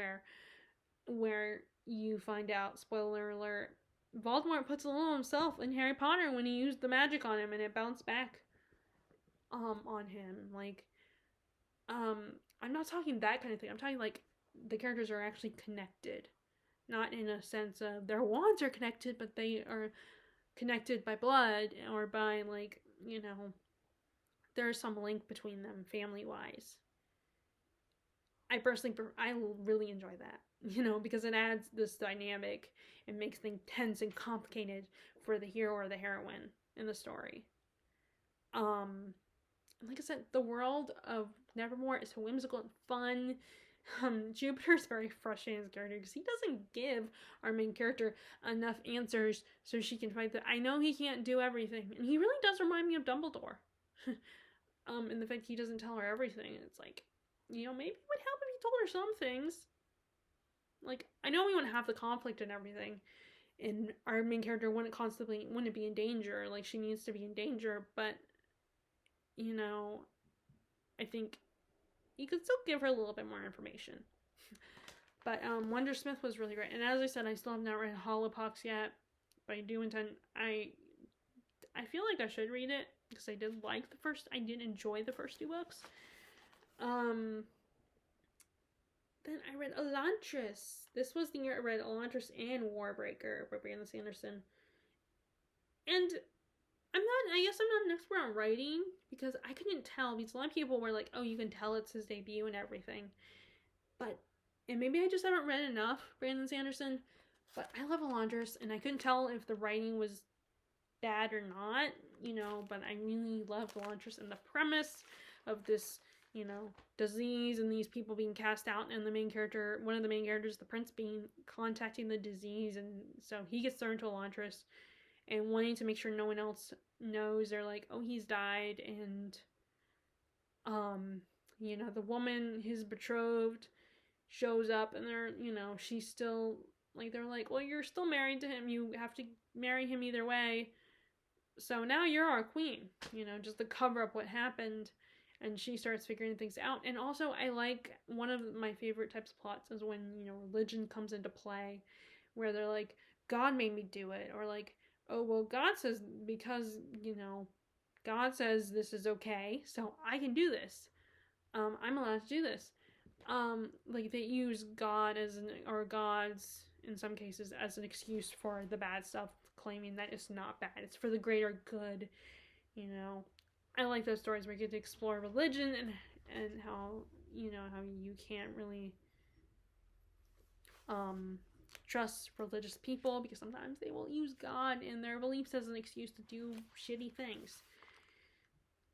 where you find out, spoiler alert, Voldemort puts a little himself in Harry Potter when he used the magic on him and it bounced back on him. Like, I'm not talking that kind of thing. I'm talking like the characters are actually connected. Not in a sense of their wands are connected, but they are connected by blood or by, like, there's some link between them family-wise. I really enjoy that, because it adds this dynamic and makes things tense and complicated for the hero or the heroine in the story. Like I said, the world of Nevermore is whimsical and fun. Jupiter's very frustrating as a character because he doesn't give our main character enough answers so she can fight that. I know he can't do everything, and he really does remind me of Dumbledore. In the fact he doesn't tell her everything, and it's like, maybe it would help if he told her some things. Like, I know we wouldn't have the conflict and everything, and our main character wouldn't be in danger, like she needs to be in danger, but, I think you could still give her a little bit more information. But Wondersmith was really great, and as I said, I still have not read Hollowpox yet, but I do intend, I feel like I should read it, because I did enjoy the first two books. Then I read Elantris. This was the year I read Elantris and Warbreaker by Brandon Sanderson. And I guess I'm not an expert on writing, because I couldn't tell, because a lot of people were like, oh, you can tell it's his debut and everything. And maybe I just haven't read enough Brandon Sanderson, but I love Elantris, and I couldn't tell if the writing was bad or not, but I really loved Elantris and the premise of this, disease and these people being cast out, and one of the main characters, the prince, contacting the disease, and so he gets thrown to Elantris and wanting to make sure no one else knows. They're like, oh, he's died, and the woman, his betrothed, shows up, and they're, she's still, like, they're like, well, you're still married to him, you have to marry him either way, so now you're our queen, just to cover up what happened. And she starts figuring things out. And also, I like, one of my favorite types of plots is when, religion comes into play, where they're like, God made me do it, or like, oh, well, God says, because, God says this is okay, so I can do this. I'm allowed to do this. Like, they use God or gods, in some cases, as an excuse for the bad stuff, claiming that it's not bad, it's for the greater good, I like those stories where you get to explore religion and how, how you can't really trust religious people because sometimes they will use God and their beliefs as an excuse to do shitty things.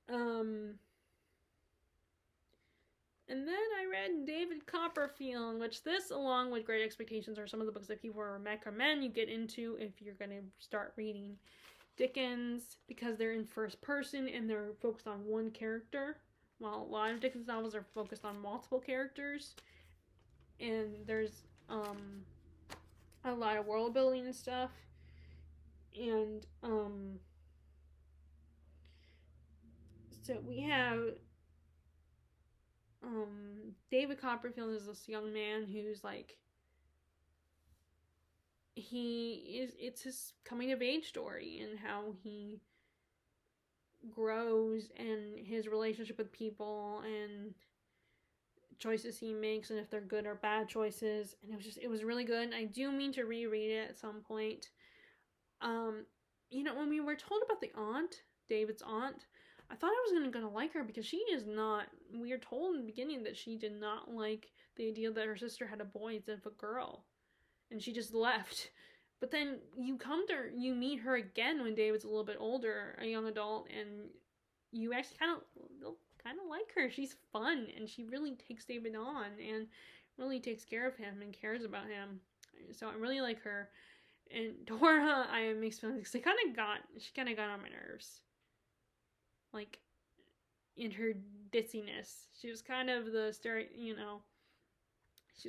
And then I read David Copperfield, which this, along with Great Expectations, are some of the books that people recommend you get into if you're going to start reading Dickens, because they're in first person and they're focused on one character, while a lot of Dickens novels are focused on multiple characters. And there's a lot of world building and stuff. And so we have David Copperfield is this young man who's like, it's his coming of age story and how he grows and his relationship with people and choices he makes and if they're good or bad choices. And it was really good. I do mean to reread it at some point. When we were told about the aunt, David's aunt, I thought I was gonna like her because she is not. We were told in the beginning that she did not like the idea that her sister had a boy instead of a girl, and she just left. But then you meet her again when David's a little bit older, a young adult, and you actually kind of like her. She's fun, and she really takes David on and really takes care of him and cares about him. So I really like her. And Dora, I have mixed feelings. She kind of got on my nerves. Like, in her ditziness. She was kind of she was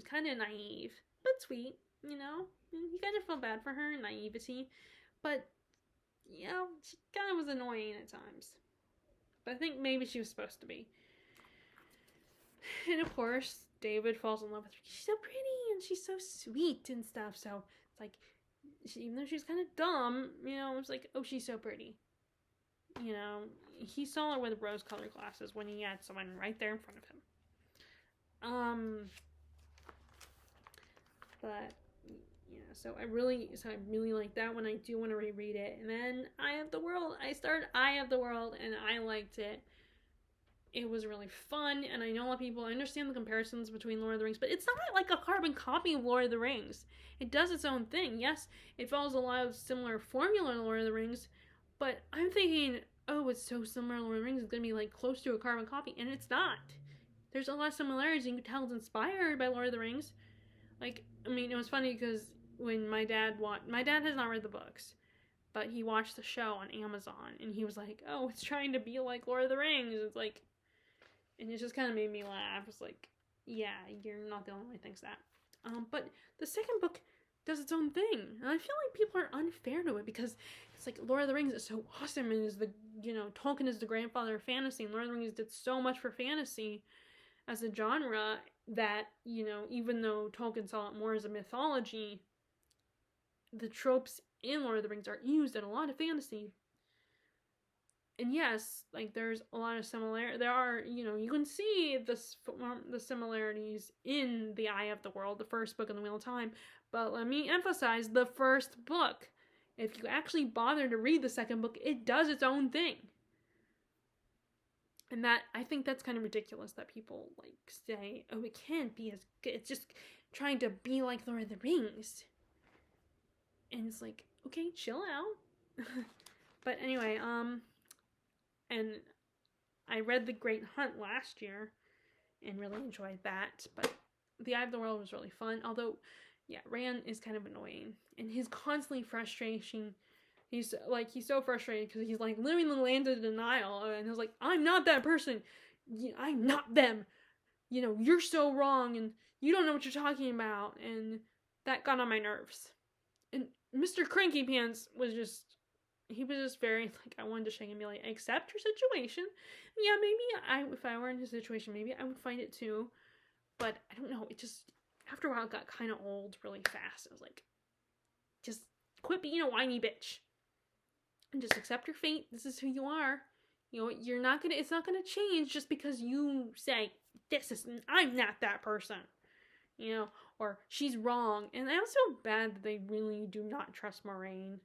kind of naive, but sweet, and you kind of feel bad for her naivety, but, she kind of was annoying at times. But I think maybe she was supposed to be. And of course, David falls in love with her. She's so pretty, and she's so sweet and stuff, so it's like, even though she's kind of dumb, it's like, oh, she's so pretty. He saw her with rose-colored glasses when he had someone right there in front of him. But so I really like that one. I do want to reread it. And then Eye of the World. I started Eye of the World, and I liked it. It was really fun, and I know a lot of people understand the comparisons between Lord of the Rings, but it's not like a carbon copy of Lord of the Rings. It does its own thing. Yes, it follows a lot of similar formula in Lord of the Rings, but I'm thinking, oh, it's so similar to Lord of the Rings, it's going to be like close to a carbon copy, and it's not. There's a lot of similarities. You can tell it's inspired by Lord of the Rings. Like, it was funny because when my dad has not read the books, but he watched the show on Amazon, and he was like, oh, it's trying to be like Lord of the Rings. It's like, and it just kind of made me laugh. It's like, yeah, you're not the only one who thinks that. But the second book does its own thing, and I feel like people are unfair to it because it's like Lord of the Rings is so awesome and is Tolkien is the grandfather of fantasy, and Lord of the Rings did so much for fantasy as a genre that, even though Tolkien saw it more as a mythology, the tropes in Lord of the Rings are used in a lot of fantasy. And yes, like, there's a lot of similarity. There are, you can see the similarities in The Eye of the World, the first book in the Wheel of Time. But let me emphasize the first book. If you actually bother to read the second book, it does its own thing. And I think that's kind of ridiculous that people, say, oh, it can't be as good. It's just trying to be like Lord of the Rings. And it's like, okay, chill out. But anyway, and I read The Great Hunt last year and really enjoyed that. But The Eye of the World was really fun. Although, yeah, Rand is kind of annoying. And his constantly frustration, he's so frustrated because he's living in the land of denial. And he's like, I'm not that person. I'm not them. You're so wrong and you don't know what you're talking about. And that got on my nerves. And Mr. Cranky Pants was just very, I wanted to shake and be like, accept your situation. Yeah, maybe if I were in his situation, maybe I would find it too. But I don't know, it just, after a while, it got kind of old really fast. I was like, just quit being a whiny bitch. And just accept your fate. This is who you are. It's not gonna change just because you say, I'm not that person. Or she's wrong. And I also feel bad that they really do not trust Moraine.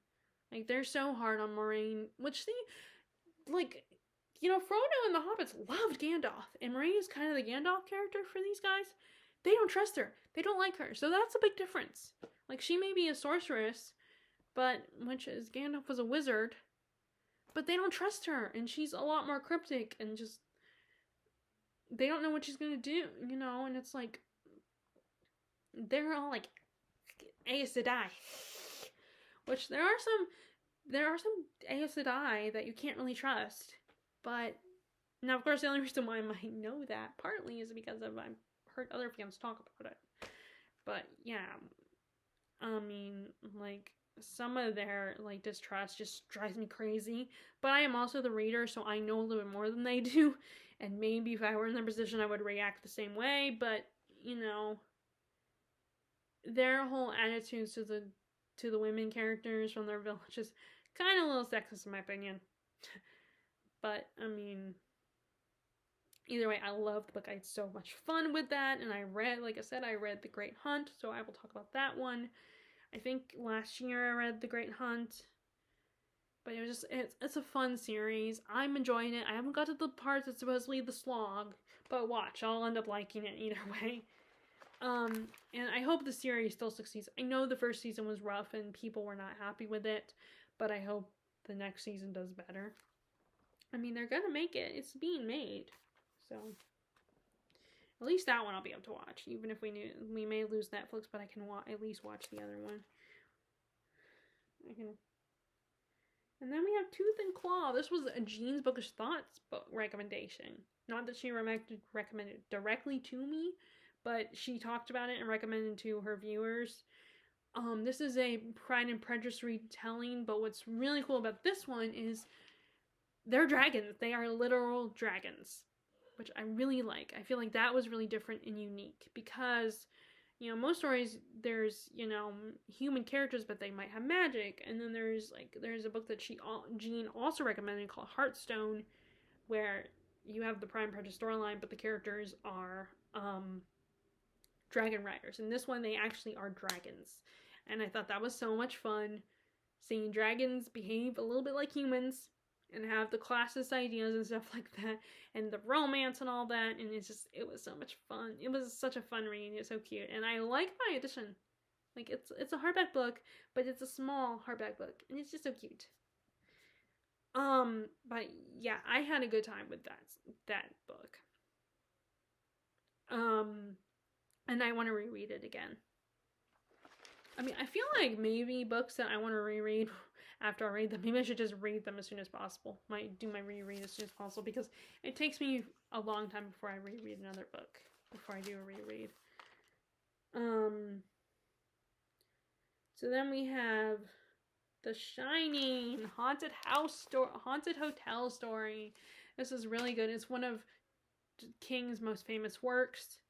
They're so hard on Moraine, which Frodo and the Hobbits loved Gandalf, and Moraine is kind of the Gandalf character for these guys. They don't trust her. They don't like her. So that's a big difference. Like, she may be a sorceress, but which is Gandalf was a wizard, but they don't trust her, and she's a lot more cryptic, and just they don't know what she's gonna do, you know. And it's like they're all like Aes Sedai, which there are some Aes Sedai that you can't really trust. But now, of course, the only reason why I might know that partly is because I've heard other fans talk about it. But yeah, I mean, like, some of their like distrust just drives me crazy. But I am also the reader, so I know a little bit more than they do. And maybe if I were in their position, I would react the same way. But you know, their whole attitudes to the women characters from their village is kind of a little sexist in my opinion. But I mean, either way, I love the book. I had so much fun with that, and I read, like I said, I read The Great Hunt, so I will talk about that one. I think last year I read The Great Hunt, but it was just it's a fun series. I'm enjoying it. I haven't got to the part that's supposedly the slog, but watch, I'll end up liking it either way. And I hope the series still succeeds. I know the first season was rough and people were not happy with it, but I hope the next season does better. I mean, they're gonna make it. It's being made. So, at least that one I'll be able to watch. Even if we may lose Netflix, but I can at least watch the other one. And then we have Tooth and Claw. This was a Jean's Bookish Thoughts book recommendation. Not that she recommended directly to me, but she talked about it and recommended to her viewers. This is a Pride and Prejudice retelling, but what's really cool about this one is they're dragons. They are literal dragons, which I really like. I feel like that was really different and unique because, you know, most stories there's, you know, human characters, but they might have magic. And then there's a book that Jean also recommended called Heartstone, where you have the Pride and Prejudice storyline, but the characters are dragon riders. In this one, they actually are dragons. And I thought that was so much fun, seeing dragons behave a little bit like humans and have the classist ideas and stuff like that, and the romance and all that, and it was so much fun. It was such a fun read. It's so cute, and I like my edition. Like, it's a hardback book, but it's a small hardback book, and it's just so cute. But yeah, I had a good time with that book. And I want to reread it again. I mean, I feel like maybe books that I want to reread after I read them, maybe I should just read them as soon as possible. Might do my reread as soon as possible, because it takes me a long time before I reread another book, before I do a reread. So then we have The Shining, haunted hotel story. This is really good. It's one of King's most famous works.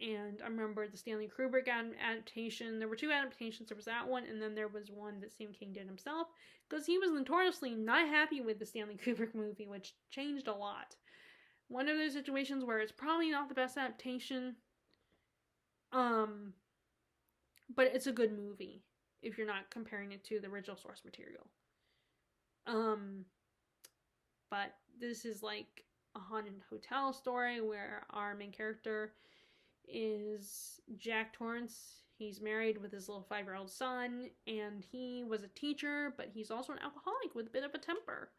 And I remember the Stanley Kubrick adaptation. There were two adaptations. There was that one, and then there was one that Stephen King did himself, because he was notoriously not happy with the Stanley Kubrick movie, which changed a lot. One of those situations where it's probably not the best adaptation, but it's a good movie if you're not comparing it to the original source material. But this is like a haunted hotel story where our main character is Jack Torrance. He's married with his little 5-year-old son, and he was a teacher, but he's also an alcoholic with a bit of a temper,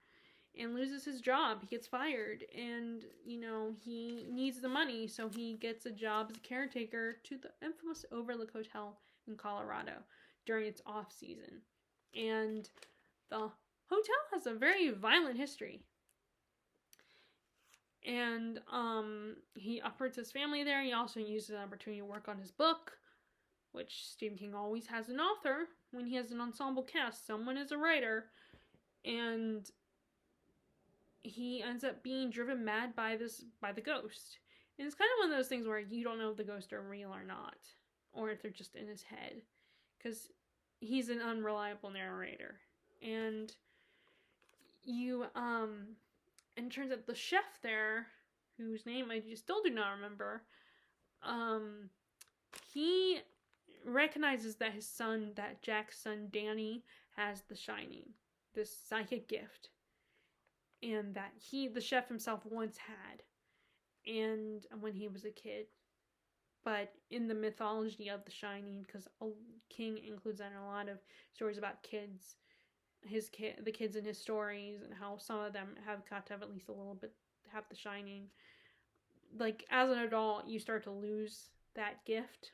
and loses his job. He gets fired, and, you know, he needs the money, so he gets a job as a caretaker to the infamous Overlook Hotel in Colorado during its off season. And the hotel has a very violent history. And he uproots his family there. He also uses an opportunity to work on his book, which Stephen King always has an author when he has an ensemble cast. Someone is a writer, and he ends up being driven mad by the ghost. And it's kind of one of those things where you don't know if the ghosts are real or not, or if they're just in his head, because he's an unreliable narrator. And and it turns out the chef there, whose name I still do not remember, he recognizes that that Jack's son Danny, has the Shining, this psychic gift, and that the chef himself once had, and when he was a kid. but in the mythology of The Shining, because King includes that in a lot of stories about kids, the kids in his stories, and how some of them have got to have at least a little bit have The Shining. Like, as an adult, you start to lose that gift.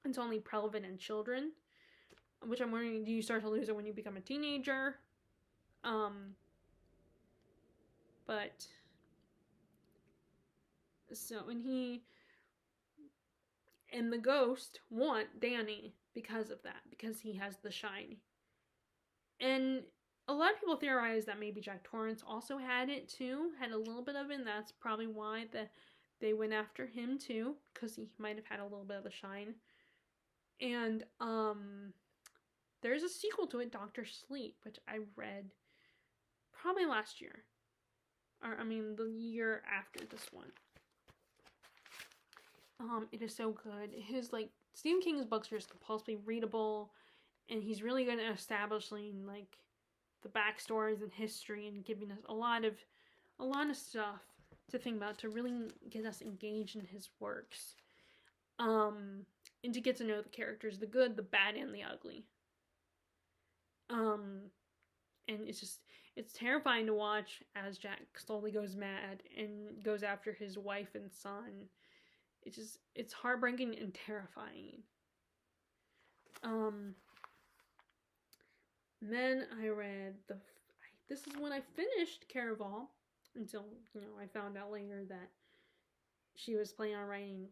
It's only prevalent in children, which I'm wondering, do you start to lose it when you become a teenager? But so, and the ghost want Danny because of that, because he has the shine. And a lot of people theorize that maybe Jack Torrance also had it too, had a little bit of it, and that's probably why they went after him too, because he might have had a little bit of the shine. And there's a sequel to it, Doctor Sleep, which I read probably last year. Or, I mean, the year after this one. It is so good. His, like, Stephen King's books are just compulsively readable, and he's really good at establishing, like, the backstories and history, and giving us a lot of stuff to think about to really get us engaged in his works. And to get to know the characters, the good, the bad, and the ugly. And it's terrifying to watch as Jack slowly goes mad and goes after his wife and son. It's heartbreaking and terrifying. Then I read this is when I finished Caraval, until, I found out later that she was planning on writing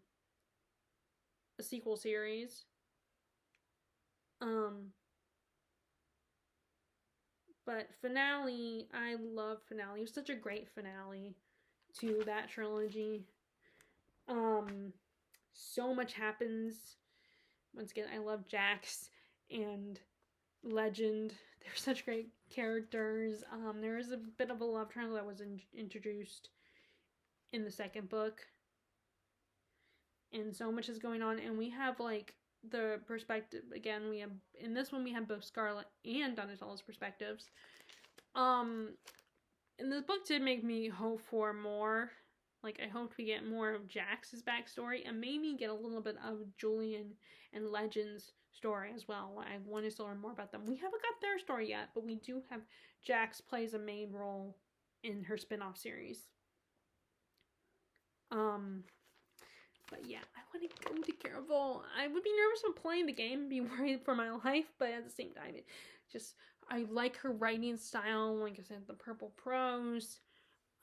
a sequel series. But Finale, I love Finale. It was such a great finale to that trilogy. So much happens. Once again, I love Jax and Legend. They're such great characters. There is a bit of a love triangle that was introduced in the second book. And so much is going on. And we have, like, the perspective, again, in this one we have both Scarlet and Donatella's perspectives. And this book did make me hope for more. Like, I hoped we get more of Jax's backstory, and maybe get a little bit of Julian and Legend's story as well. I wanted to learn more about them. We haven't got their story yet, but we do have Jax plays a main role in her spin-off series. But yeah, I want to go to Caraval. I would be nervous about playing the game and be worried for my life, but at the same time, I like her writing style. Like I said, the purple prose.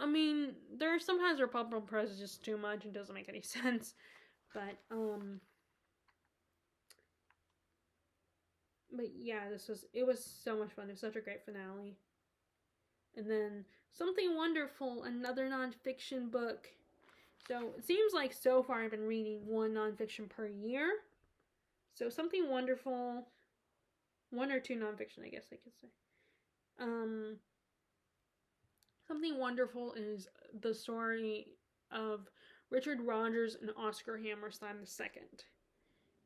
I mean, there are sometimes where purple prose is just too much and doesn't make any sense. But yeah, it was so much fun. It was such a great finale. And then Something Wonderful, another nonfiction book. So it seems like so far I've been reading one nonfiction per year. So Something Wonderful, one or two nonfiction, I guess I could say. Something Wonderful is the story of Richard Rodgers and Oscar Hammerstein II,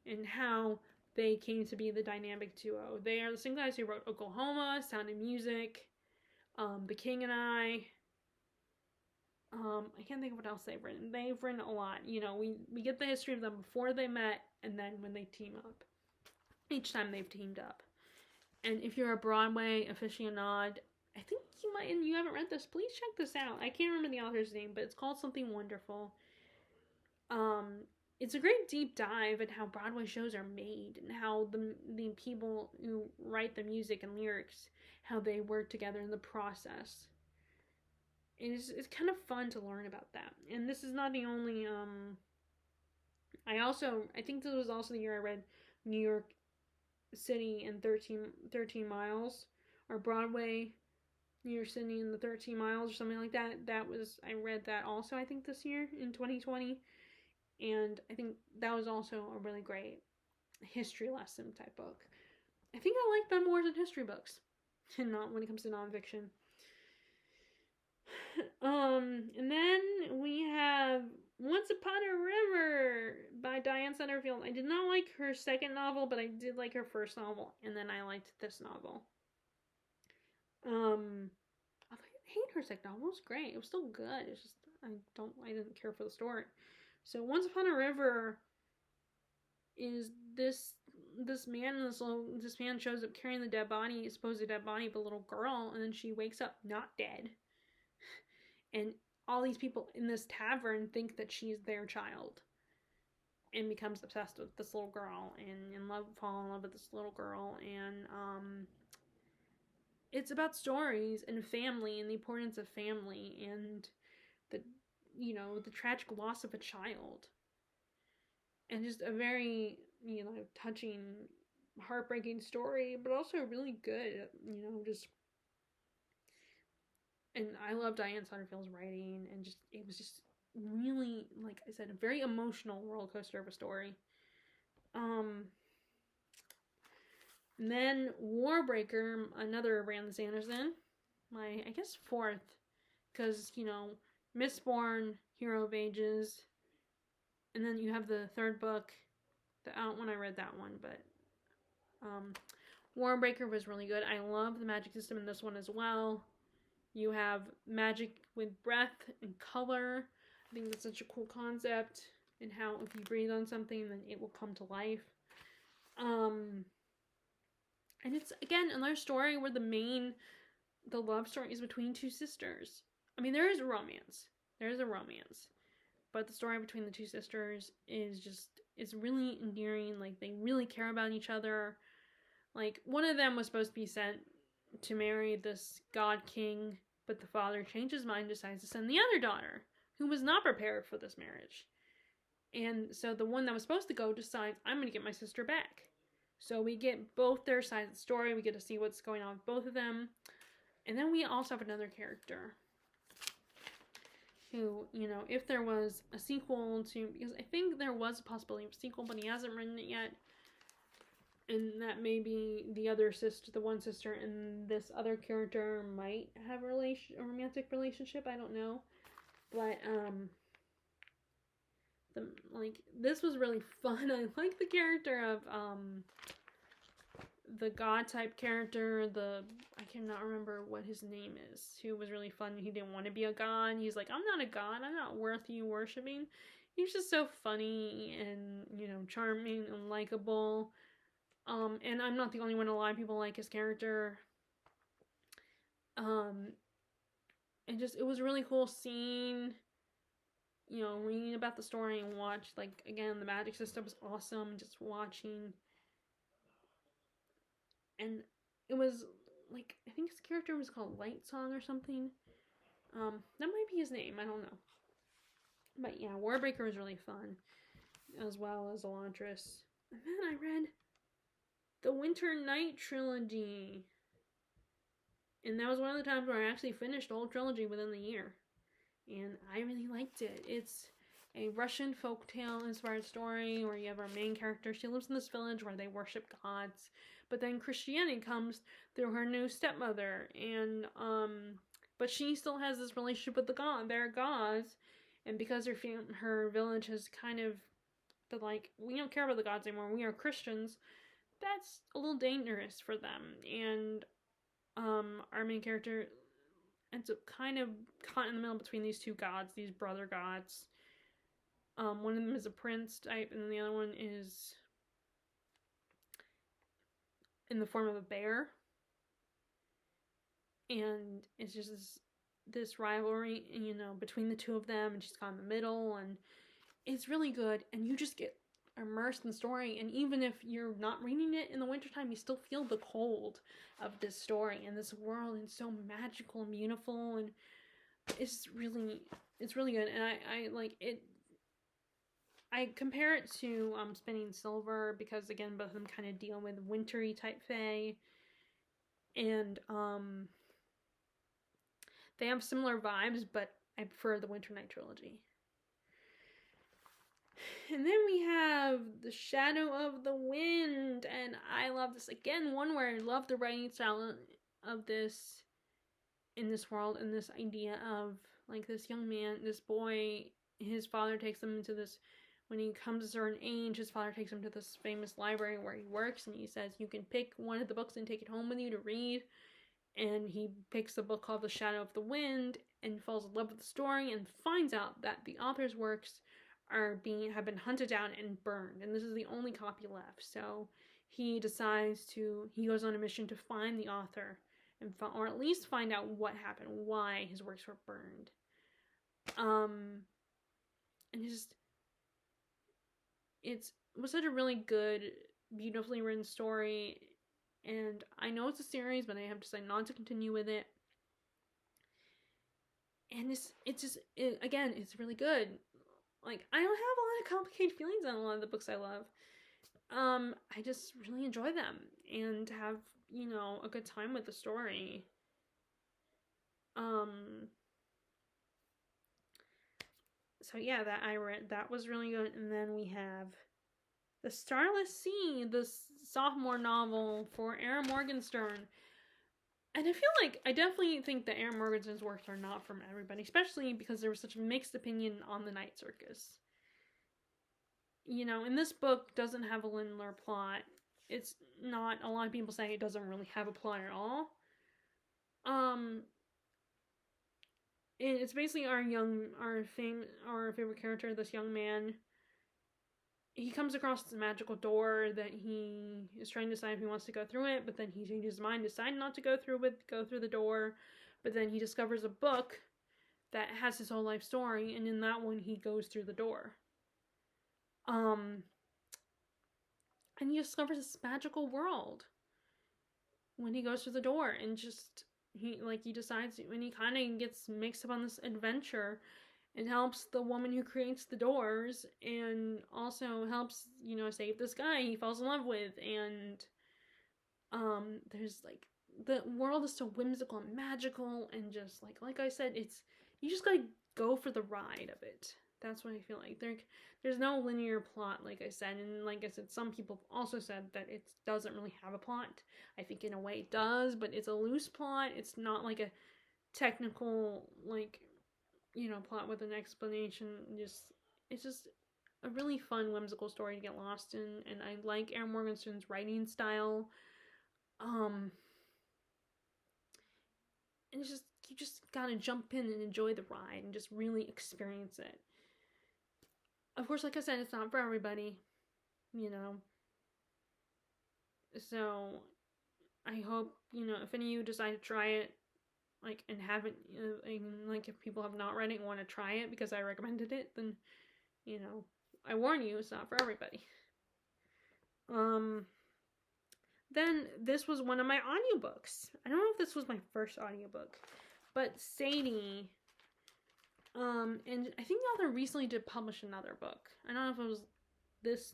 and how they came to be the dynamic duo. They are the same guys who wrote Oklahoma, Sound of Music, The King and I can't think of what else they've written. They've written a lot. We get the history of them before they met, and then when they team up. Each time they've teamed up. And if you're a Broadway aficionado, I think you might, and you haven't read this, please check this out. I can't remember the author's name, but it's called Something Wonderful. It's a great deep dive in how Broadway shows are made, and how the people who write the music and lyrics, how they work together in the process. And it's kind of fun to learn about that. And this is not the only, I think this was also the year I read New York City and 13 Miles, or Broadway, New York City and the 13 Miles, or something like that. I read that also, I think, this year in 2020. And I think that was also a really great history lesson type book. I think I like them more than history books, and not when it comes to nonfiction. And then we have Once Upon a River by Diane Centerfield. I did not like her second novel, but I did like her first novel, and then I liked this novel. I hate her second novel. It was great. It was still good. It's just I didn't care for the story. So Once Upon a River is this man and this man shows up carrying the dead body, supposed dead body of a little girl, and then she wakes up not dead. And all these people in this tavern think that she's their child, and becomes obsessed with this little girl and fall in love with this little girl. And it's about stories and family and the importance of family and the the tragic loss of a child, and just a very touching, heartbreaking story, but also really good. Just, and I love Diane Sutterfield's writing, and just it was just really, like I said, a very emotional roller coaster of a story. And then Warbreaker, another Brandon Sanderson, my, I guess, fourth, because Mistborn, Hero of Ages, and then you have the third book. I don't when I read that one, but Warbreaker was really good. I love the magic system in this one as well. You have magic with breath and color. I think that's such a cool concept, and how if you breathe on something, then it will come to life. And it's, again, another story where the love story is between two sisters. I mean, there is a romance. But the story between the two sisters is really endearing. Like, they really care about each other. Like, one of them was supposed to be sent to marry this god king, but the father changed his mind, decides to send the other daughter, who was not prepared for this marriage. And so the one that was supposed to go decides, I'm going to get my sister back. So we get both their sides of the story. We get to see what's going on with both of them. And then we also have another character who, if there was a sequel to, because I think there was a possibility of a sequel, but he hasn't written it yet. And that maybe the one sister and this other character might have a romantic relationship. I don't know. But, this was really fun. I like the character of, the god type character, I cannot remember what his name is, who was really fun. He didn't want to be a god. He's like, I'm not a god. I'm not worth you worshiping. He's just so funny and, charming and likable. And I'm not the only one. A lot of people like his character. And just, it was really cool seeing, reading about the story and watch, like, again, the magic system was awesome. Just watching. And it was, like, I think his character was called Lightsong or something. That might be his name. I don't know. But yeah, Warbreaker was really fun, as well as Elantris. And then I read the Winter Night trilogy. And that was one of the times where I actually finished the whole trilogy within the year. And I really liked it. It's a Russian folktale inspired story where you have our main character. She lives in this village where they worship gods. But then Christianity comes through her new stepmother. And, but she still has this relationship with their gods. And because her village has kind of been like, we don't care about the gods anymore, we are Christians, that's a little dangerous for them. And, our main character ends up kind of caught in the middle between these two gods, these brother gods. One of them is a prince type, and then the other one is in the form of a bear. And it's just this rivalry, between the two of them, and she's caught in the middle, and it's really good, and you just get immersed in the story. And even if you're not reading it in the wintertime, you still feel the cold of this story and this world, and it's so magical and beautiful, and it's really good. And I like it. I compare it to Spinning Silver, because again, both of them kind of deal with wintry type fae, and they have similar vibes, but I prefer the Winter Night trilogy. And then we have The Shadow of the Wind, and I love this. Again, one where I love the writing style of this, in this world, and this idea of, like, this young man, this boy, his father takes him into this, when he comes a certain age, his father takes him to this famous library where he works, and he says, you can pick one of the books and take it home with you to read. And he picks a book called The Shadow of the Wind and falls in love with the story, and finds out that the author's works have been hunted down and burned, and this is the only copy left. So he goes on a mission to find the author, or at least find out what happened, why his works were burned. And it was such a really good, beautifully written story, and I know it's a series, but I have decided not to continue with it. And again, it's really good. Like, I don't have a lot of complicated feelings on a lot of the books I love. I just really enjoy them and have, a good time with the story. So yeah, that I read, that was really good. And then we have The Starless Sea, the sophomore novel for Erin Morgenstern. And I definitely think that Erin Morgenstern's works are not from everybody, especially because there was such a mixed opinion on The Night Circus. And this book doesn't have a linear plot. It's not, a lot of people say it doesn't really have a plot at all. It's basically our favorite character, this young man. He comes across this magical door that he is trying to decide if he wants to go through it, but then he changes his mind, decides not to go through the door, but then he discovers a book that has his whole life story, and in that one he goes through the door. And he discovers this magical world when he goes through the door, and he decides, when he kind of gets mixed up on this adventure, and helps the woman who creates the doors, and also helps, save this guy he falls in love with. And there's the world is so whimsical and magical, and just like I said, you just gotta go for the ride of it. That's what I feel like. There's no linear plot, like I said, and like I said, some people also said that it doesn't really have a plot. I think in a way it does, but it's a loose plot. It's not like a technical, plot with an explanation. It's just a really fun, whimsical story to get lost in, and I like Erin Morgenstern's writing style. And you just gotta jump in and enjoy the ride and just really experience it. Of course, like I said, it's not for everybody, So I hope, if any of you decide to try it, and haven't, if people have not read it and want to try it because I recommended it, then, I warn you, it's not for everybody. Then this was one of my audiobooks. I don't know if this was my first audiobook, but Sadie, and I think the author recently did publish another book. I don't know if it was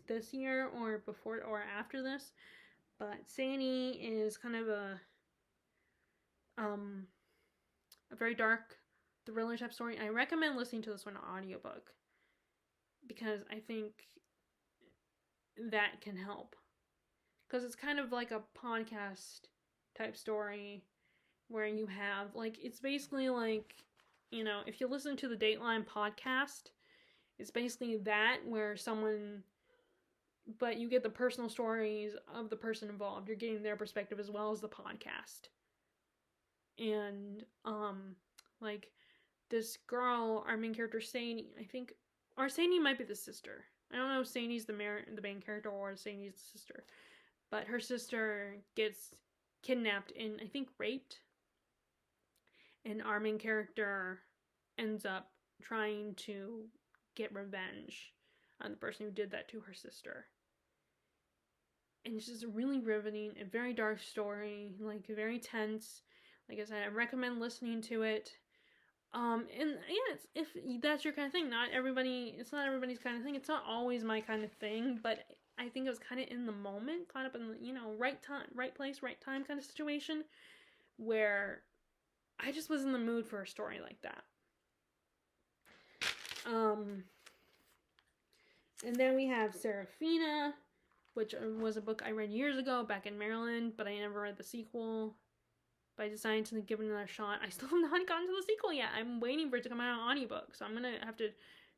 this year or before or after this, but Sadie is kind of a very dark thriller type story. I recommend listening to this one on audiobook because I think that can help, because it's kind of like a podcast type story where you have, it's basically if you listen to the Dateline podcast, it's basically that, where but you get the personal stories of the person involved. You're getting their perspective as well as the podcast. And this girl, our main character Sadie, I think, or Sadie might be the sister. I don't know if Sadie's the main character or Sadie's the sister, but her sister gets kidnapped and I think raped, and our main character ends up trying to get revenge on the person who did that to her sister. And it's just a really riveting and very dark story, very tense. Like I said, I recommend listening to it. And yeah, if that's your kind of thing. It's not everybody's kind of thing. It's not always my kind of thing, but I think it was kind of in the moment, caught up in the, right time, right place, right time kind of situation, where I just was in the mood for a story like that. And then we have Serafina, which was a book I read years ago back in Maryland, but I never read the sequel. But I decided to give it another shot. I still have not gotten to the sequel yet. I'm waiting for it to come out on audiobook, so I'm gonna have to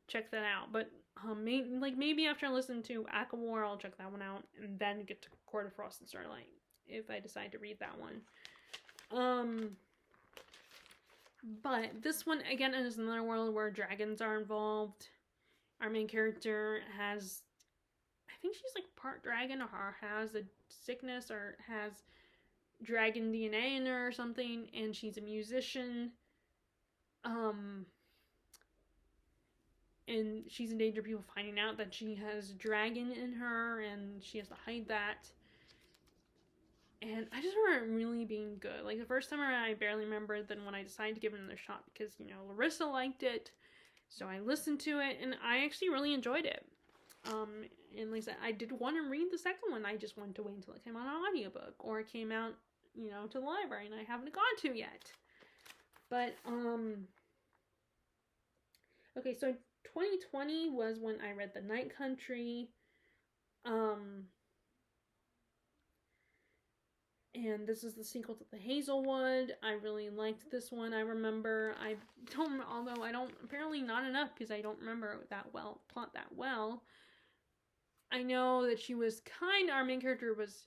check that out. But maybe after I listen to ACOWAR, I'll check that one out, and then get to Court of Frost and Starlight if I decide to read that one. But this one again is another world where dragons are involved. our main character has, I think she's like part dragon or has a sickness or has dragon DNA in her or something, and she's a musician. And she's in danger of people finding out that she has dragon in her, and she has to hide that. And I just remember it really being good. Like, the first time around, I barely remembered. Then when I decided to give it another shot, because, you know, Larissa liked it, so I listened to it, and I actually really enjoyed it. And like I said, I did want to read the second one. I just wanted to wait until it came out on audiobook, or it came out, you know, to the library, and I haven't gone to yet. But, okay, so 2020 was when I read The Night Country. And this is the sequel to The Hazelwood. I really liked this one. I remember, although I don't, apparently not enough, because I don't remember plot that well. I know that our main character was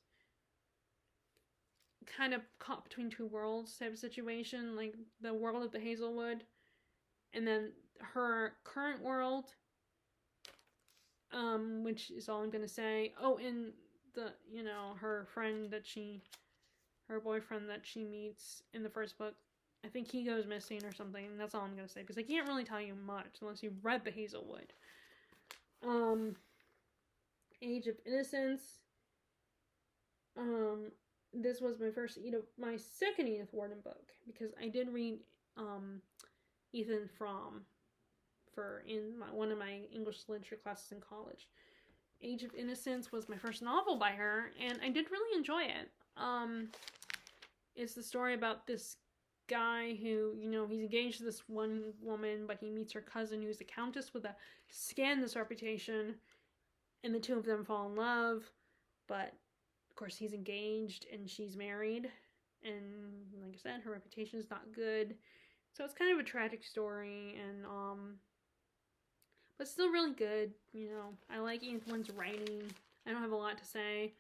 kind of caught between two worlds type of situation, like the world of The Hazelwood, and then her current world, which is all I'm gonna say. Oh, and her boyfriend that she meets in the first book, I think he goes missing or something. That's all I'm gonna say, because I can't really tell you much unless you've read The Hazelwood. Age of Innocence. This was my second Edith Wharton book, because I did read Ethan Frome in one of my English literature classes in college. Age of Innocence was my first novel by her, and I did really enjoy it. It's the story about this guy who, he's engaged to this one woman, but he meets her cousin who's a countess with a scandalous reputation, and the two of them fall in love, but of course he's engaged and she's married, and like I said, her reputation is not good, so it's kind of a tragic story, and but still really good. I like Edith Wharton's writing. I don't have a lot to say,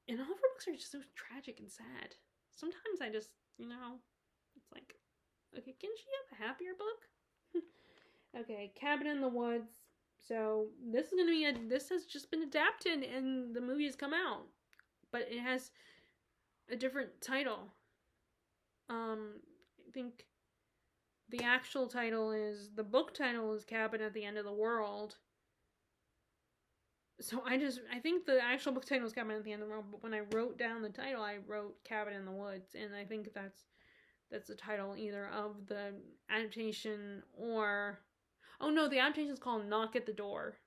and all of her books are just so tragic and sad. Sometimes I just, it's like, okay, can she have a happier book? Okay, Cabin in the Woods. So this has just been adapted and the movie has come out, but it has a different title. I think the book title is Cabin at the End of the World. So I think the actual book title is Cabin at the End of the World, but when I wrote down the title, I wrote Cabin in the Woods, and I think that's the title either of the adaptation or... Oh no, the adaptation is called Knock at the Door.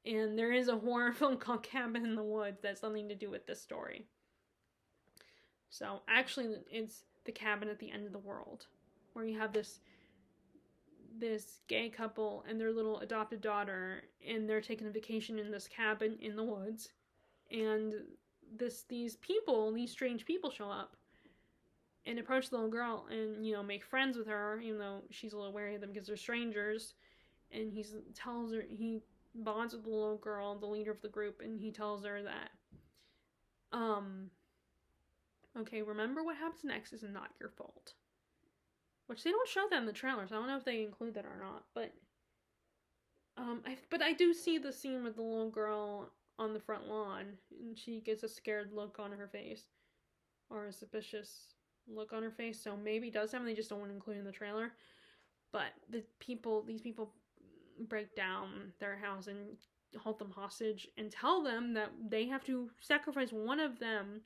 And there is a horror film called Cabin in the Woods that's something to do with this story. So actually, it's The Cabin at the End of the World, where you have this gay couple and their little adopted daughter, and they're taking a vacation in this cabin in the woods, and these strange people show up and approach the little girl and make friends with her, even though she's a little wary of them because they're strangers. And he bonds with the little girl, the leader of the group, and he tells her that okay, remember what happens next is not your fault. Which they don't show that in the trailers. I don't know if they include that or not, but I do see the scene with the little girl on the front lawn, and she gets a scared look on her face, or a suspicious look on her face. So maybe it does happen. They just don't want to include it in the trailer. But these people break down their house and hold them hostage and tell them that they have to sacrifice one of them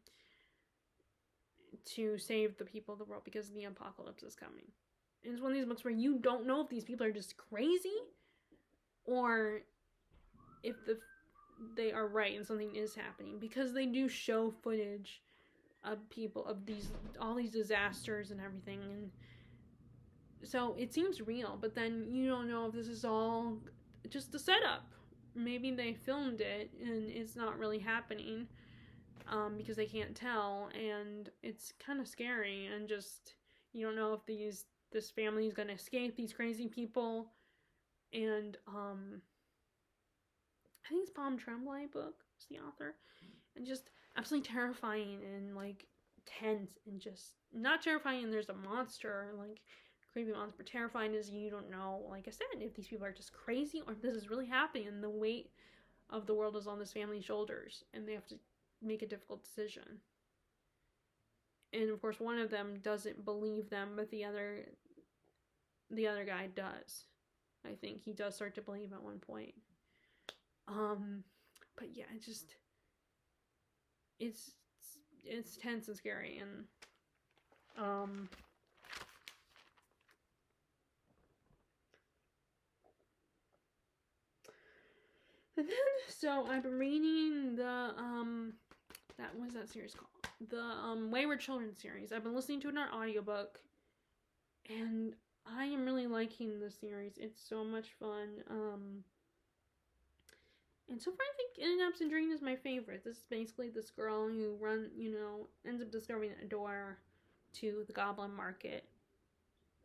to save the people of the world because the apocalypse is coming. And it's one of these books where you don't know if these people are just crazy or if they are right and something is happening, because they do show footage of people, of all these disasters and everything, and so it seems real, but then you don't know if this is all just a setup. Maybe they filmed it and it's not really happening, because they can't tell, and it's kind of scary, and just, you don't know if this family is going to escape these crazy people. And I think it's Palm Tremblay book is the author, and just absolutely terrifying and like tense, and just not terrifying and there's a monster like creepy monster, but terrifying is you don't know, like I said, if these people are just crazy or if this is really happening and the weight of the world is on this family's shoulders and they have to make a difficult decision. And of course one of them doesn't believe them, but the other guy does. I think he does start to believe at one point. But yeah, it's tense and scary, and and then so I've been reading the what's that series called? The Wayward Children series. I've been listening to it on audiobook, and I am really liking the series. It's so much fun. And so far I think In and Out Dream is my favorite. This is basically this girl who ends up discovering a door to the Goblin Market.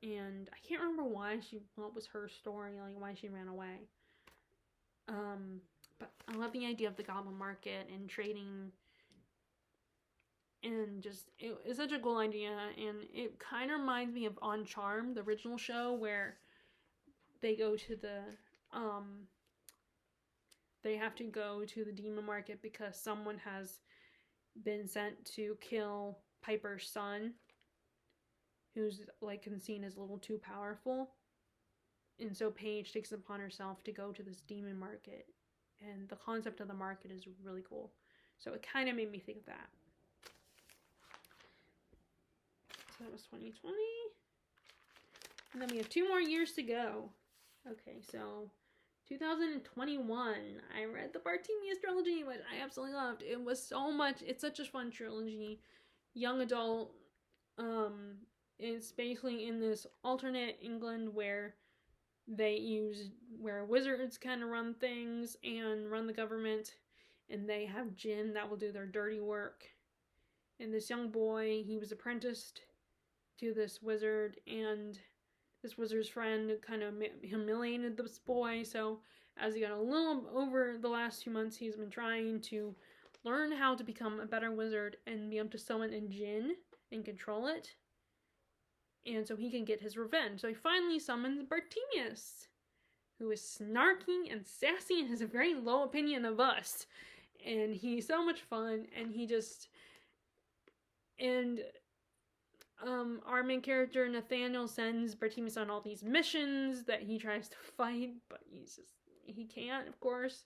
And I can't remember what was her story, like why she ran away. But I love the idea of the Goblin Market and trading. And just, it's such a cool idea. And it kind of reminds me of On Charmed, the original show, where they go to they have to go to the demon market because someone has been sent to kill Piper's son, who's like seen as a little too powerful. And so Paige takes it upon herself to go to this demon market. And the concept of the market is really cool. So it kind of made me think of that. So that was 2020. And then we have 2 more years to go. Okay, so 2021. I read the Bartemius trilogy, which I absolutely loved. It was so much. It's such a fun trilogy. Young adult. It's basically in this alternate England where wizards kind of run things and run the government, and they have jinn that will do their dirty work. And this young boy, he was apprenticed to this wizard, and this wizard's friend kind of humiliated this boy. So as he got a little over the last 2 months, he's been trying to learn how to become a better wizard and be able to summon a jinn and control it. And so he can get his revenge. So he finally summons Bartemius, who is snarky and sassy and has a very low opinion of us. And he's so much fun, and our main character Nathaniel sends Bartemius on all these missions that he tries to fight, but he can't, of course.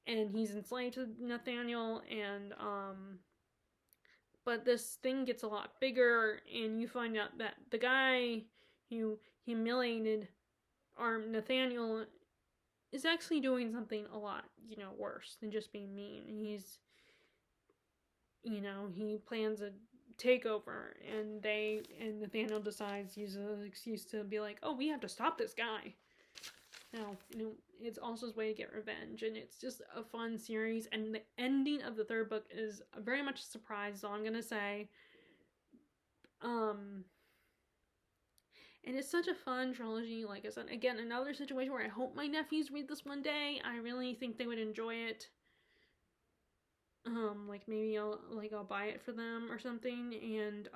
And he's enslaved to Nathaniel, and but this thing gets a lot bigger, and you find out that the guy who humiliated Nathaniel is actually doing something a lot, worse than just being mean. He plans a takeover, and Nathaniel decides to use an excuse to be like, oh, we have to stop this guy. Now, it's also his way to get revenge, and it's just a fun series, and the ending of the 3rd book is very much a surprise, is all I'm gonna say. And it's such a fun trilogy. Like I said, again, another situation where I hope my nephews read this one day. I really think they would enjoy it. Like maybe I'll buy it for them or something. And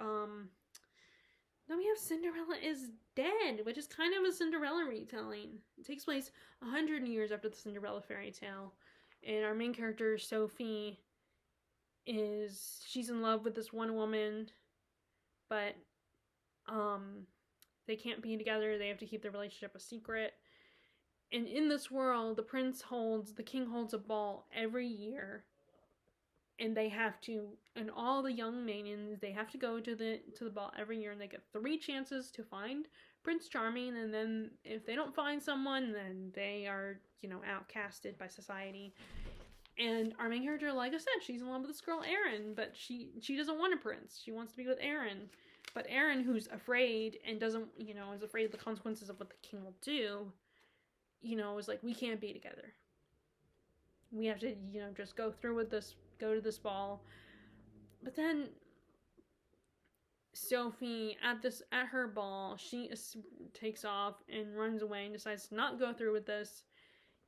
then we have Cinderella is Dead, which is kind of a Cinderella retelling. It takes place 100 years after the Cinderella fairy tale, and our main character Sophie she's in love with this one woman, but they can't be together. They have to keep their relationship a secret. And in this world, the king holds a ball every year. And and all the young maidens, they have to go to the ball every year, and they get 3 chances to find Prince Charming, and then if they don't find someone, then they are, outcasted by society. And our main character, like I said, she's in love with this girl, Erin, but she doesn't want a prince. She wants to be with Erin. But Erin, who's afraid and doesn't, is afraid of the consequences of what the king will do, is like, we can't be together. We have to, just go through with this, go to this ball. But then Sophie, at her ball, she takes off and runs away and decides to not go through with this,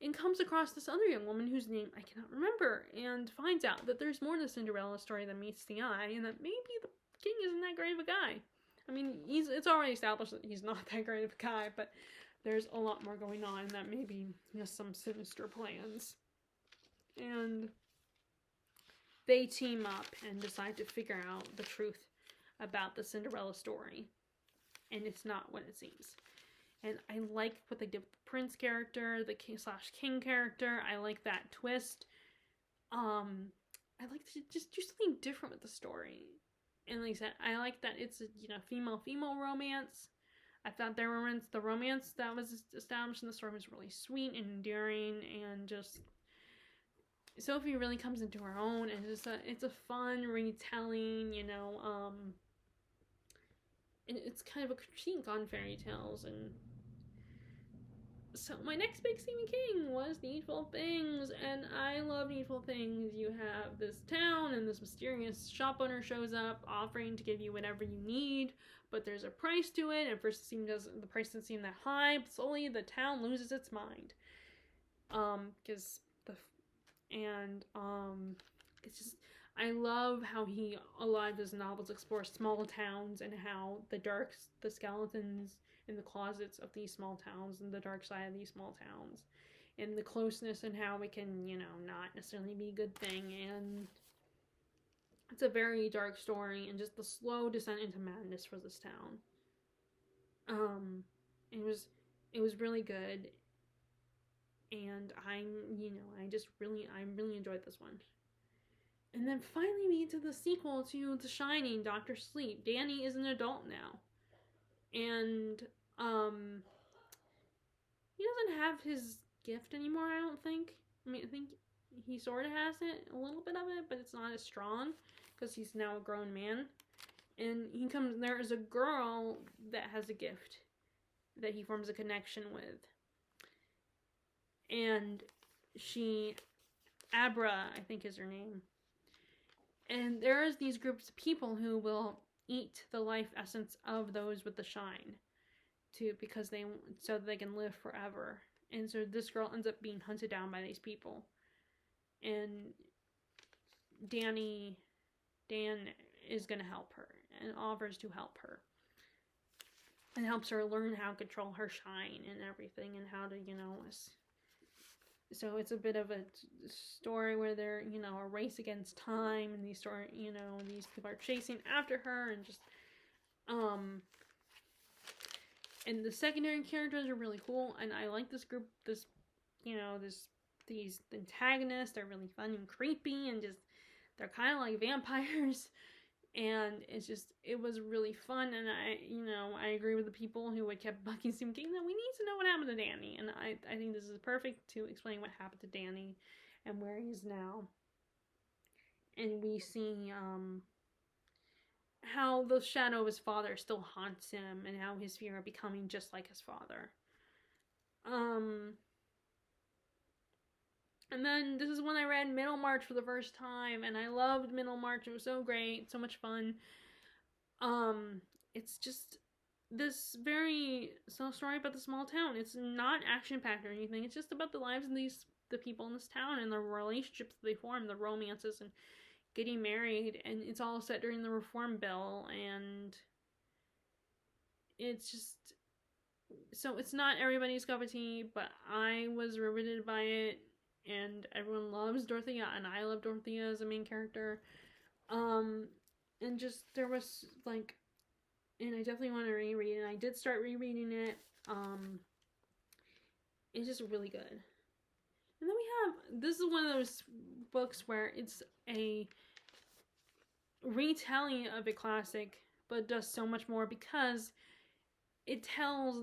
and comes across this other young woman whose name I cannot remember, and finds out that there's more to the Cinderella story than meets the eye, and that maybe the king isn't that great of a guy. I mean, it's already established that he's not that great of a guy, but there's a lot more going on that maybe he has some sinister plans. And they team up and decide to figure out the truth about the Cinderella story. And it's not what it seems. And I like what they did with the Prince character, the King/King character. I like that twist. I like to just do something different with the story. And like I said, I like that it's a female romance. I thought the romance that was established in the story was really sweet and endearing, and just Sophie really comes into her own, and it's a fun retelling, and it's kind of a critique on fairy tales. And so my next big Stephen King was Needful Things, and I love Needful Things. You have this town, and this mysterious shop owner shows up offering to give you whatever you need, but there's a price to it. At first the price doesn't seem that high, but slowly the town loses its mind. It's just, I love how a lot of his novels explore small towns and how the skeletons in the closets of these small towns and the dark side of these small towns, and the closeness and how it can, not necessarily be a good thing. And it's a very dark story, and just the slow descent into madness for this town. It was really good, and I really enjoyed this one. And then finally we get to the sequel to The Shining, Dr. Sleep. Danny is an adult now. And, he doesn't have his gift anymore, I don't think. I mean, I think he sort of has it, a little bit of it, but it's not as strong, because he's now a grown man. And there is a girl that has a gift that he forms a connection with. And Abra, I think is her name. And there's these groups of people who will eat the life essence of those with the shine, so that they can live forever. And so this girl ends up being hunted down by these people. And Dan is going to help her and offers to help her. And helps her learn how to control her shine and everything, and how to, so it's a bit of a story where they're, a race against time, and these people are chasing after her, and just, and the secondary characters are really cool, and I like this group, these antagonists. They're really fun and creepy, and just, they're kind of like vampires, and it was really fun. And I agree with the people who had kept bugging Stephen King that we need to know what happened to Danny, and I think this is perfect to explain what happened to Danny and where he is now. And we see how the shadow of his father still haunts him, and how his fear of becoming just like his father. And then this is when I read Middlemarch for the first time, and I loved Middlemarch. It was so great, so much fun. It's just this very story about the small town. It's not action-packed or anything. It's just about the lives of the people in this town, and the relationships that they form, the romances, and getting married. And it's all set during the Reform Bill, and it's just, so it's not everybody's cup of tea, but I was riveted by it. And everyone loves Dorothea, and I love Dorothea as a main character. And just, there was, and I definitely want to reread it, and I did start rereading it. It's just really good. And then this is one of those books where it's a retelling of a classic, but does so much more, because it tells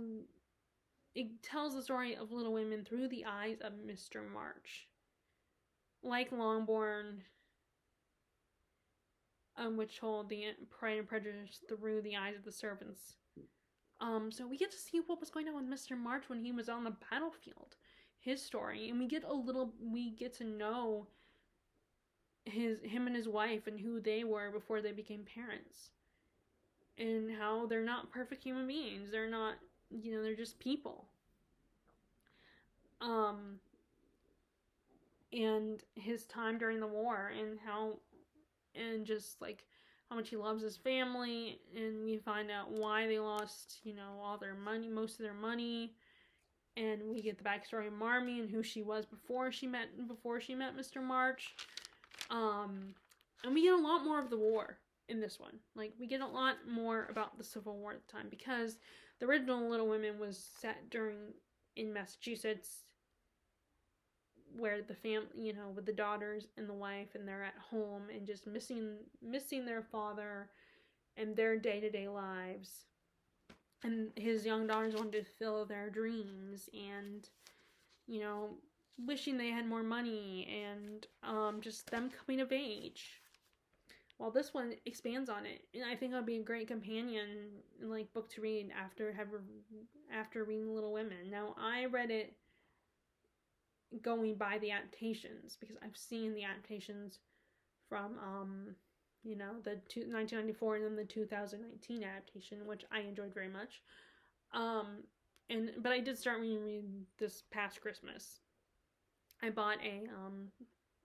the story of Little Women through the eyes of Mr. March. Like Longbourn, which told the Pride and Prejudice through the eyes of the servants. So we get to see what was going on with Mr. March when he was on the battlefield. His story. And we get to know him and his wife, and who they were before they became parents. And how they're not perfect human beings. They're not, they're just people. And his time during the war, and how how much he loves his family, and we find out why they lost, all their money, most of their money, and we get the backstory of Marmee and who she was before she met Mr. March. And we get a lot more of the war in this one. Like, we get a lot more about the Civil War at the time, because the original Little Women was set in Massachusetts, where the family, with the daughters and the wife, and they're at home and just missing their father and their day-to-day lives. And his young daughters wanted to fulfill their dreams, and, wishing they had more money, and just them coming of age. Well, this one expands on it, and I think it'll be a great companion, book to read after reading Little Women. Now, I read it going by the adaptations, because I've seen the adaptations from the 1994 and then the 2019 adaptation, which I enjoyed very much. But I did start reading this past Christmas. I bought a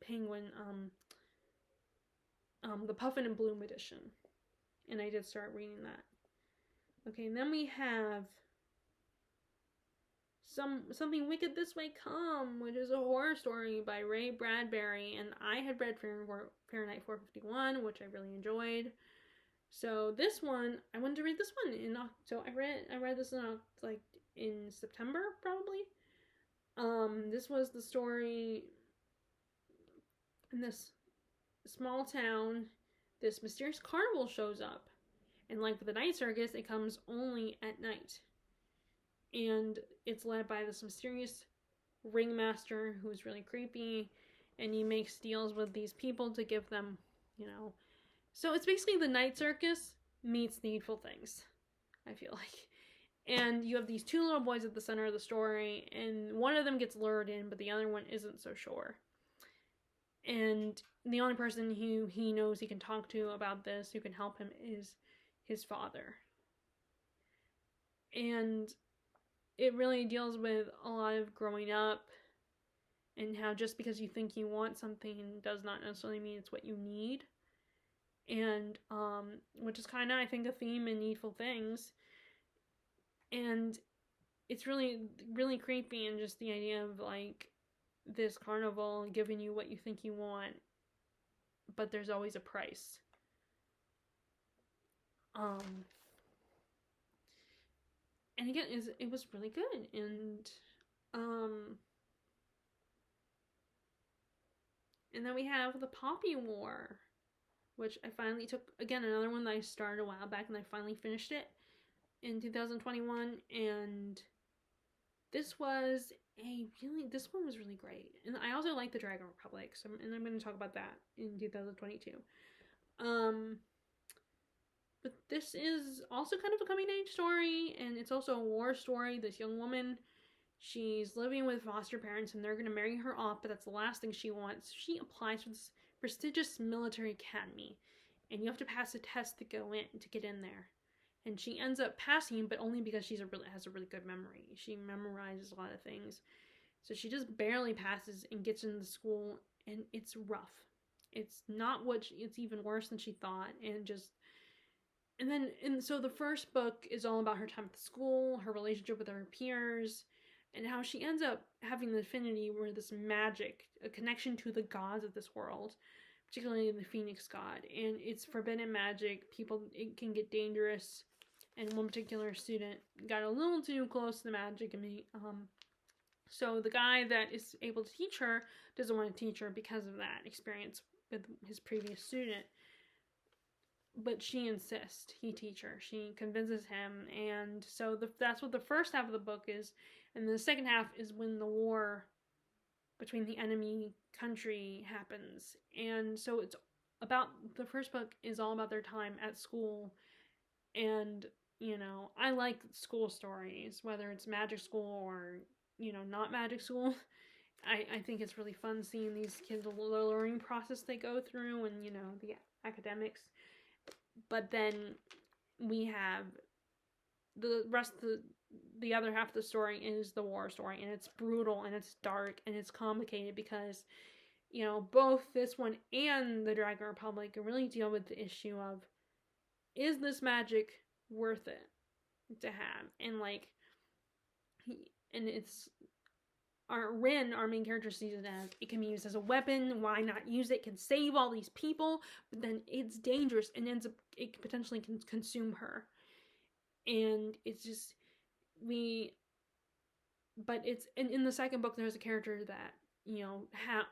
Penguin the Puffin and Bloom edition, and I did start reading that. Okay, and then we have Something Wicked This Way Come, which is a horror story by Ray Bradbury, and I had read Fahrenheit 451, which I really enjoyed. So this one, I wanted to read this one so I read this in September, probably. This was the story in this small town. This mysterious carnival shows up, and like with the night circus, it comes only at night. And it's led by this mysterious ringmaster who's really creepy, and he makes deals with these people to give them, So it's basically the night circus meets Needful Things, I feel like. And you have these two little boys at the center of the story, and one of them gets lured in, but the other one isn't so sure. And the only person who he knows he can talk to about this, who can help him, is his father. And it really deals with a lot of growing up, and how just because you think you want something does not necessarily mean it's what you need. And which is kind of, I think, a theme in Needful Things. And it's really, really creepy, and just the idea of this carnival giving you what you think you want, but there's always a price. And again, it was really good. And then we have The Poppy War, which I finally took, again, another one that I started a while back, and I finally finished it in 2021, and this one was really great. And I also like the Dragon Republic, and I'm going to talk about that in 2022. But this is also kind of a coming-of-age story, and it's also a war story. This young woman, she's living with foster parents, and they're going to marry her off, but that's the last thing she wants. She applies for this prestigious military academy, and you have to pass a test to get in there. And she ends up passing, but only because she has a really good memory. She memorizes a lot of things. So she just barely passes and gets into the school, and it's rough. It's even worse than she thought, and so the first book is all about her time at the school, her relationship with her peers, and how she ends up having the affinity where this magic, a connection to the gods of this world, particularly the Phoenix god, and it's forbidden magic. It can get dangerous, and one particular student got a little too close to the magic, so the guy that is able to teach her doesn't want to teach her because of that experience with his previous student. But she insists he teach her. She convinces him, and so that's what the first half of the book is. And the second half is when the war between the enemy country happens. And so the first book is all about their time at school. And, I like school stories, whether it's magic school or, not magic school. I think it's really fun seeing these kids, the learning process they go through, and, the academics. But then we have the rest of the other half of the story is the war story, and it's brutal, and it's dark, and it's complicated because, both this one and the Dragon Republic really deal with the issue of is this magic worth it to have? And like, it's Rin, our main character, sees it as it can be used as a weapon. Why not use it? It can save all these people, but then it's dangerous and it potentially can consume her. And it's just but it's in the second book there's a character that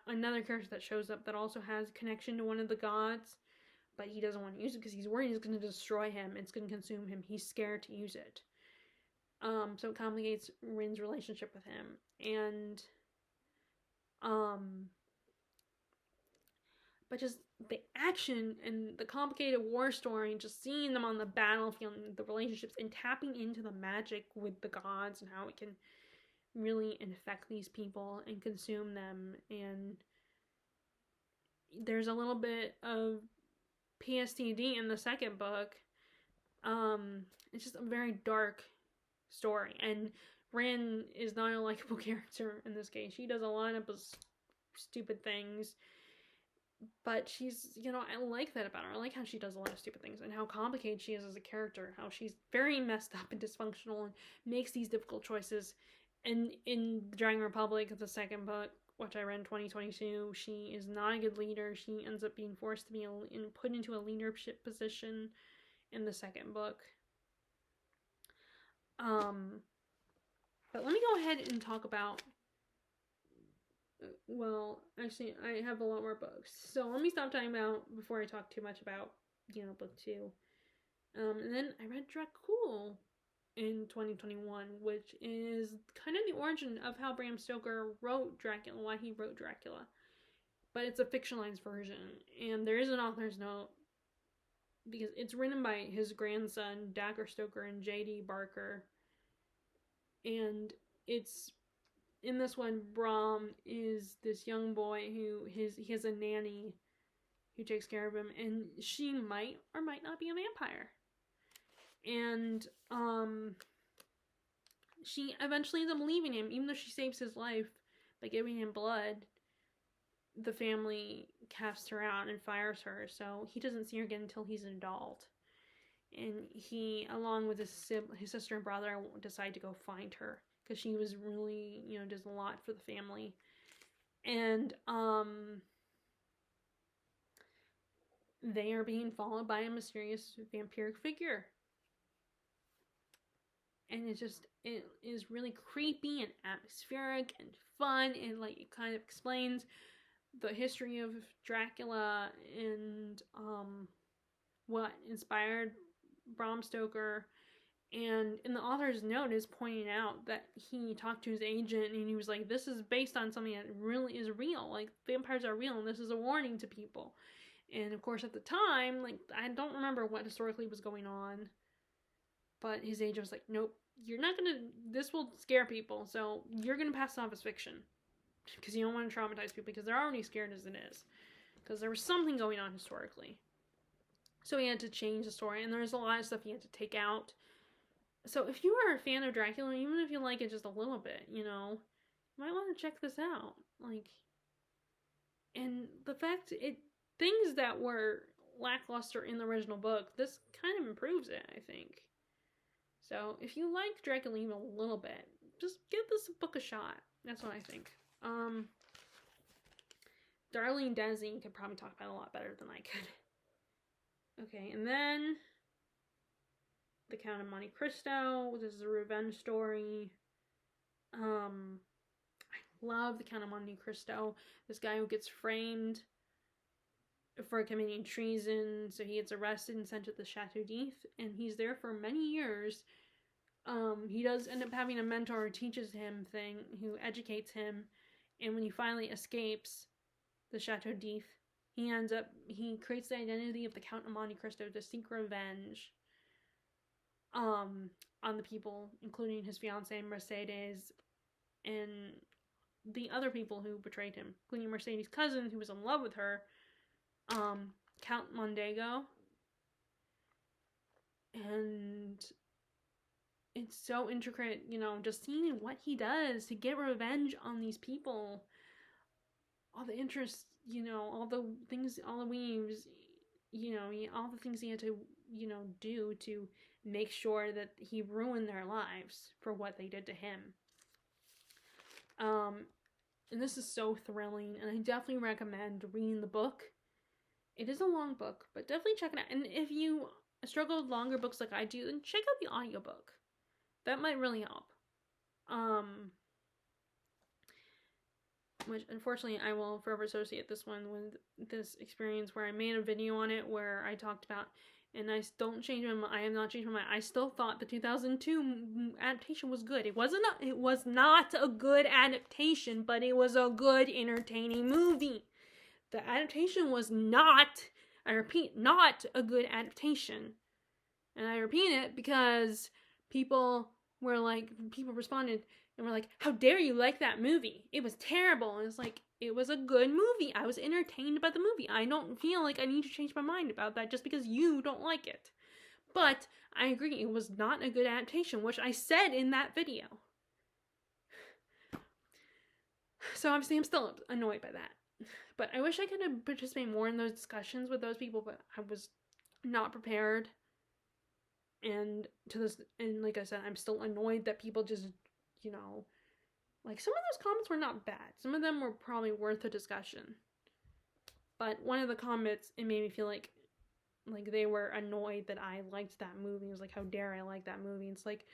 another character that shows up that also has connection to one of the gods, but he doesn't want to use it because he's worried it's going to destroy him. It's going to consume him. He's scared to use it. So it complicates Rin's relationship with him. And but just the action and the complicated war story, and just seeing them on the battlefield and the relationships and tapping into the magic with the gods and how it can really infect these people and consume them. And there's a little bit of PSTD in the second book. It's just a very dark story, and Rin is not a likable character in this case. She does a lot of stupid things, but she's, I like that about her. I like how she does a lot of stupid things and how complicated she is as a character, how she's very messed up and dysfunctional and makes these difficult choices. And in Dragon Republic, the second book, which I read in 2022, she is not a good leader. She ends up being forced to be put into a leadership position in the second book. But let me go ahead and talk about, well, actually, I have a lot more books. So let me stop talking about, before I talk too much about, book 2. And then I read Dracul in 2021, which is kind of the origin of how Bram Stoker wrote Dracula, why he wrote Dracula. But it's a fictionalized version, and there is an author's note, because it's written by his grandson, Dagger Stoker, and J.D. Barker. And it's, in this one, Bram is this young boy who he has a nanny who takes care of him, and she might or might not be a vampire. And she eventually ends up leaving him, even though she saves his life by giving him blood. The family casts her out and fires her, so he doesn't see her again until he's an adult. And he, along with his sister and brother, decide to go find her because she was really, does a lot for the family. And they are being followed by a mysterious vampiric figure. And it is really creepy and atmospheric and fun, and like it kind of explains the history of Dracula and what inspired Bram Stoker. And in the author's note is pointing out that he talked to his agent and he was like, this is based on something that really is real. Like, vampires are real, and this is a warning to people. And of course, at the time, like, I don't remember what historically was going on, but his agent was like, nope, you're not gonna, this will scare people, so you're gonna pass it off as fiction. Because you don't want to traumatize people, because they're already scared as it is. Because there was something going on historically. So he had to change the story, and there's a lot of stuff he had to take out. So if you are a fan of Dracula, even if you like it just a little bit, you might want to check this out. Like, and the fact, things that were lackluster in the original book, this kind of improves it, I think. So if you like Dracula even a little bit, just give this book a shot. That's what I think. Darlene Desi could probably talk about it a lot better than I could. Okay, and then The Count of Monte Cristo. This is a revenge story. I love The Count of Monte Cristo. This guy who gets framed for committing treason, so he gets arrested and sent to the Chateau d'If, and he's there for many years. He does end up having a mentor who teaches him who educates him, and when he finally escapes the Chateau d'If, he creates the identity of the Count of Monte Cristo to seek revenge on the people, including his fiancée Mercedes and the other people who betrayed him, including Mercedes' cousin who was in love with her, Count Mondego. And it's so intricate, just seeing what he does to get revenge on these people. All the interests, all the things, all the weaves, all the things he had to, do to make sure that he ruined their lives for what they did to him. And this is so thrilling, and I definitely recommend reading the book. It is a long book, but definitely check it out. And if you struggle with longer books like I do, then check out the audiobook. That might really help. Which, unfortunately, I will forever associate this one with this experience where I made a video on it where I talked about, and I don't change my mind. I have not changed my mind. I still thought the 2002 adaptation was good. It was not a good adaptation, but it was a good, entertaining movie. The adaptation was not, I repeat, not a good adaptation. And I repeat it because people responded and were like, how dare you like that movie? It was terrible. And it's like, it was a good movie. I was entertained by the movie. I don't feel like I need to change my mind about that just because you don't like it. But I agree, it was not a good adaptation, which I said in that video. So obviously I'm still annoyed by that. But I wish I could have participated more in those discussions with those people, but I was not prepared. And like I said, I'm still annoyed that people just, like, some of those comments were not bad. Some of them were probably worth a discussion. But one of the comments, it made me feel like they were annoyed that I liked that movie. It was like, how dare I like that movie? It's like,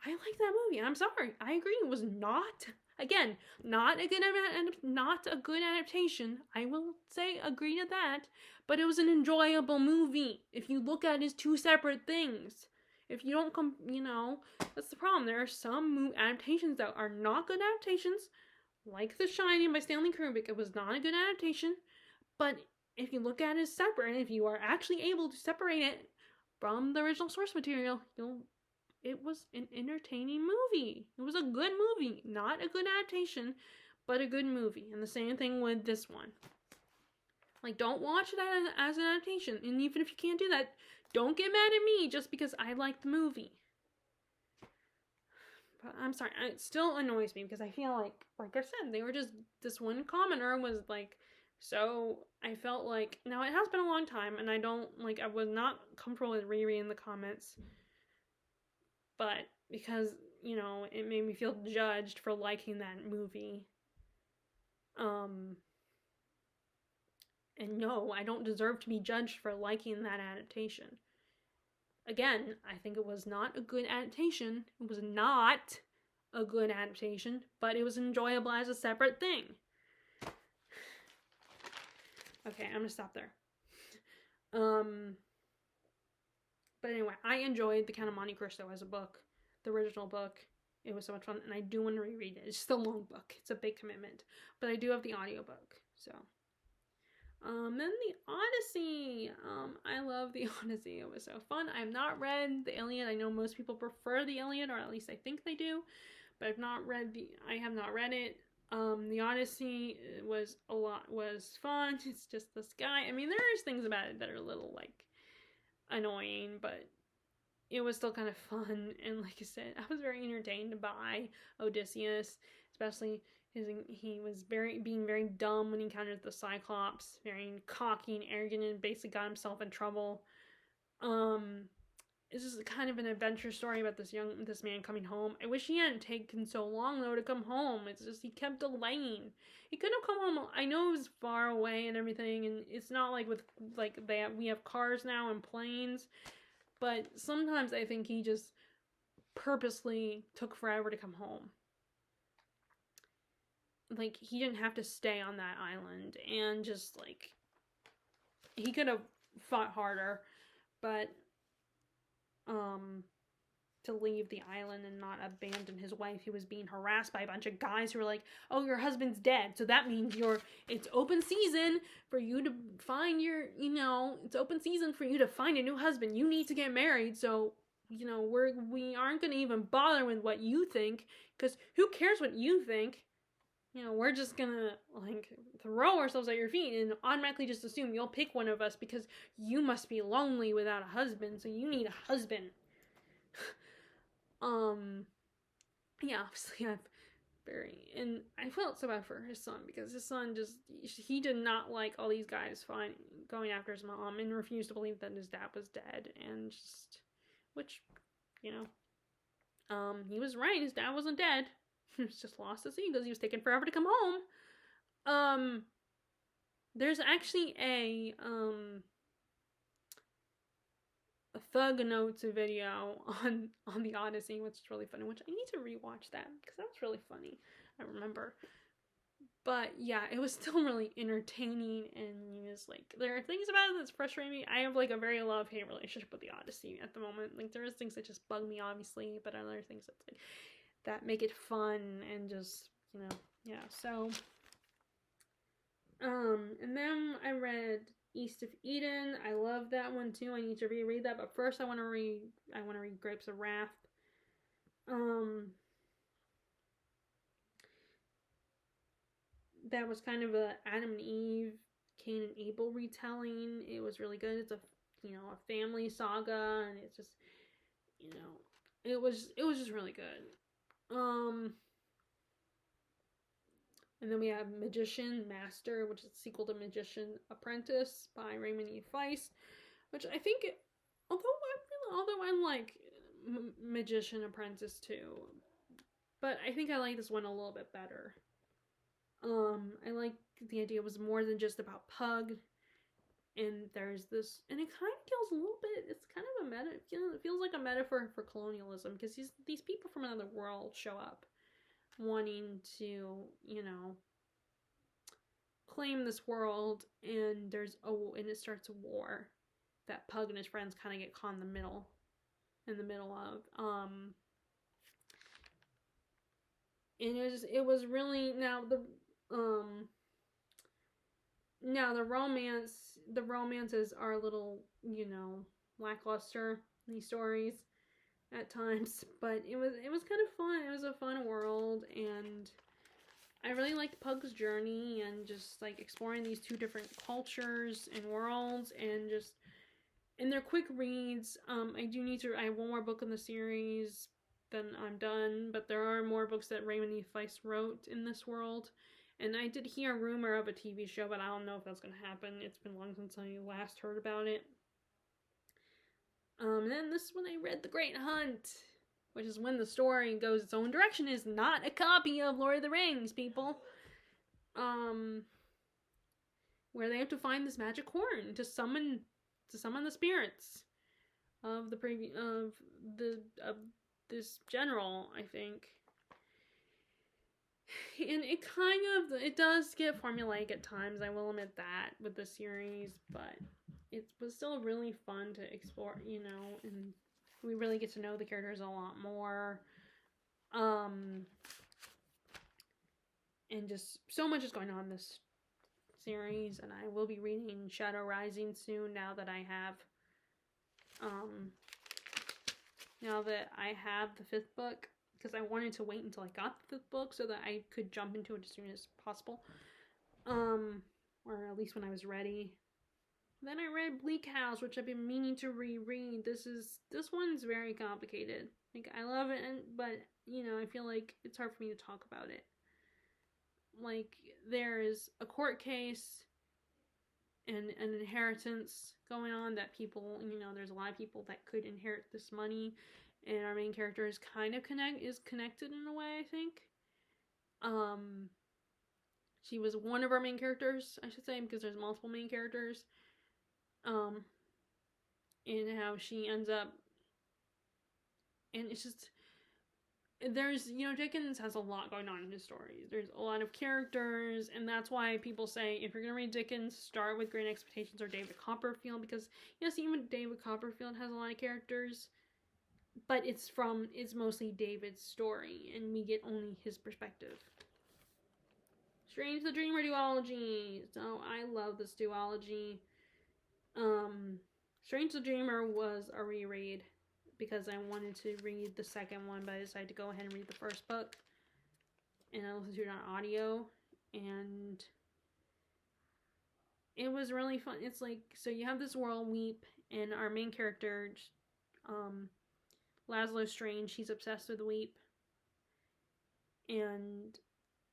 I like that movie. I'm sorry. I agree. It was not, again, not a good adaptation. I will say, agree to that. But it was an enjoyable movie. If you look at it as two separate things. If you don't that's the problem. There are some adaptations that are not good adaptations. Like The Shining by Stanley Kubrick. It was not a good adaptation. But if you look at it as separate, and if you are actually able to separate it from the original source material, it was an entertaining movie. It was a good movie. Not a good adaptation, but a good movie. And the same thing with this one. Like, don't watch it as an adaptation. And even if you can't do that, don't get mad at me just because I like the movie. But I'm sorry, it still annoys me because I feel like I said, they were just, this one commenter was like, so I felt like, now it has been a long time and I was not comfortable with rereading the comments. But because, it made me feel judged for liking that movie. And no, I don't deserve to be judged for liking that adaptation. Again, I think it was not a good adaptation. It was not a good adaptation, but it was enjoyable as a separate thing. Okay, I'm gonna stop there. But anyway, I enjoyed The Count of Monte Cristo as a book, the original book. It was so much fun, and I do want to reread it. It's just a long book. It's a big commitment. But I do have the audiobook, so. Then the Odyssey. I love the Odyssey. It was so fun. I have not read the Iliad. I know most people prefer the Iliad, or at least I think they do. But I have not read it. The Odyssey was fun. It's just this guy. I mean, there is things about it that are a little, annoying, but it was still kind of fun. And like I said, I was very entertained by Odysseus, especially he was being very dumb when he encountered the Cyclops, very cocky and arrogant, and basically got himself in trouble. This is kind of an adventure story about this man coming home. I wish he hadn't taken so long though to come home. It's just he kept delaying. He could have come home. I know it was far away and everything, and it's not like we have cars now and planes, but sometimes I think he just purposely took forever to come home. Like, he didn't have to stay on that island, and just, he could have fought harder, but, to leave the island and not abandon his wife. He was being harassed by a bunch of guys who were like, oh, your husband's dead, so that means it's open season for you to find it's open season for you to find a new husband. You need to get married, so, we aren't going to even bother with what you think, because who cares what you think? We're just gonna, throw ourselves at your feet and automatically just assume you'll pick one of us because you must be lonely without a husband, so you need a husband. Yeah, obviously I've and I felt so bad for his son, because his son he did not like all these guys going after his mom, and refused to believe that his dad was dead, and just, which, you know, he was right, his dad wasn't dead. He was just lost at sea because he was taking forever to come home. There's actually a Thug Notes video on the Odyssey, which is really funny, which I need to rewatch that because that was really funny. I remember. But yeah, it was still really entertaining, and just like, there are things about it that's frustrating me. I have like a very love-hate relationship with the Odyssey at the moment. Like, there's things that just bug me, obviously, but other things that like that make it fun, and just, you know, yeah. So and then I read East of Eden. I love that one too. I need to reread that, but first I want to read Grapes of Wrath. That was kind of a Adam and Eve, Cain and Abel retelling. It was really good. It's a, you know, a family saga, and it's just, you know, it was just really good. And then we have Magician Master, which is a sequel to Magician Apprentice by Raymond E. Feist, which I think, although I like Magician Apprentice too, but I think I like this one a little bit better. I like the idea it was more than just about Pug, and there's this, and it kind of deals a little bit, it's kind of a meta, you know, it feels like a metaphor for colonialism, because these people from another world show up wanting to, you know, claim this world, and it starts a war that Pug and his friends kind of get caught in the middle of. And it was really, now the romances are a little, you know, lackluster in these stories at times, but it was kind of fun. It was a fun world, and I really liked Pug's journey, and just like exploring these two different cultures and worlds, and just, and they're quick reads. I have one more book in the series, then I'm done, but there are more books that Raymond E. Feist wrote in this world, and I did hear a rumor of a TV show, but I don't know if that's going to happen. It's been long since I last heard about it. And then this one I read The Great Hunt, which is when the story goes its own direction. Is not a copy of Lord of the Rings, people. Where they have to find this magic horn to summon the spirits of this general, I think. And it does get formulaic at times, I will admit that, with the series, but it was still really fun to explore, you know, and we really get to know the characters a lot more. And just so much is going on in this series, and I will be reading Shadow Rising soon, now that I have the fifth book, because I wanted to wait until I got the fifth book so that I could jump into it as soon as possible, or at least when I was ready. Then I read Bleak House, which I've been meaning to reread. This one's very complicated. Like, I love it, but, you know, I feel like it's hard for me to talk about it. Like, there is a court case and an inheritance going on that people, you know, there's a lot of people that could inherit this money, and our main character is kind of connected in a way, I think. She was one of our main characters, I should say, because there's multiple main characters. And how she ends up, and it's just, there's, you know, Dickens has a lot going on in his stories. There's a lot of characters, and that's why people say, if you're gonna read Dickens, start with Great Expectations or David Copperfield, because, yes, even David Copperfield has a lot of characters, but it's mostly David's story, and we get only his perspective. Strange the Dreamer duology. So I love this duology. Strange the Dreamer was a reread because I wanted to read the second one, but I decided to go ahead and read the first book, and I listened to it on audio, and it was really fun. It's like, so you have this world, Weep, and our main character, Laszlo Strange, he's obsessed with Weep, and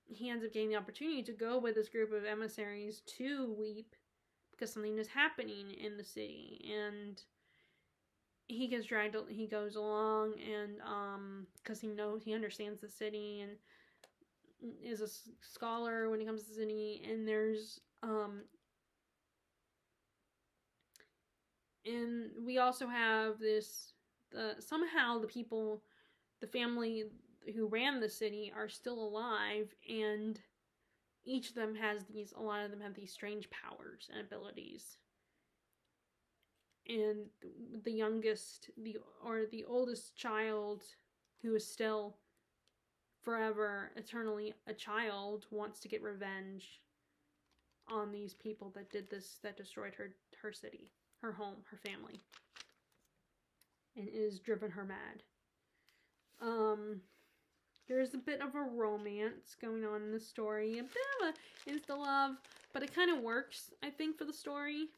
he ends up getting the opportunity to go with this group of emissaries to Weep because something is happening in the city, and he gets dragged. He goes along, and because he understands the city and is a scholar when it comes to the city, and there's and we also have this somehow the family who ran the city are still alive, and each of them has a lot of them have these strange powers and abilities. And the oldest child, who is still forever, eternally a child, wants to get revenge on these people that did this, that destroyed her city, her home, her family, and it has driven her mad. There's a bit of a romance going on in the story, a bit of a insta-love, but it kind of works, I think, for the story,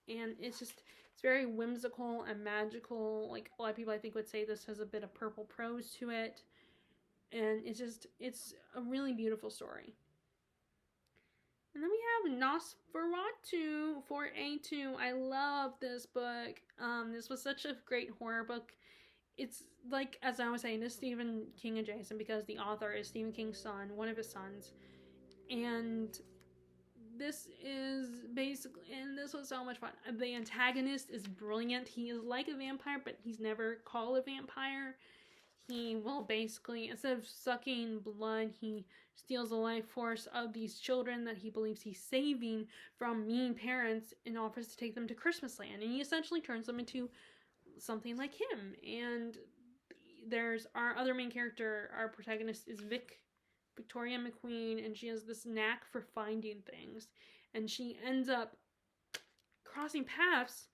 and it's very whimsical and magical. Like, a lot of people, I think, would say this has a bit of purple prose to it, and it's a really beautiful story. And then we have Nosferatu 4A2. I love this book. This was such a great horror book. It's like, as I was saying, this Stephen King adjacent because the author is Stephen King's son, one of his sons. And this was so much fun. The antagonist is brilliant. He is like a vampire, but he's never called a vampire. He will basically, instead of sucking blood, he steals the life force of these children that he believes he's saving from mean parents and offers to take them to Christmas Land. And he essentially turns them into something like him. And there's our other main character, our protagonist is Victoria McQueen, and she has this knack for finding things. And she ends up crossing paths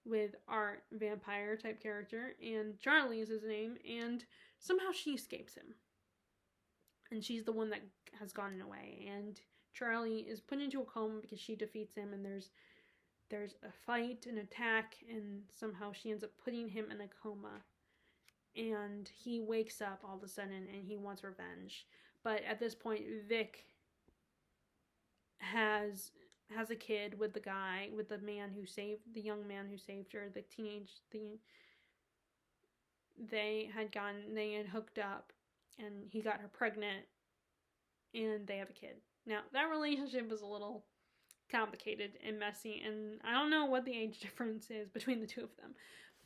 with our vampire type character, and Charlie is his name, and somehow she escapes him. And she's the one that has gotten away, and Charlie is put into a coma because she defeats him, and there's a fight, an attack, and somehow she ends up putting him in a coma. And he wakes up all of a sudden, and he wants revenge. But at this point, Vic has a kid with the young man who saved her, they had hooked up, and he got her pregnant, and they have a kid. Now, that relationship is a little complicated and messy, and I don't know what the age difference is between the two of them,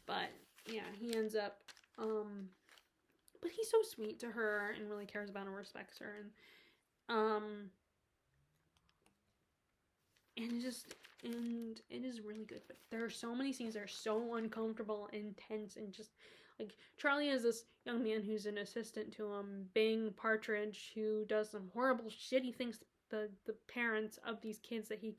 but yeah, he ends up, but he's so sweet to her, and really cares about and respects her, and it is really good. But there are so many scenes that are so uncomfortable, intense, and just like Charlie is this young man who's an assistant to Bing Partridge, who does some horrible, shitty things to the parents of these kids that they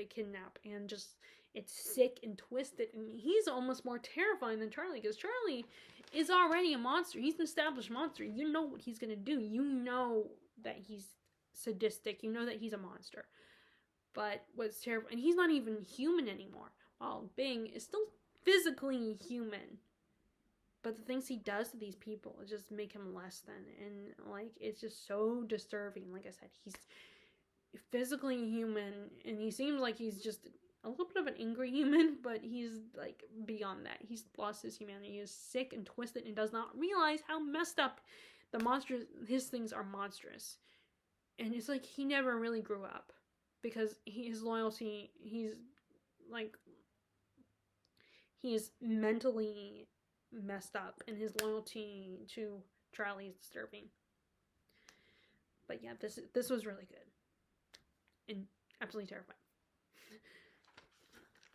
kidnap, and just it's sick and twisted, and he's almost more terrifying than Charlie, because Charlie is already a monster. He's an established monster. You know what he's gonna do. You know that he's sadistic. You know that he's a monster. But what's terrible, and he's not even human anymore, while Bing is still physically human. But the things he does to these people just make him less than, and like, it's just so disturbing. Like I said, he's physically human, and he seems like he's just a little bit of an angry human, but he's like beyond that. He's lost his humanity. He is sick and twisted and does not realize how messed up his things are monstrous. And it's like he never really grew up, because his loyalty, he's mentally messed up, and his loyalty to Charlie is disturbing. But yeah, this was really good and absolutely terrifying.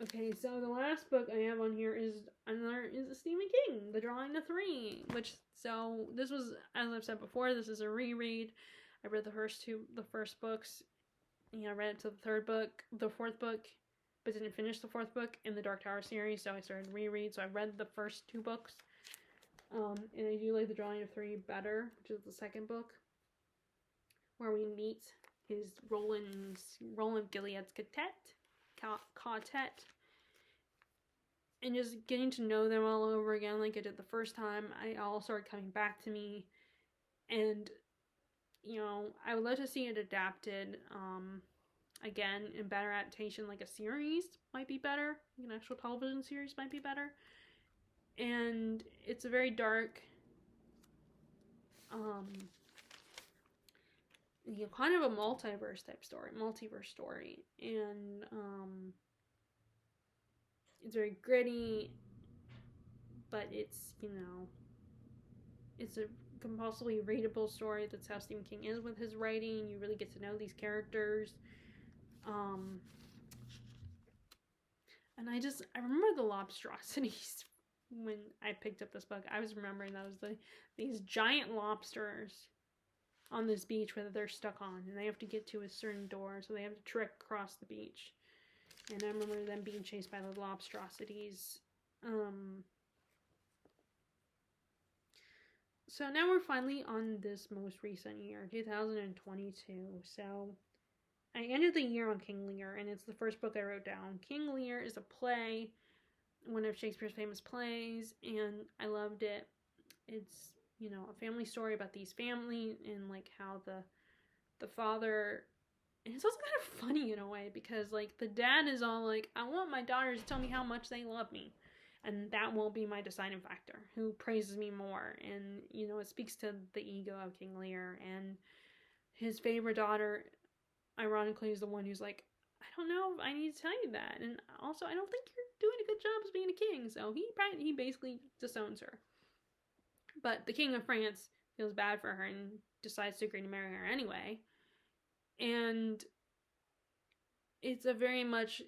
Okay, so the last book I have on here is Stephen King, The Drawing of Three, this was, as I've said before, this is a reread. I read the first books. I read it to the fourth book, but didn't finish the fourth book in the Dark Tower series, so I started reread. So I read the first two books, and I do like The Drawing of Three better, which is the second book, where we meet his Roland Gilead's quartet, and just getting to know them all over again like I did the first time. It all started coming back to me, and I would love to see it adapted. Again, in better adaptation, like a series might be better. An actual television series might be better. And it's a very dark, kind of a multiverse story, and it's very gritty, but it's it's a compulsively readable story. That's how Stephen King is with his writing. You really get to know these characters. And I remember the lobstrosities when I picked up this book. I was remembering these giant lobsters on this beach where they're stuck on, and they have to get to a certain door, so they have to trek across the beach. And I remember them being chased by the lobstrosities. So now we're finally on this most recent year, 2022. So I ended the year on King Lear, and it's the first book I wrote down. King Lear is a play, one of Shakespeare's famous plays, and I loved it. It's, a family story about these families and, like, how the father... And it's also kind of funny in a way, because, like, the dad is all like, I want my daughters to tell me how much they love me. And that won't be my deciding factor. Who praises me more? And, it speaks to the ego of King Lear. And his favorite daughter, ironically, is the one who's like, I don't know if I need to tell you that. And also, I don't think you're doing a good job as being a king. So he basically disowns her. But the King of France feels bad for her and decides to agree to marry her anyway. And it's a very much...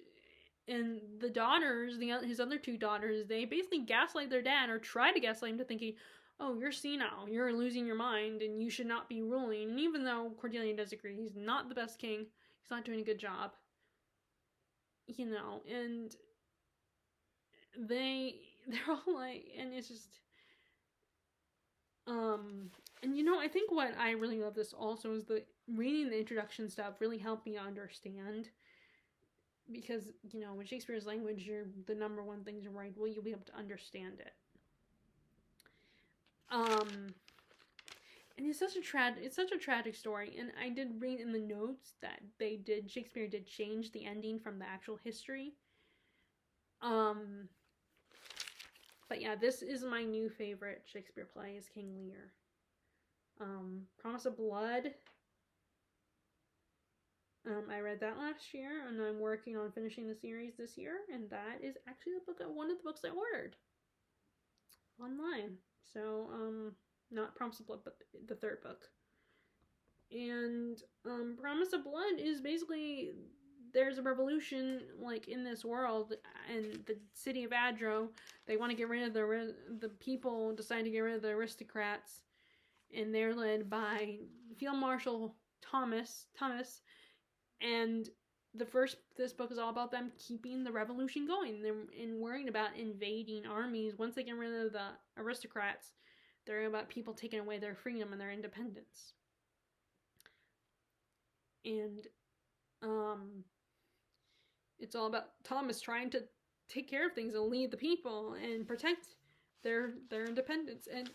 And the daughters, his other two daughters, they basically gaslight their dad, or try to gaslight him to thinking, oh, you're senile, you're losing your mind, and you should not be ruling. And even though Cordelia does agree he's not the best king, he's not doing a good job, and they're all like, and it's just, and I think what I really love this also is reading the introduction stuff really helped me understand. Because, with Shakespeare's language, the number one thing to write, you'll be able to understand it. And it's such a tragic story. And I did read in the notes that Shakespeare did change the ending from the actual history. But yeah, this is my new favorite Shakespeare play, is King Lear. Promise of Blood. I read that last year, and I'm working on finishing the series this year, and that is actually one of the books I ordered online. So, not Promise of Blood, but the third book. And Promise of Blood is basically, there's a revolution, like, in this world, and the city of Adro, they want to get rid of the people decide to get rid of the aristocrats, and they're led by Field Marshal Thomas. And this book is all about them keeping the revolution going and worrying about invading armies. Once they get rid of the aristocrats, they're about people taking away their freedom and their independence. And it's all about Thomas trying to take care of things and lead the people and protect their independence. And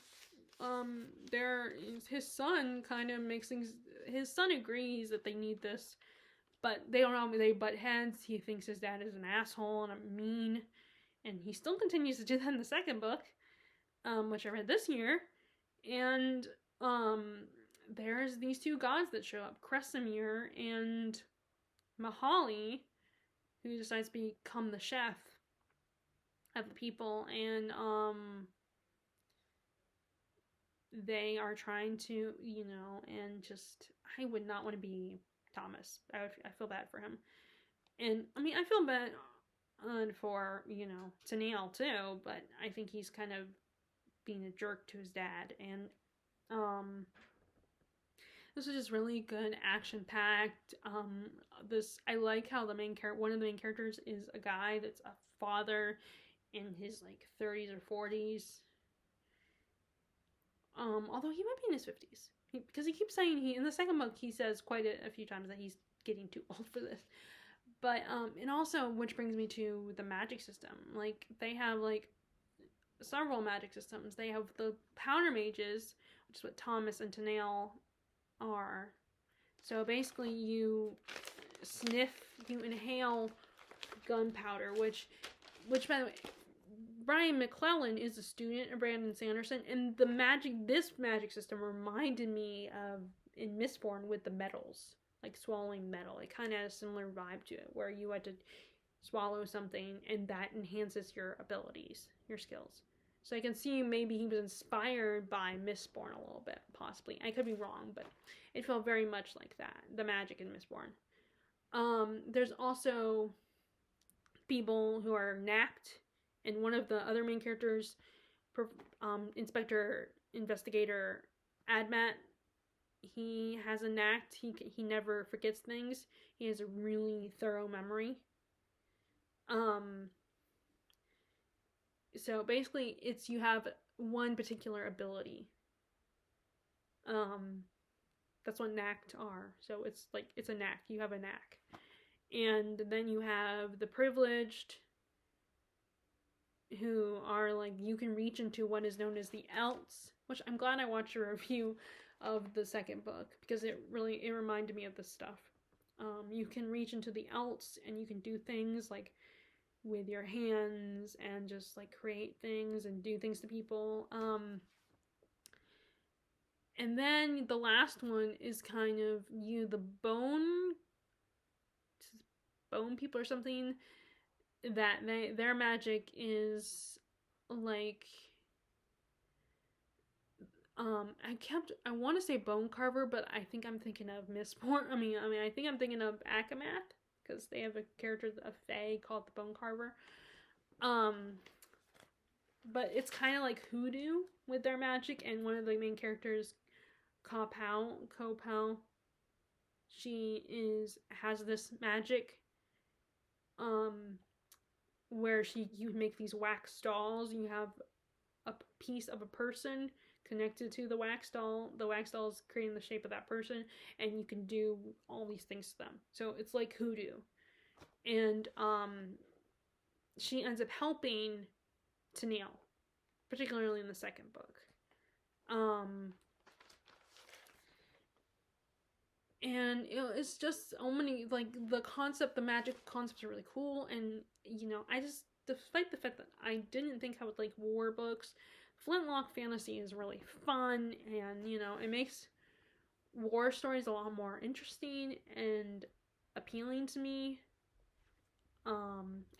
his son kind of makes things... His son agrees that they need this, but they don't know, they butt heads. He thinks his dad is an asshole and a mean, and he still continues to do that in the second book, which I read this year. And there's these two gods that show up, Kresimir and Mahali, who decides to become the chef of the people, and they are trying to, and just, I would not want to be Thomas. I feel bad for him. And, I feel bad for, Tennille too, but I think he's kind of being a jerk to his dad. And, this is just really good, action-packed. I like how one of the main characters is a guy that's a father in his, 30s or 40s. Although he might be in his 50s. Because he keeps saying, in the second book, he says quite a few times that he's getting too old for this. But, and also, which brings me to the magic system. They have, several magic systems. They have the powder mages, which is what Thomas and Tennille are. So basically you inhale gunpowder, which by the way, Brian McClellan is a student of Brandon Sanderson, and this magic system reminded me of in Mistborn with the metals, like swallowing metal. It kind of had a similar vibe to it, where you had to swallow something and that enhances your abilities, your skills. So I can see maybe he was inspired by Mistborn a little bit, possibly. I could be wrong, but it felt very much like that, the magic in Mistborn. There's also people who are knacked, and one of the other main characters, Investigator Admat, he has a knack. He never forgets things. He has a really thorough memory. So basically you have one particular ability. That's what knacked are. So it's a knack. You have a knack. And then you have the privileged, who are you can reach into what is known as the Elts, which I'm glad I watched a review of the second book, because it reminded me of this stuff. You can reach into the Elts and you can do things with your hands and just create things and do things to people. And then the last one is kind of the bone people or something, that their magic is I want to say Bone Carver, but I think I'm thinking of Mistborn. I think I'm thinking of Akamath, because they have a character, a fae called the Bone Carver. But it's kind of like hoodoo with their magic, and one of the main characters, Kopal, she has this magic, where you make these wax dolls. You have a piece of a person connected to the wax doll. The wax doll is creating the shape of that person, and you can do all these things to them. So it's like hoodoo. And she ends up helping Tennille, particularly in the second book. And it's just so many, the magic concepts are really cool, and I just, despite the fact that I didn't think I would like war books, Flintlock fantasy is really fun, and it makes war stories a lot more interesting and appealing to me.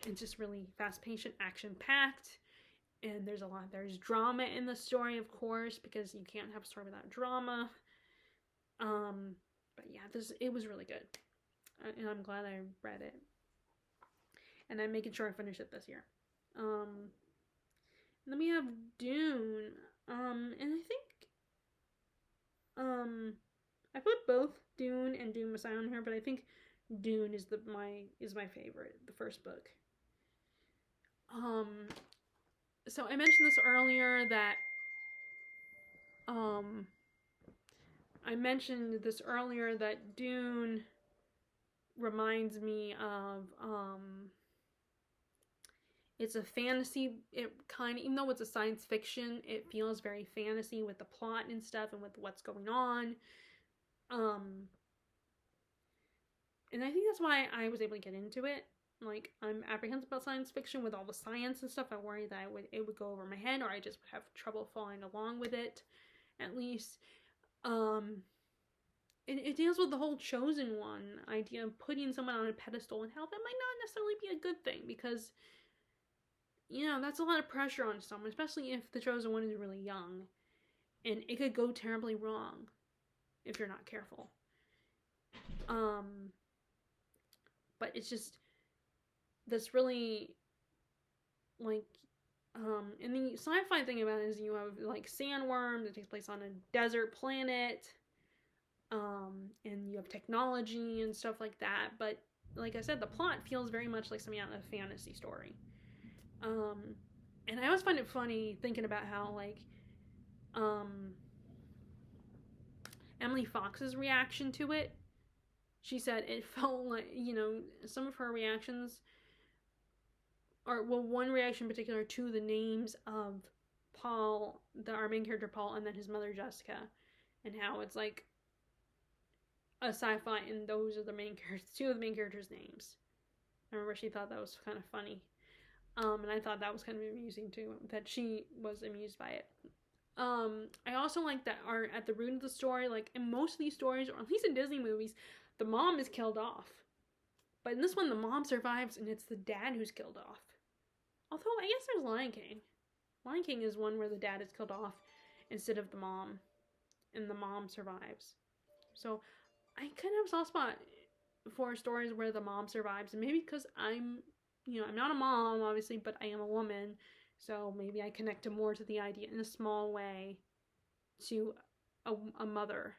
It's just really fast-paced, action-packed, and there's drama in the story, of course, because you can't have a story without drama. But yeah, it was really good, and I'm glad I read it, and I'm making sure I finish it this year. Then we have Dune, and I think, I put both Dune and Dune Messiah on here, but I think Dune is my favorite, the first book. So I mentioned this earlier that, Dune reminds me of, it's a fantasy, even though it's a science fiction, it feels very fantasy with the plot and stuff and with what's going on. And I think that's why I was able to get into it. I'm apprehensive about science fiction with all the science and stuff. I worry that it would go over my head, or I just would have trouble following along with it, at least. It deals with the whole chosen one idea of putting someone on a pedestal, and how that might not necessarily be a good thing, because that's a lot of pressure on someone, especially if the chosen one is really young, and it could go terribly wrong if you're not careful. But it's just this really, and the sci-fi thing about it is you have Sandworm that takes place on a desert planet, and you have technology and stuff like that, but like I said, the plot feels very much like something out of a fantasy story. And I always find it funny thinking about how Emily Fox's reaction to it. She said it felt like, some of her reactions one reaction in particular to the names of Paul, our main character Paul, and then his mother Jessica, and how it's a sci-fi, and those are the main characters, two of the main characters' names. I remember she thought that was kind of funny. And I thought that was kind of amusing too, that she was amused by it. I also like that are at the root of the story, like in most of these stories, or at least in Disney movies, the mom is killed off. But in this one, the mom survives, and it's the dad who's killed off. Although, I guess there's Lion King. Lion King is one where the dad is killed off instead of the mom, and the mom survives. So, I kind of have a soft spot for stories where the mom survives, and maybe because I'm not a mom, obviously, but I am a woman, so maybe I connect more to the idea in a small way to a mother.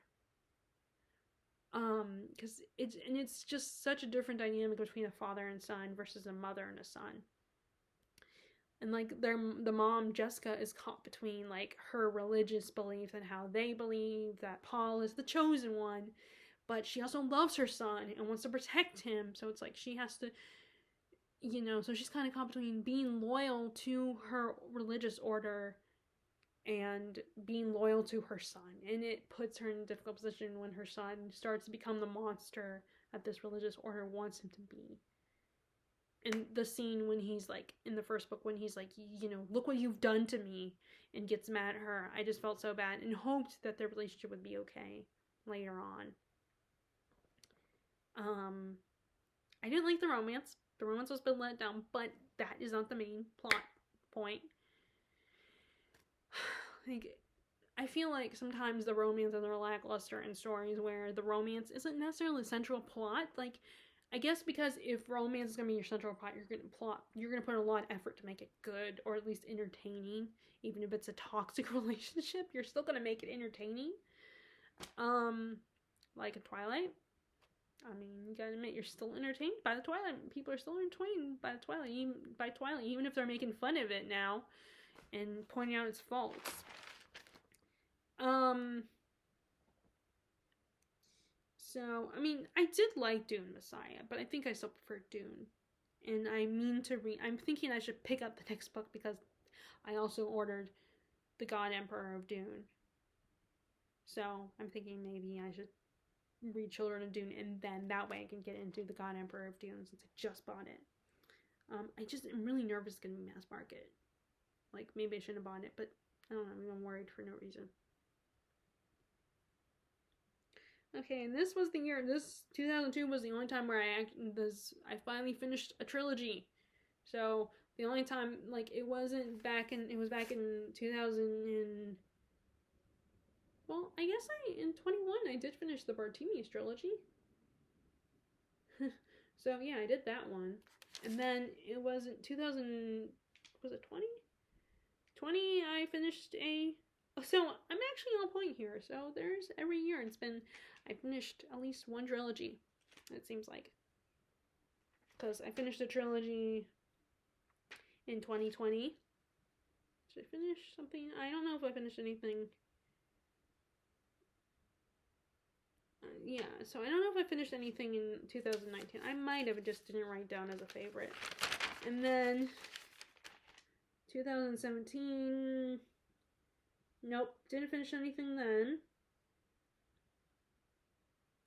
Because it's just such a different dynamic between a father and son versus a mother and a son. And like the mom Jessica is caught between like her religious beliefs and how they believe that Paul is the chosen one, but she also loves her son and wants to protect him. So it's like she has to, so she's kind of caught between being loyal to her religious order and being loyal to her son. And it puts her in a difficult position when her son starts to become the monster that this religious order wants him to be. And the scene when he's like, in the first book, when he's like, look what you've done to me, and gets mad at her, I just felt so bad and hoped that their relationship would be okay later on. I didn't like the romance. The romance was a bit let down, but that is not the main plot point. I feel like sometimes the romance is lackluster in stories where the romance isn't necessarily the central plot. Like, I guess because if romance is gonna be your central plot, you're gonna put a lot of effort to make it good, or at least entertaining. Even if it's a toxic relationship, you're still gonna make it entertaining. Like in Twilight. I mean, you gotta admit, you're still entertained by the Twilight. People are still entertained by Twilight, even if they're making fun of it now and pointing out its faults. So, I mean, I did like Dune Messiah, but I think I still prefer Dune. And I mean to read. I'm thinking I should pick up the next book because I also ordered The God Emperor of Dune. So, I'm thinking maybe I should read Children of Dune, and then that way I can get into The God Emperor of Dune since I just bought it. I'm really nervous it's going to be mass market. Like, maybe I shouldn't have bought it, but I don't know. I'm worried for no reason. Okay, and this 2002 was the only time where I finally finished a trilogy. So the only time, like, it was back in 2000 and, well, I guess in 21 I did finish the Bartemius trilogy. So yeah, I did that one. And then it was in 2000, was it 20? 20 I finished so I'm actually on point here. So there's every year I finished at least one trilogy, it seems like. Because I finished a trilogy in 2020. Did I finish something? I don't know if I finished anything. Yeah, so I don't know if I finished anything in 2019. I might have, just didn't write down as a favorite. And then 2017, nope, didn't finish anything then.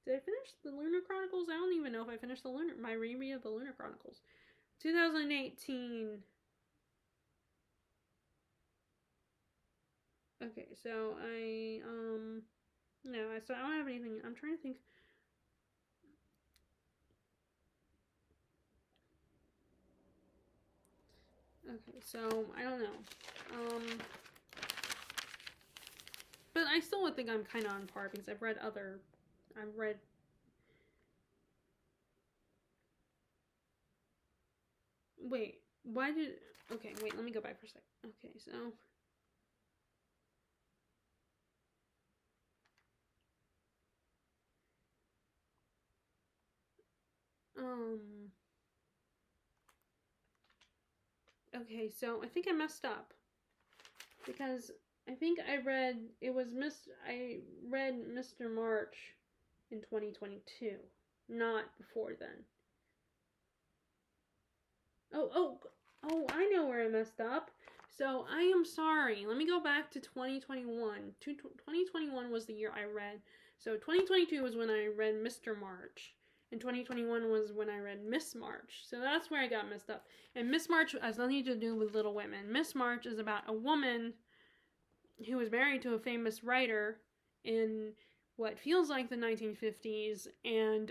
Did I finish the Lunar Chronicles? I don't even know if I finished my reread of the Lunar Chronicles. 2018. Okay, so no, so I don't have anything. I'm trying to think. Okay, so I don't know. But I still would think I'm kind of on par because I've read. Wait, why did? Okay, wait. Let me go back for a sec. Okay, so. Okay, so I think I messed up because I think I read Mr. March in 2022, not before then. Oh, I know where I messed up. So I am sorry. Let me go back to 2021. 2021 was the year I read So 2022 was when I read Mr. March, and 2021 was when I read Miss March. So that's where I got messed up. And Miss March has nothing to do with Little Women. Miss March is about a woman who was married to a famous writer in what feels like the 1950s, and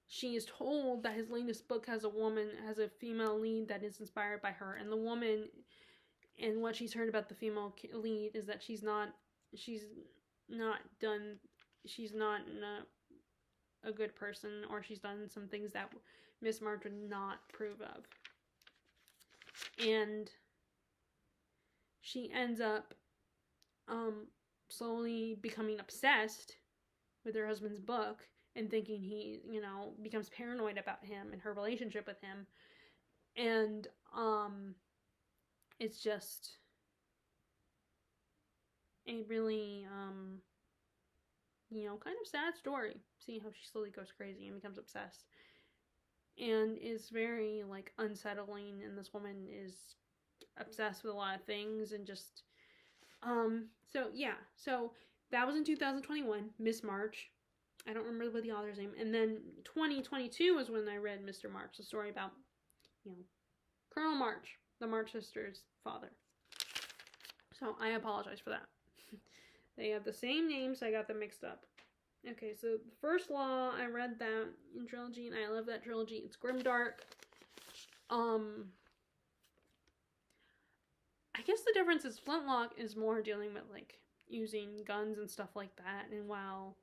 she is told that his latest book has a female lead that is inspired by her, and the woman, and what she's heard about the female lead is that she's not a good person, or she's done some things that Miss March would not approve of. And she ends up slowly becoming obsessed with her husband's book and thinking he, becomes paranoid about him and her relationship with him. And it's just a really kind of sad story, seeing how she slowly goes crazy and becomes obsessed, and is very unsettling. And this woman is obsessed with a lot of things, and just so that was in 2021, Miss March. I don't remember the author's name. And then 2022 was when I read Mr. March, the story about Colonel March, the March sisters' father. So I apologize for that. They have the same names, so I got them mixed up. Okay, so the First Law, I read that in trilogy, and I love that trilogy. It's grimdark. I guess the difference is Flintlock is more dealing with using guns and stuff like that, and while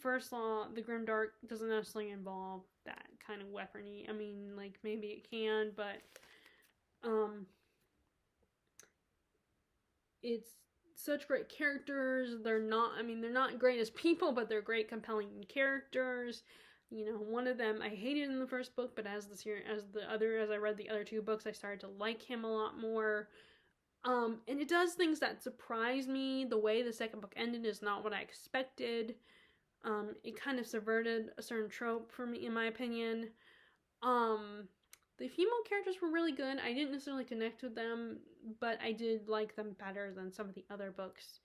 First Law, the grimdark, doesn't necessarily involve that kind of weaponry. I mean, maybe it can, but it's such great characters. They're not great as people, but they're great, compelling characters. One of them I hated in the first book, but as I read the other two books, I started to like him a lot more. And it does things that surprise me. The way the second book ended is not what I expected. It kind of subverted a certain trope for me, in my opinion. The female characters were really good. I didn't necessarily connect with them, but I did like them better than some of the other books.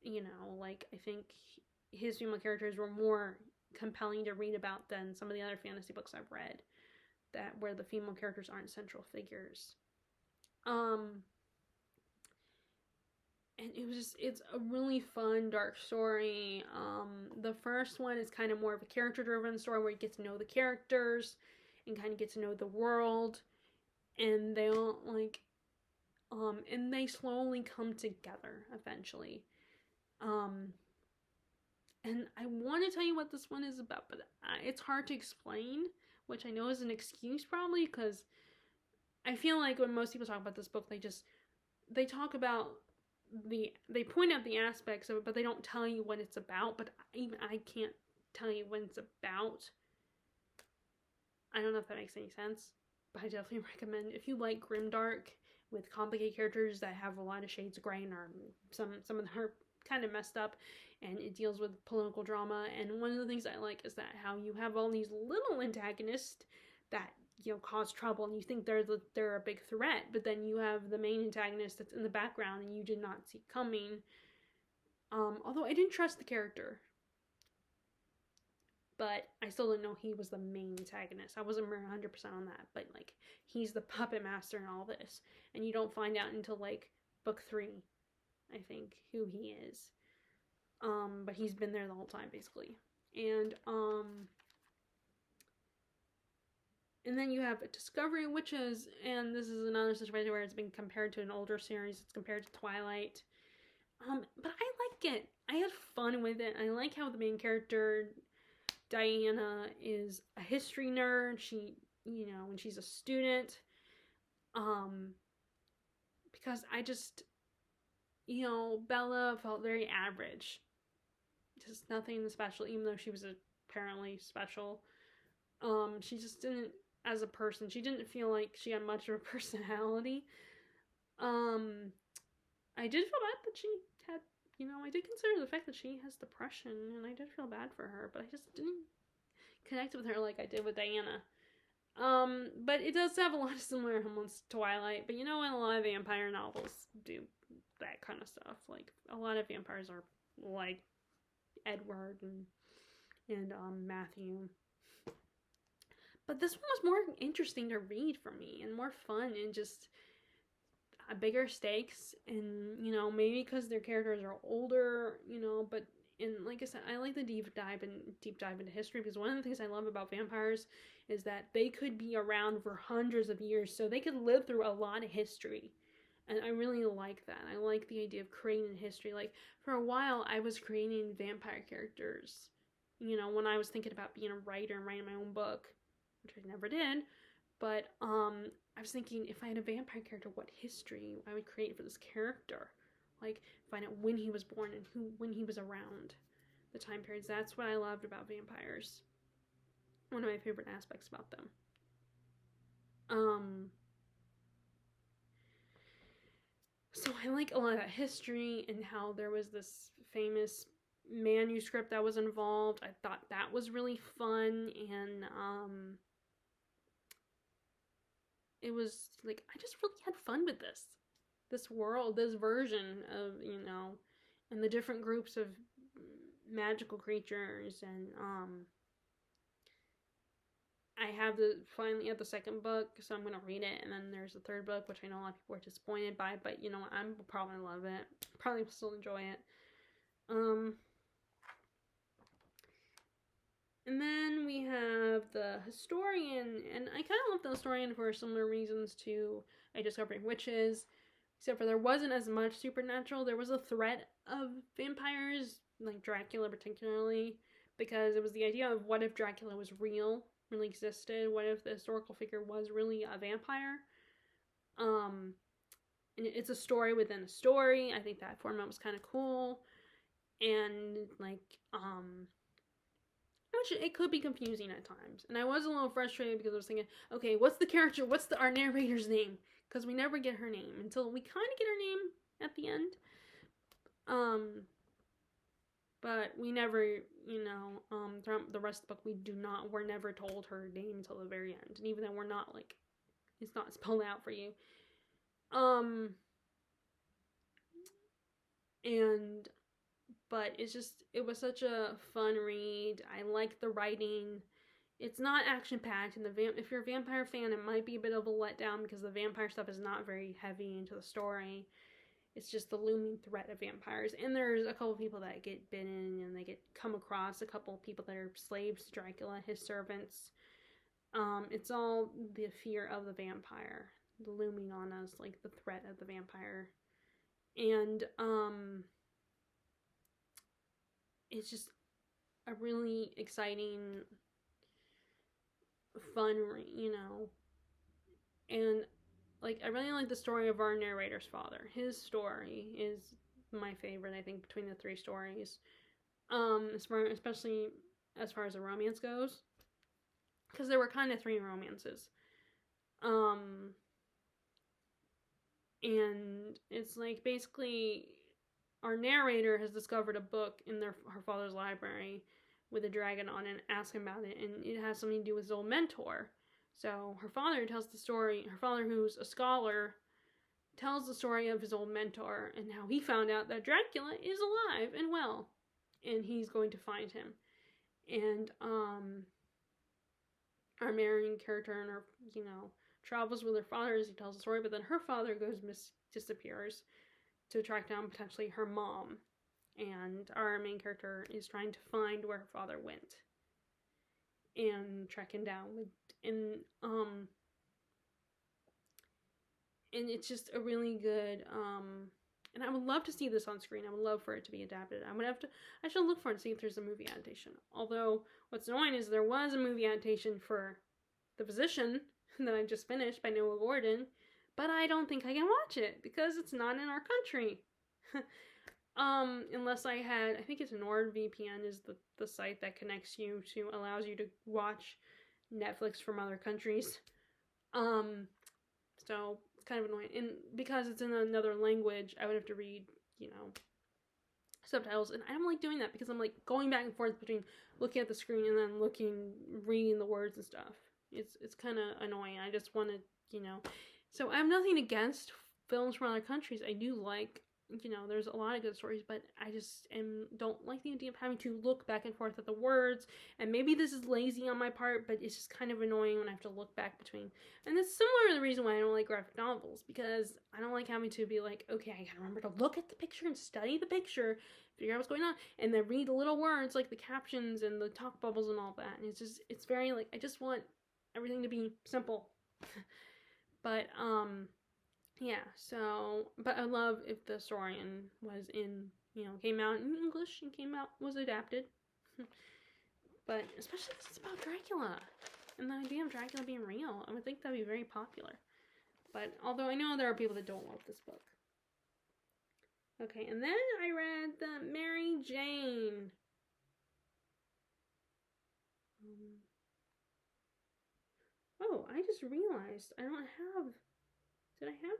I think his female characters were more compelling to read about than some of the other fantasy books I've read, where the female characters aren't central figures. And it's a really fun, dark story. The first one is kind of more of a character-driven story where you get to know the characters and kind of get to know the world, and they all and they slowly come together eventually. And I want to tell you what this one is about, but it's hard to explain, which I know is an excuse probably, because I feel like when most people talk about this book, they talk about they point out the aspects of it, but they don't tell you what it's about. But even I can't tell you what it's about. I don't know if that makes any sense, but I definitely recommend, if you like grimdark with complicated characters that have a lot of shades of gray and are some of them are kind of messed up, and it deals with political drama. And one of the things I like is that how you have all these little antagonists that cause trouble, and you think they're a big threat, but then you have the main antagonist that's in the background and you did not see coming. Although I didn't trust the character, but I still didn't know he was the main antagonist. I wasn't 100% on that, but he's the puppet master in all this, and you don't find out until book 3, I think, who he is. But he's been there the whole time basically. And then you have Discovery Witches, and this is another situation where it's been compared to an older series. It's compared to Twilight. But I like it. I had fun with it. I like how the main character, Diana, is a history nerd. She, when she's a student. Because I just, Bella felt very average. Just nothing special, even though she was apparently special. She just didn't, as a person, she didn't feel like she had much of a personality. I did feel bad that she had, I did consider the fact that she has depression, and I did feel bad for her, but I just didn't connect with her like I did with Diana. But it does have a lot of similar elements to Twilight, but a lot of vampire novels do that kind of stuff. Like, a lot of vampires are like Edward and Matthew. But this one was more interesting to read for me and more fun and just bigger stakes. And, you know, maybe because their characters are older, you know, but like I said, I like the deep dive into history, because one of the things I love about vampires is that they could be around for hundreds of years, so they could live through a lot of history. And I really like that. I like the idea of creating history. Like, for a while, I was creating vampire characters. You know, when I was thinking about being a writer and writing my own book, which I never did. But I was thinking, if I had a vampire character, what history I would create for this character. Like, find out when he was born and when he was around, the time periods. That's what I loved about vampires. One of my favorite aspects about them. So I like a lot of that history and how there was this famous manuscript that was involved. I thought that was really fun, and it was like, I just really had fun with this world, this version of, you know, and the different groups of magical creatures. And I have finally had the second book, so I'm gonna read it, and then there's the third book, which I know a lot of people are disappointed by, but you know, I'm probably love it, probably still enjoy it. And then we have the historian, and I kind of love the historian for similar reasons to A Discovering Witches, except for there wasn't as much supernatural. There was a threat of vampires, like Dracula particularly, because it was the idea of, what if Dracula was real, really existed? What if the historical figure was really a vampire? And it's a story within a story. I think that format was kind of cool. And like, which it could be confusing at times. And I was a little frustrated because I was thinking, okay, what's the character? What's our narrator's name? Because we never get her name until we kind of get her name at the end. But we never, you know, throughout the rest of the book, we're never told her name until the very end. And even then, we're not, like, it's not spelled out for you. But it was such a fun read. I like the writing. It's not action-packed, and if you're a vampire fan, it might be a bit of a letdown because the vampire stuff is not very heavy into the story. It's just the looming threat of vampires. And there's a couple people that get bitten, and they come across a couple people that are slaves to Dracula, his servants. It's all the fear of the vampire, the looming on us, like the threat of the vampire. And, it's just a really exciting, fun, you know, and like, I really like the story of our narrator's father. His story is my favorite, I think, between the three stories, especially as far as the romance goes, because there were kind of three romances, and it's like, basically, our narrator has discovered a book in her father's library with a dragon on it and asks him about it, and it has something to do with his old mentor. So her father tells the story, her father, who's a scholar, tells the story of his old mentor and how he found out that Dracula is alive and well, and he's going to find him. And our main character, and her, you know, travels with her father as he tells the story, but then her father disappears to track down potentially her mom, and our main character is trying to find where her father went and track him down. And it's just a really good, and I would love to see this on screen. I would love for it to be adapted. I should look for it and see if there's a movie adaptation. Although, what's annoying is there was a movie adaptation for The Physician that I just finished by Noah Gordon, but I don't think I can watch it because it's not in our country. Unless I think it's NordVPN is the site that connects you allows you to watch Netflix from other countries. So it's kind of annoying. And because it's in another language, I would have to read, you know, subtitles. And I don't like doing that because I'm like going back and forth between looking at the screen and then reading the words and stuff. It's kind of annoying. I just want to, you know. So I have nothing against films from other countries. I do like there's a lot of good stories, but I just don't like the idea of having to look back and forth at the words. And maybe this is lazy on my part, but it's just kind of annoying when I have to look back between. And that's similar to the reason why I don't like graphic novels, because I don't like having to be like, okay, I gotta remember to look at the picture and study the picture, figure out what's going on, and then read the little words like the captions and the talk bubbles and all that. And it's very like, I just want everything to be simple. But yeah, so, but I love if the story was came out in English and was adapted. But especially because it's about Dracula and the idea of Dracula being real, I would think that'd be very popular. But although I know there are people that don't love this book. Okay, and then I read the Mary Jane. Oh, I just realized I don't have. Did I have?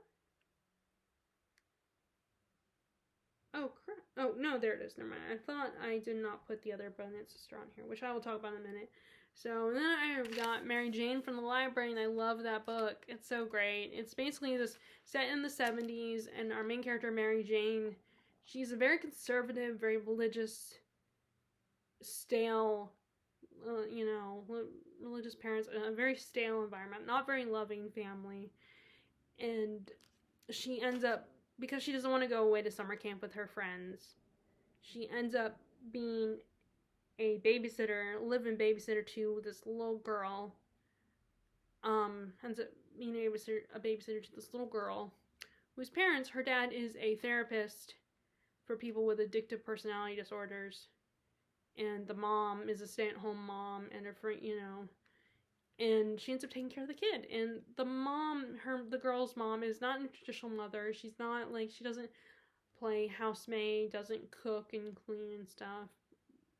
Oh, crap. Oh, no, there it is. Never mind. I thought I did not put the other Brilliant Sister on here, which I will talk about in a minute. So then I got Mary Jane from the library, and I love that book. It's so great. It's basically this set in the 70s, and our main character, Mary Jane, she's a very conservative, very religious, stale, religious parents, a very stale environment, not very loving family. And she ends up, because she doesn't want to go away to summer camp with her friends, she ends up being a babysitter, live-in babysitter to this little girl. Ends up being a babysitter to this little girl, whose parents, her dad is a therapist for people with addictive personality disorders, and the mom is a stay-at-home mom, and and she ends up taking care of the kid. And the girl's mom is not a traditional mother. She's not like, she doesn't play housemaid, doesn't cook and clean and stuff.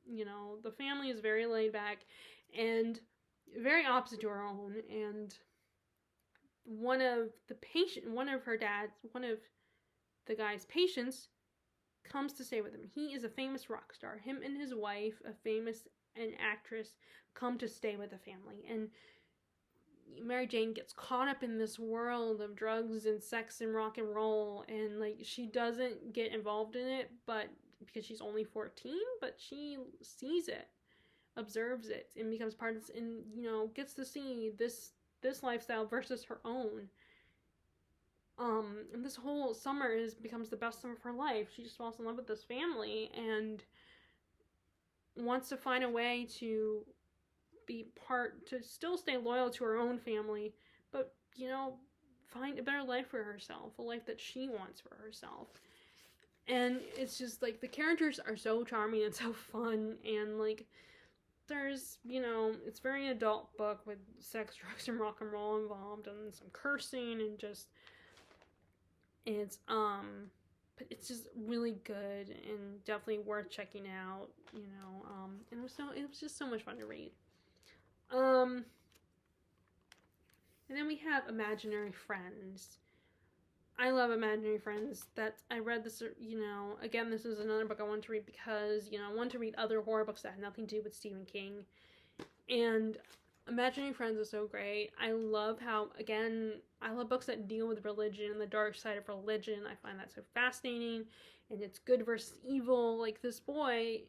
The family is very laid back and very opposite to her own. And one of the guy's patients comes to stay with him. He is a famous rock star. Him and his wife, an actress, come to stay with the family. And Mary Jane gets caught up in this world of drugs and sex and rock and roll, and like, she doesn't get involved in it, but because she's only 14, but she sees it, observes it, and becomes part of this, and gets to see this lifestyle versus her own. And this whole summer becomes the best summer of her life. She just falls in love with this family and wants to find a way to still stay loyal to her own family, but find a better life for herself, a life that she wants for herself. And it's just like, the characters are so charming and so fun, and like, there's it's a very adult book with sex, drugs, and rock and roll involved, and some cursing, and just but it's just really good and definitely worth checking out. And it was just so much fun to read. And then we have Imaginary Friends. I love Imaginary Friends. I read this, again, this is another book I wanted to read because, I wanted to read other horror books that had nothing to do with Stephen King. And Imaginary Friends is so great. I love books that deal with religion and the dark side of religion. I find that so fascinating. And it's good versus evil. Like, this boy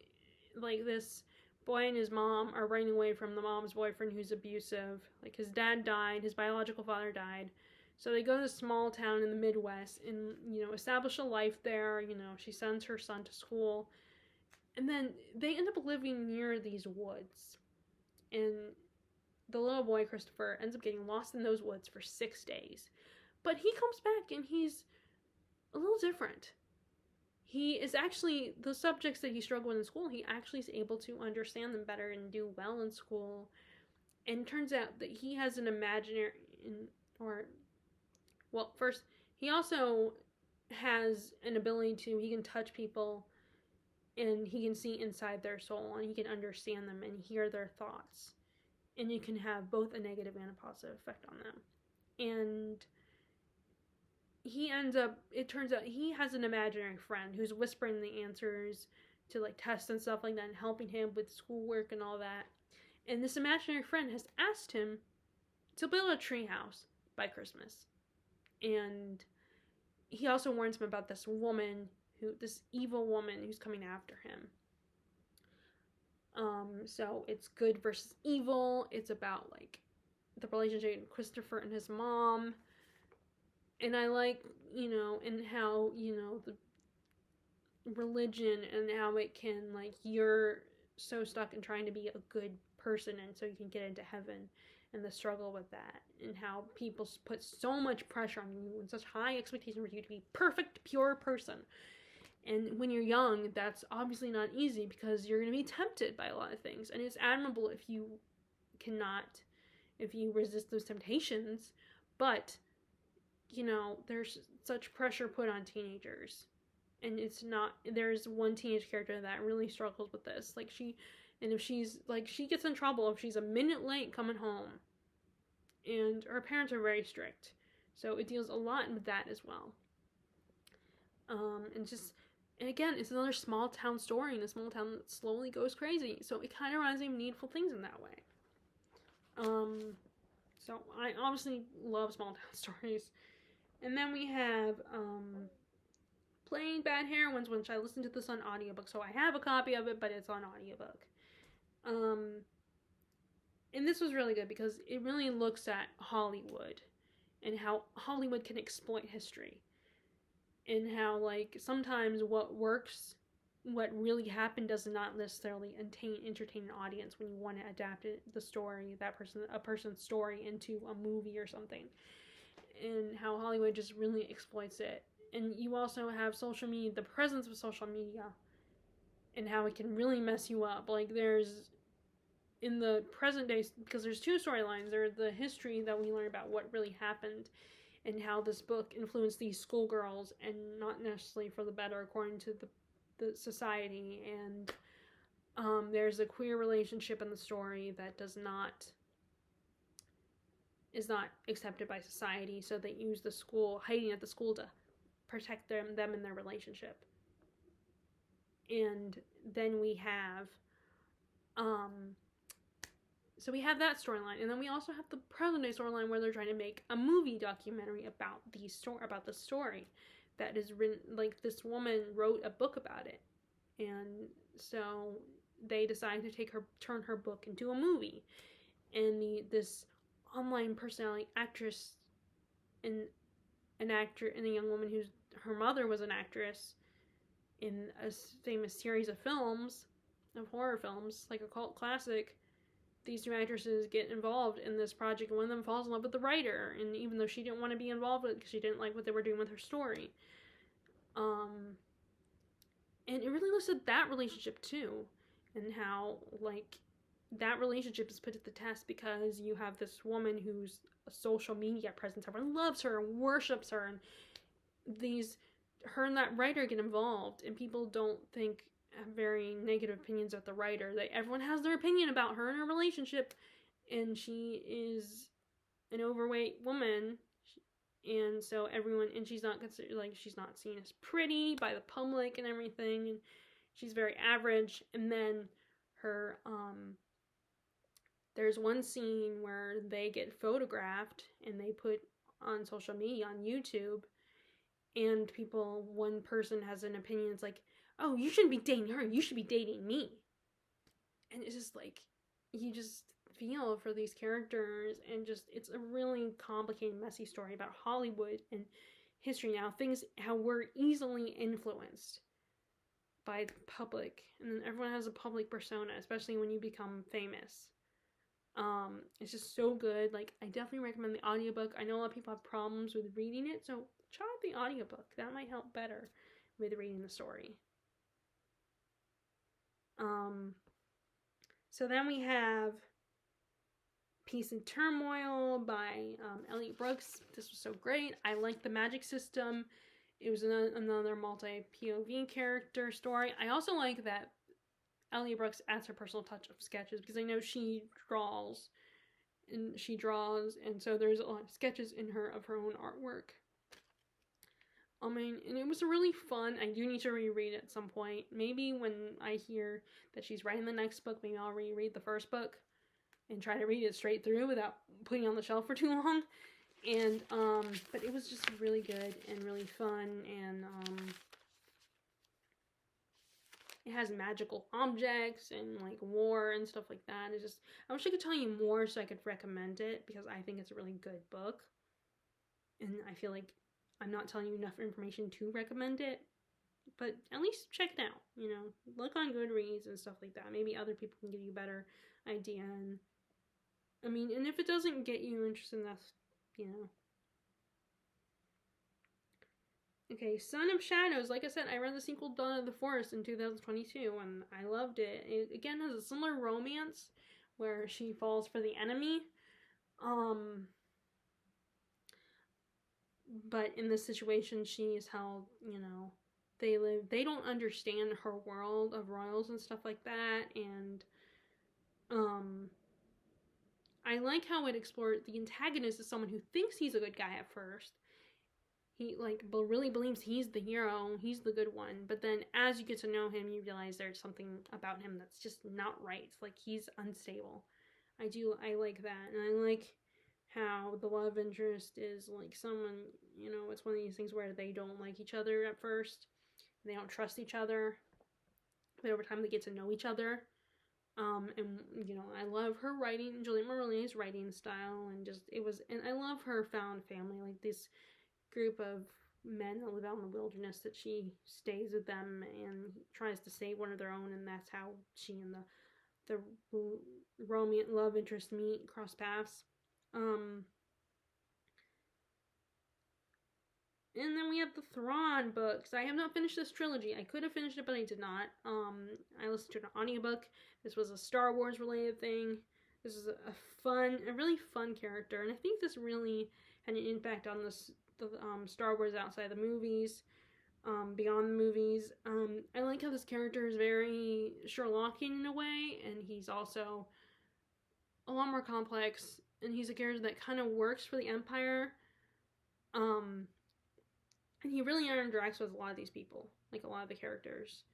and his mom are running away from the mom's boyfriend who's abusive. Like, his dad died, his biological father died. So they go to a small town in the Midwest and, establish a life there. She sends her son to school. And then they end up living near these woods. And the little boy, Christopher, ends up getting lost in those woods for 6 days. But he comes back and he's a little different. He is actually, the subjects that he struggled with in school, he actually is able to understand them better and do well in school. And it turns out that he has an first, he also has an ability he can touch people, and he can see inside their soul, and he can understand them and hear their thoughts. And you can have both a negative and a positive effect on them. And it turns out he has an imaginary friend who's whispering the answers to like tests and stuff like that, and helping him with schoolwork and all that. And this imaginary friend has asked him to build a treehouse by Christmas. And he also warns him about this evil woman who's coming after him. So it's good versus evil. It's about like the relationship with Christopher and his mom. And I like, and how, the religion and how it can, like, you're so stuck in trying to be a good person and so you can get into heaven, and the struggle with that, and how people put so much pressure on you and such high expectations for you to be perfect, pure person. And when you're young, that's obviously not easy because you're going to be tempted by a lot of things. And it's admirable if you resist those temptations. But, there's such pressure put on teenagers. And there's one teenage character that really struggles with this. Like, she gets in trouble if she's a minute late coming home. And her parents are very strict. So it deals a lot with that as well. And again, it's another small town story in a small town that slowly goes crazy. So it kind of reminds me of Needful Things in that way. So I obviously love small town stories. And then we have Playing Bad Heroines, which I listened to this on audiobook. So I have a copy of it, but it's on audiobook. And this was really good because it really looks at Hollywood and how Hollywood can exploit history. And how, like, sometimes what really happened does not necessarily entertain an audience when you want to adapt a person's story into a movie or something. And how Hollywood just really exploits it. And you also have social media, the presence of social media, and how it can really mess you up. Like, in the present day, because there's two storylines. There's the history that we learn about what really happened, and how this book influenced these schoolgirls, and not necessarily for the better according to the society. And there's a queer relationship in the story that is not accepted by society, so they use hiding at the school to protect them in their relationship. And then we have so we have that storyline, and then we also have the present day storyline where they're trying to make a movie documentary about the story that is written. Like, this woman wrote a book about it, and so they decided to turn her book into a movie. And this online personality actress and a young woman her mother was an actress in a famous series of horror films, like a cult classic. These two actresses get involved in this project, and one of them falls in love with the writer, and even though she didn't want to be involved with it because she didn't like what they were doing with her story. And it really looks at that relationship too, and how, like, that relationship is put to the test because you have this woman who's a social media presence. Everyone loves her and worships her, and her and that writer get involved, and people don't have very negative opinions of the writer. Everyone has their opinion about her and her relationship, and she is an overweight woman, and so she's not considered, like, she's not seen as pretty by the public and everything, and she's very average. And then there's one scene where they get photographed and they put on social media, on YouTube, and one person has an opinion. It's like, oh, you shouldn't be dating her, you should be dating me. And it's just like, you just feel for these characters, and just, it's a really complicated, messy story about Hollywood and history now, how we're easily influenced by the public, and then everyone has a public persona, especially when you become famous. It's just so good. Like, I definitely recommend the audiobook. I know a lot of people have problems with reading it, so try out the audiobook. That might help better with reading the story. So then we have Peace and Turmoil by Elliot Brooks. This was so great. I liked the magic system. It was another multi-POV character story. I also like that Elliot Brooks adds her personal touch of sketches, because I know she draws, and so there's a lot of sketches in of her own artwork. And it was really fun. I do need to reread it at some point. Maybe when I hear that she's writing the next book, maybe I'll reread the first book and try to read it straight through without putting it on the shelf for too long. And but it was just really good and really fun, and it has magical objects and like war and stuff like that. It's just, I wish I could tell you more so I could recommend it, because I think it's a really good book. And I feel like I'm not telling you enough information to recommend it. But at least check it out, you know. Look on Goodreads and stuff like that. Maybe other people can give you a better idea. And I mean, and if it doesn't get you interested, that's, you know. Okay, Son of Shadows. Like I said, I read the sequel, Dawn of the Forest, in 2022, and I loved it. It again has a similar romance where she falls for the enemy. But in this situation, she is held, you know, they don't understand her world of royals and stuff like that. And I like how it explored the antagonist is someone who thinks he's a good guy at first. He like really believes he's the hero, he's the good one. But then as you get to know him, you realize there's something about him that's just not right. Like he's unstable. I like that, and I like how the love interest is like someone, you know, it's one of these things where they don't like each other at first, they don't trust each other, but over time they get to know each other. And you know, I love her writing, Juliette Maroni's writing style, and just and I love her found family, like this group of men that live out in the wilderness that she stays with them and tries to save one of their own, and that's how she and the romance love interest meet, cross paths. And then we have the Thrawn books. I have not finished this trilogy. I could have finished it, but I did not. I listened to an audiobook. This was a Star Wars related thing. This is a really fun character, and I think this really had an impact on the Star Wars outside the movies, beyond the movies. I like how this character is very Sherlockian in a way, and he's also a lot more complex, and he's a character that kind of works for the Empire. And he really interacts with a lot of these people, like a lot of the characters.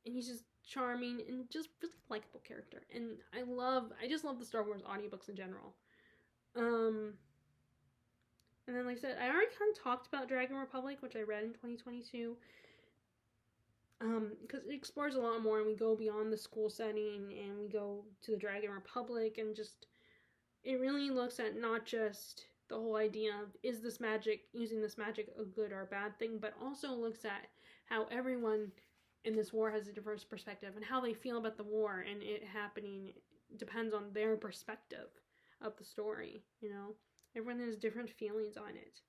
And he's just charming and just really likable character. And I just love the Star Wars audiobooks in general. And then, like I said, I already kind of talked about Dragon Republic, which I read in 2022. Because it explores a lot more, and we go beyond the school setting, and we go to the Dragon Republic, and just, it really looks at not just the whole idea of using this magic a good or a bad thing, but also looks at how everyone in this war has a diverse perspective, and how they feel about the war and it happening depends on their perspective of the story, you know? Everyone has different feelings on it.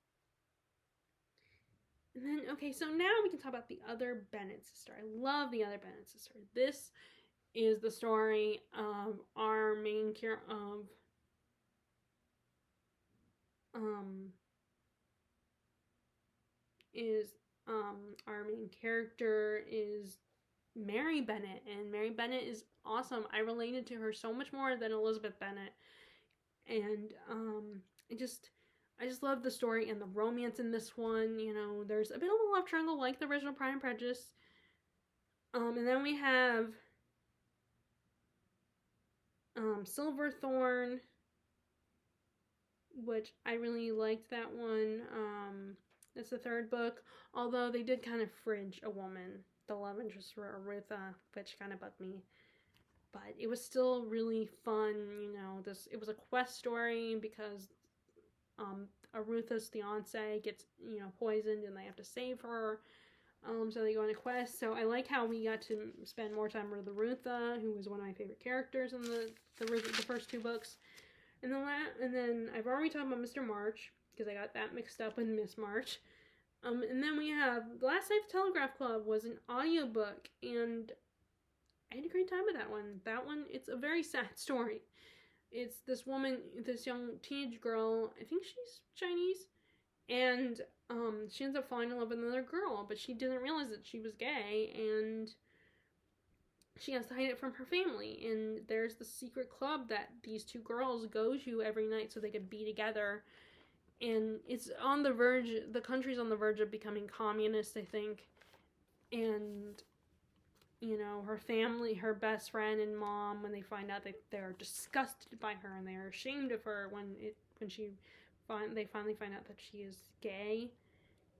And then, okay, so now we can talk about the Other Bennett Sister. I love the Other Bennett Sister. This is the story of our main character our main character is Mary Bennett, and Mary Bennett is awesome. I related to her so much more than Elizabeth Bennet, and I just love the story and the romance in this one. You know, there's a bit of a love triangle like the original Pride and Prejudice. And then we have Silverthorn, which I really liked that one. It's the third book, although they did kind of fridge a woman, the love interest for Arutha, which kind of bugged me. But it was still really fun, you know. It was a quest story because Arutha's fiance gets, you know, poisoned and they have to save her. So they go on a quest. So I like how we got to spend more time with Arutha, who was one of my favorite characters in the first two books. And then I've already talked about Mr. March, because I got that mixed up with Miss March. And then we have The Last Night of the Telegraph Club was an audiobook, and I had a great time with that one. That one, it's a very sad story. It's this woman, this young teenage girl, I think she's Chinese, and she ends up falling in love with another girl, but she didn't realize that she was gay, and she has to hide it from her family. And there's the secret club that these two girls go to every night so they can be together. And it's on the verge, the country's on the verge of becoming communist, I think. And, you know, her family, her best friend and mom, when they find out, they're disgusted by her and they're ashamed of her when she they finally find out that she is gay,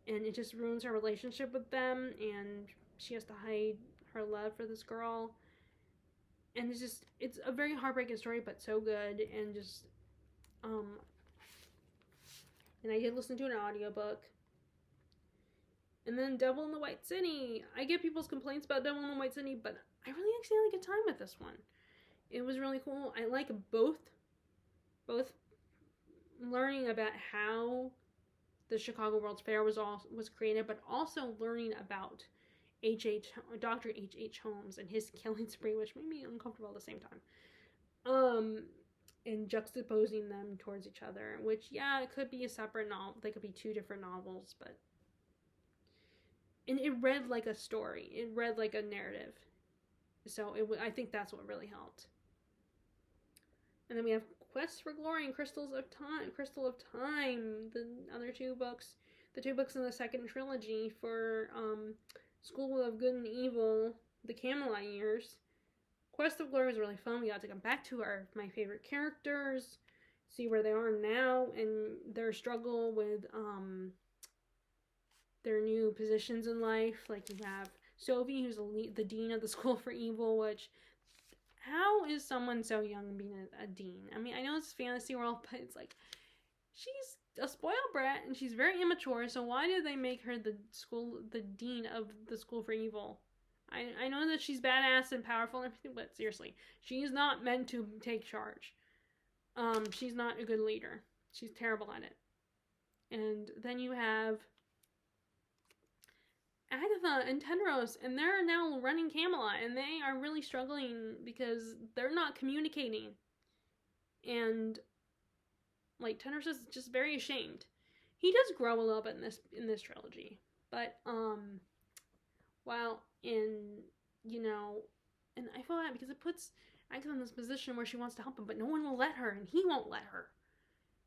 and it just ruins her relationship with them, and she has to hide her love for this girl. And it's a very heartbreaking story, but so good. And just and I did listen to an audiobook. And then Devil in the White City. I get people's complaints about Devil in the White City, but I really actually had a good time with this one. It was really cool. I like both learning about how the Chicago World's Fair was created, but also learning about Dr. H.H. Holmes and his killing spree, which made me uncomfortable at the same time. And juxtaposing them towards each other, which, yeah, it could be a separate novel. They could be two different novels, but... And it read like a story. It read like a narrative. So I think that's what really helped. And then we have Quest for Glory and Crystal of Time, the other two books. The two books in the second trilogy for School of Good and Evil, the Camelot years. Quest of Glory was really fun. We got to come back to my favorite characters, see where they are now, and their struggle with their new positions in life. Like, you have Sophie, who's the dean of the School for Evil, which, how is someone so young being a dean? I mean, I know it's fantasy world, but it's like, she's a spoiled brat, and she's very immature, so why did they make her the dean of the School for Evil? I know that she's badass and powerful and everything, but seriously, she's not meant to take charge. She's not a good leader. She's terrible at it. And then you have Agatha and Tedros, and they're now running Camelot, and they are really struggling because they're not communicating. And, like, Tedros is just very ashamed. He does grow a little bit in this trilogy, but, and I feel bad because it puts Agatha in this position where she wants to help him, but no one will let her, and he won't let her.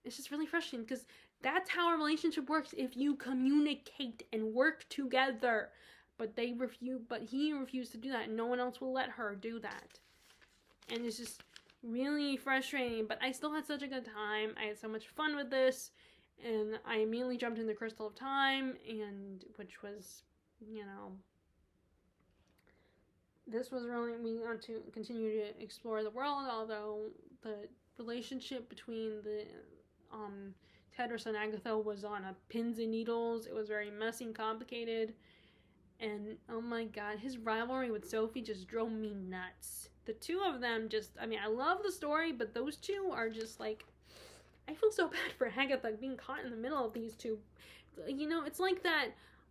It's just really frustrating because that's how a relationship works if you communicate and work together. But he refused to do that, and no one else will let her do that. And it's just really frustrating, but I still had such a good time. I had so much fun with this, and I immediately jumped into Crystal of Time, which was, this was really, we want to continue to explore the world, although the relationship between the Tedros and Agatha was on a pins and needles. It was very messy and complicated. And oh my god, his rivalry with Sophie just drove me nuts. The two of them I love the story, but those two are just like, I feel so bad for Agatha being caught in the middle of these two. It's like that,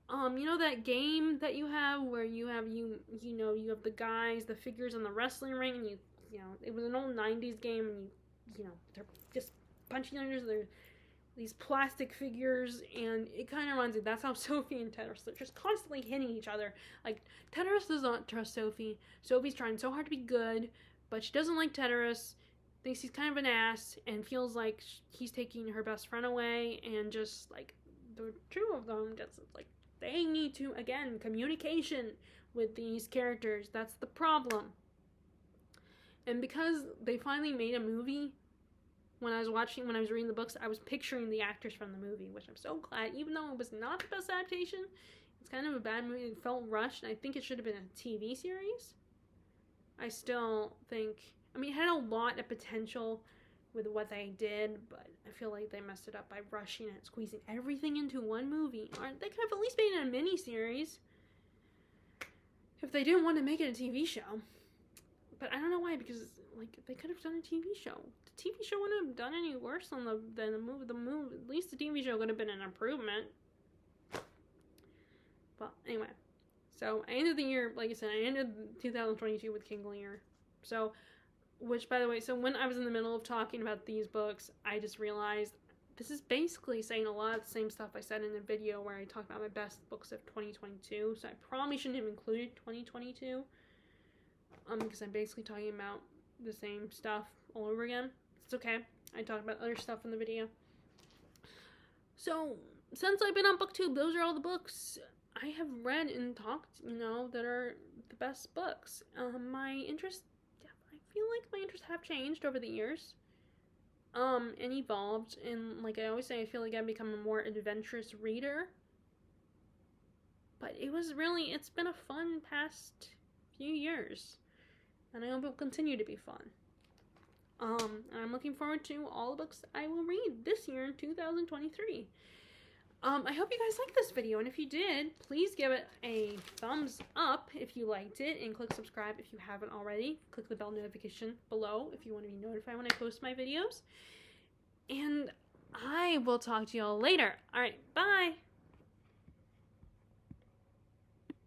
that game that you have where you have the guys, the figures in the wrestling ring, and it was an old 90s game, and they're just punching on these plastic figures, and it kind of reminds me, that's how Sophie and Tedros, they're just constantly hitting each other. Like, Tedros does not trust Sophie. Sophie's trying so hard to be good, but she doesn't like Tedros, thinks he's kind of an ass, and feels like he's taking her best friend away, and just, like, the two of them, just, like, they need to, again, communication with these characters. That's the problem. And because they finally made a movie, when I was reading the books, I was picturing the actors from the movie, which I'm so glad. Even though it was not the best adaptation, it's kind of a bad movie. It felt rushed, and I think it should have been a TV series. I still think, it had a lot of potential with what they did, but I feel like they messed it up by rushing it, squeezing everything into one movie. Or they could have at least made it a mini-series if they didn't want to make it a TV show. But I don't know why, because, like, they could have done a TV show. The TV show wouldn't have done any worse than the movie. At least the TV show would have been an improvement. Well, anyway. So, I ended the year, like I said, I ended 2022 with King Lear. So, which, by the way, when I was in the middle of talking about these books, I just realized this is basically saying a lot of the same stuff I said in a video where I talked about my best books of 2022. So, I probably shouldn't have included 2022. Because I'm basically talking about the same stuff all over again. It's okay. I talked about other stuff in the video. So, since I've been on BookTube, those are all the books I have read and talked, that are the best books. I feel like my interests have changed over the years. and evolved, and like I always say, I feel like I've become a more adventurous reader. But it's been a fun past few years, and I hope it will continue to be fun. And I'm looking forward to all the books I will read this year in 2023. I hope you guys liked this video, and if you did, please give it a thumbs up if you liked it, and click subscribe if you haven't already. Click the bell notification below if you want to be notified when I post my videos. And I will talk to y'all later. Alright, bye!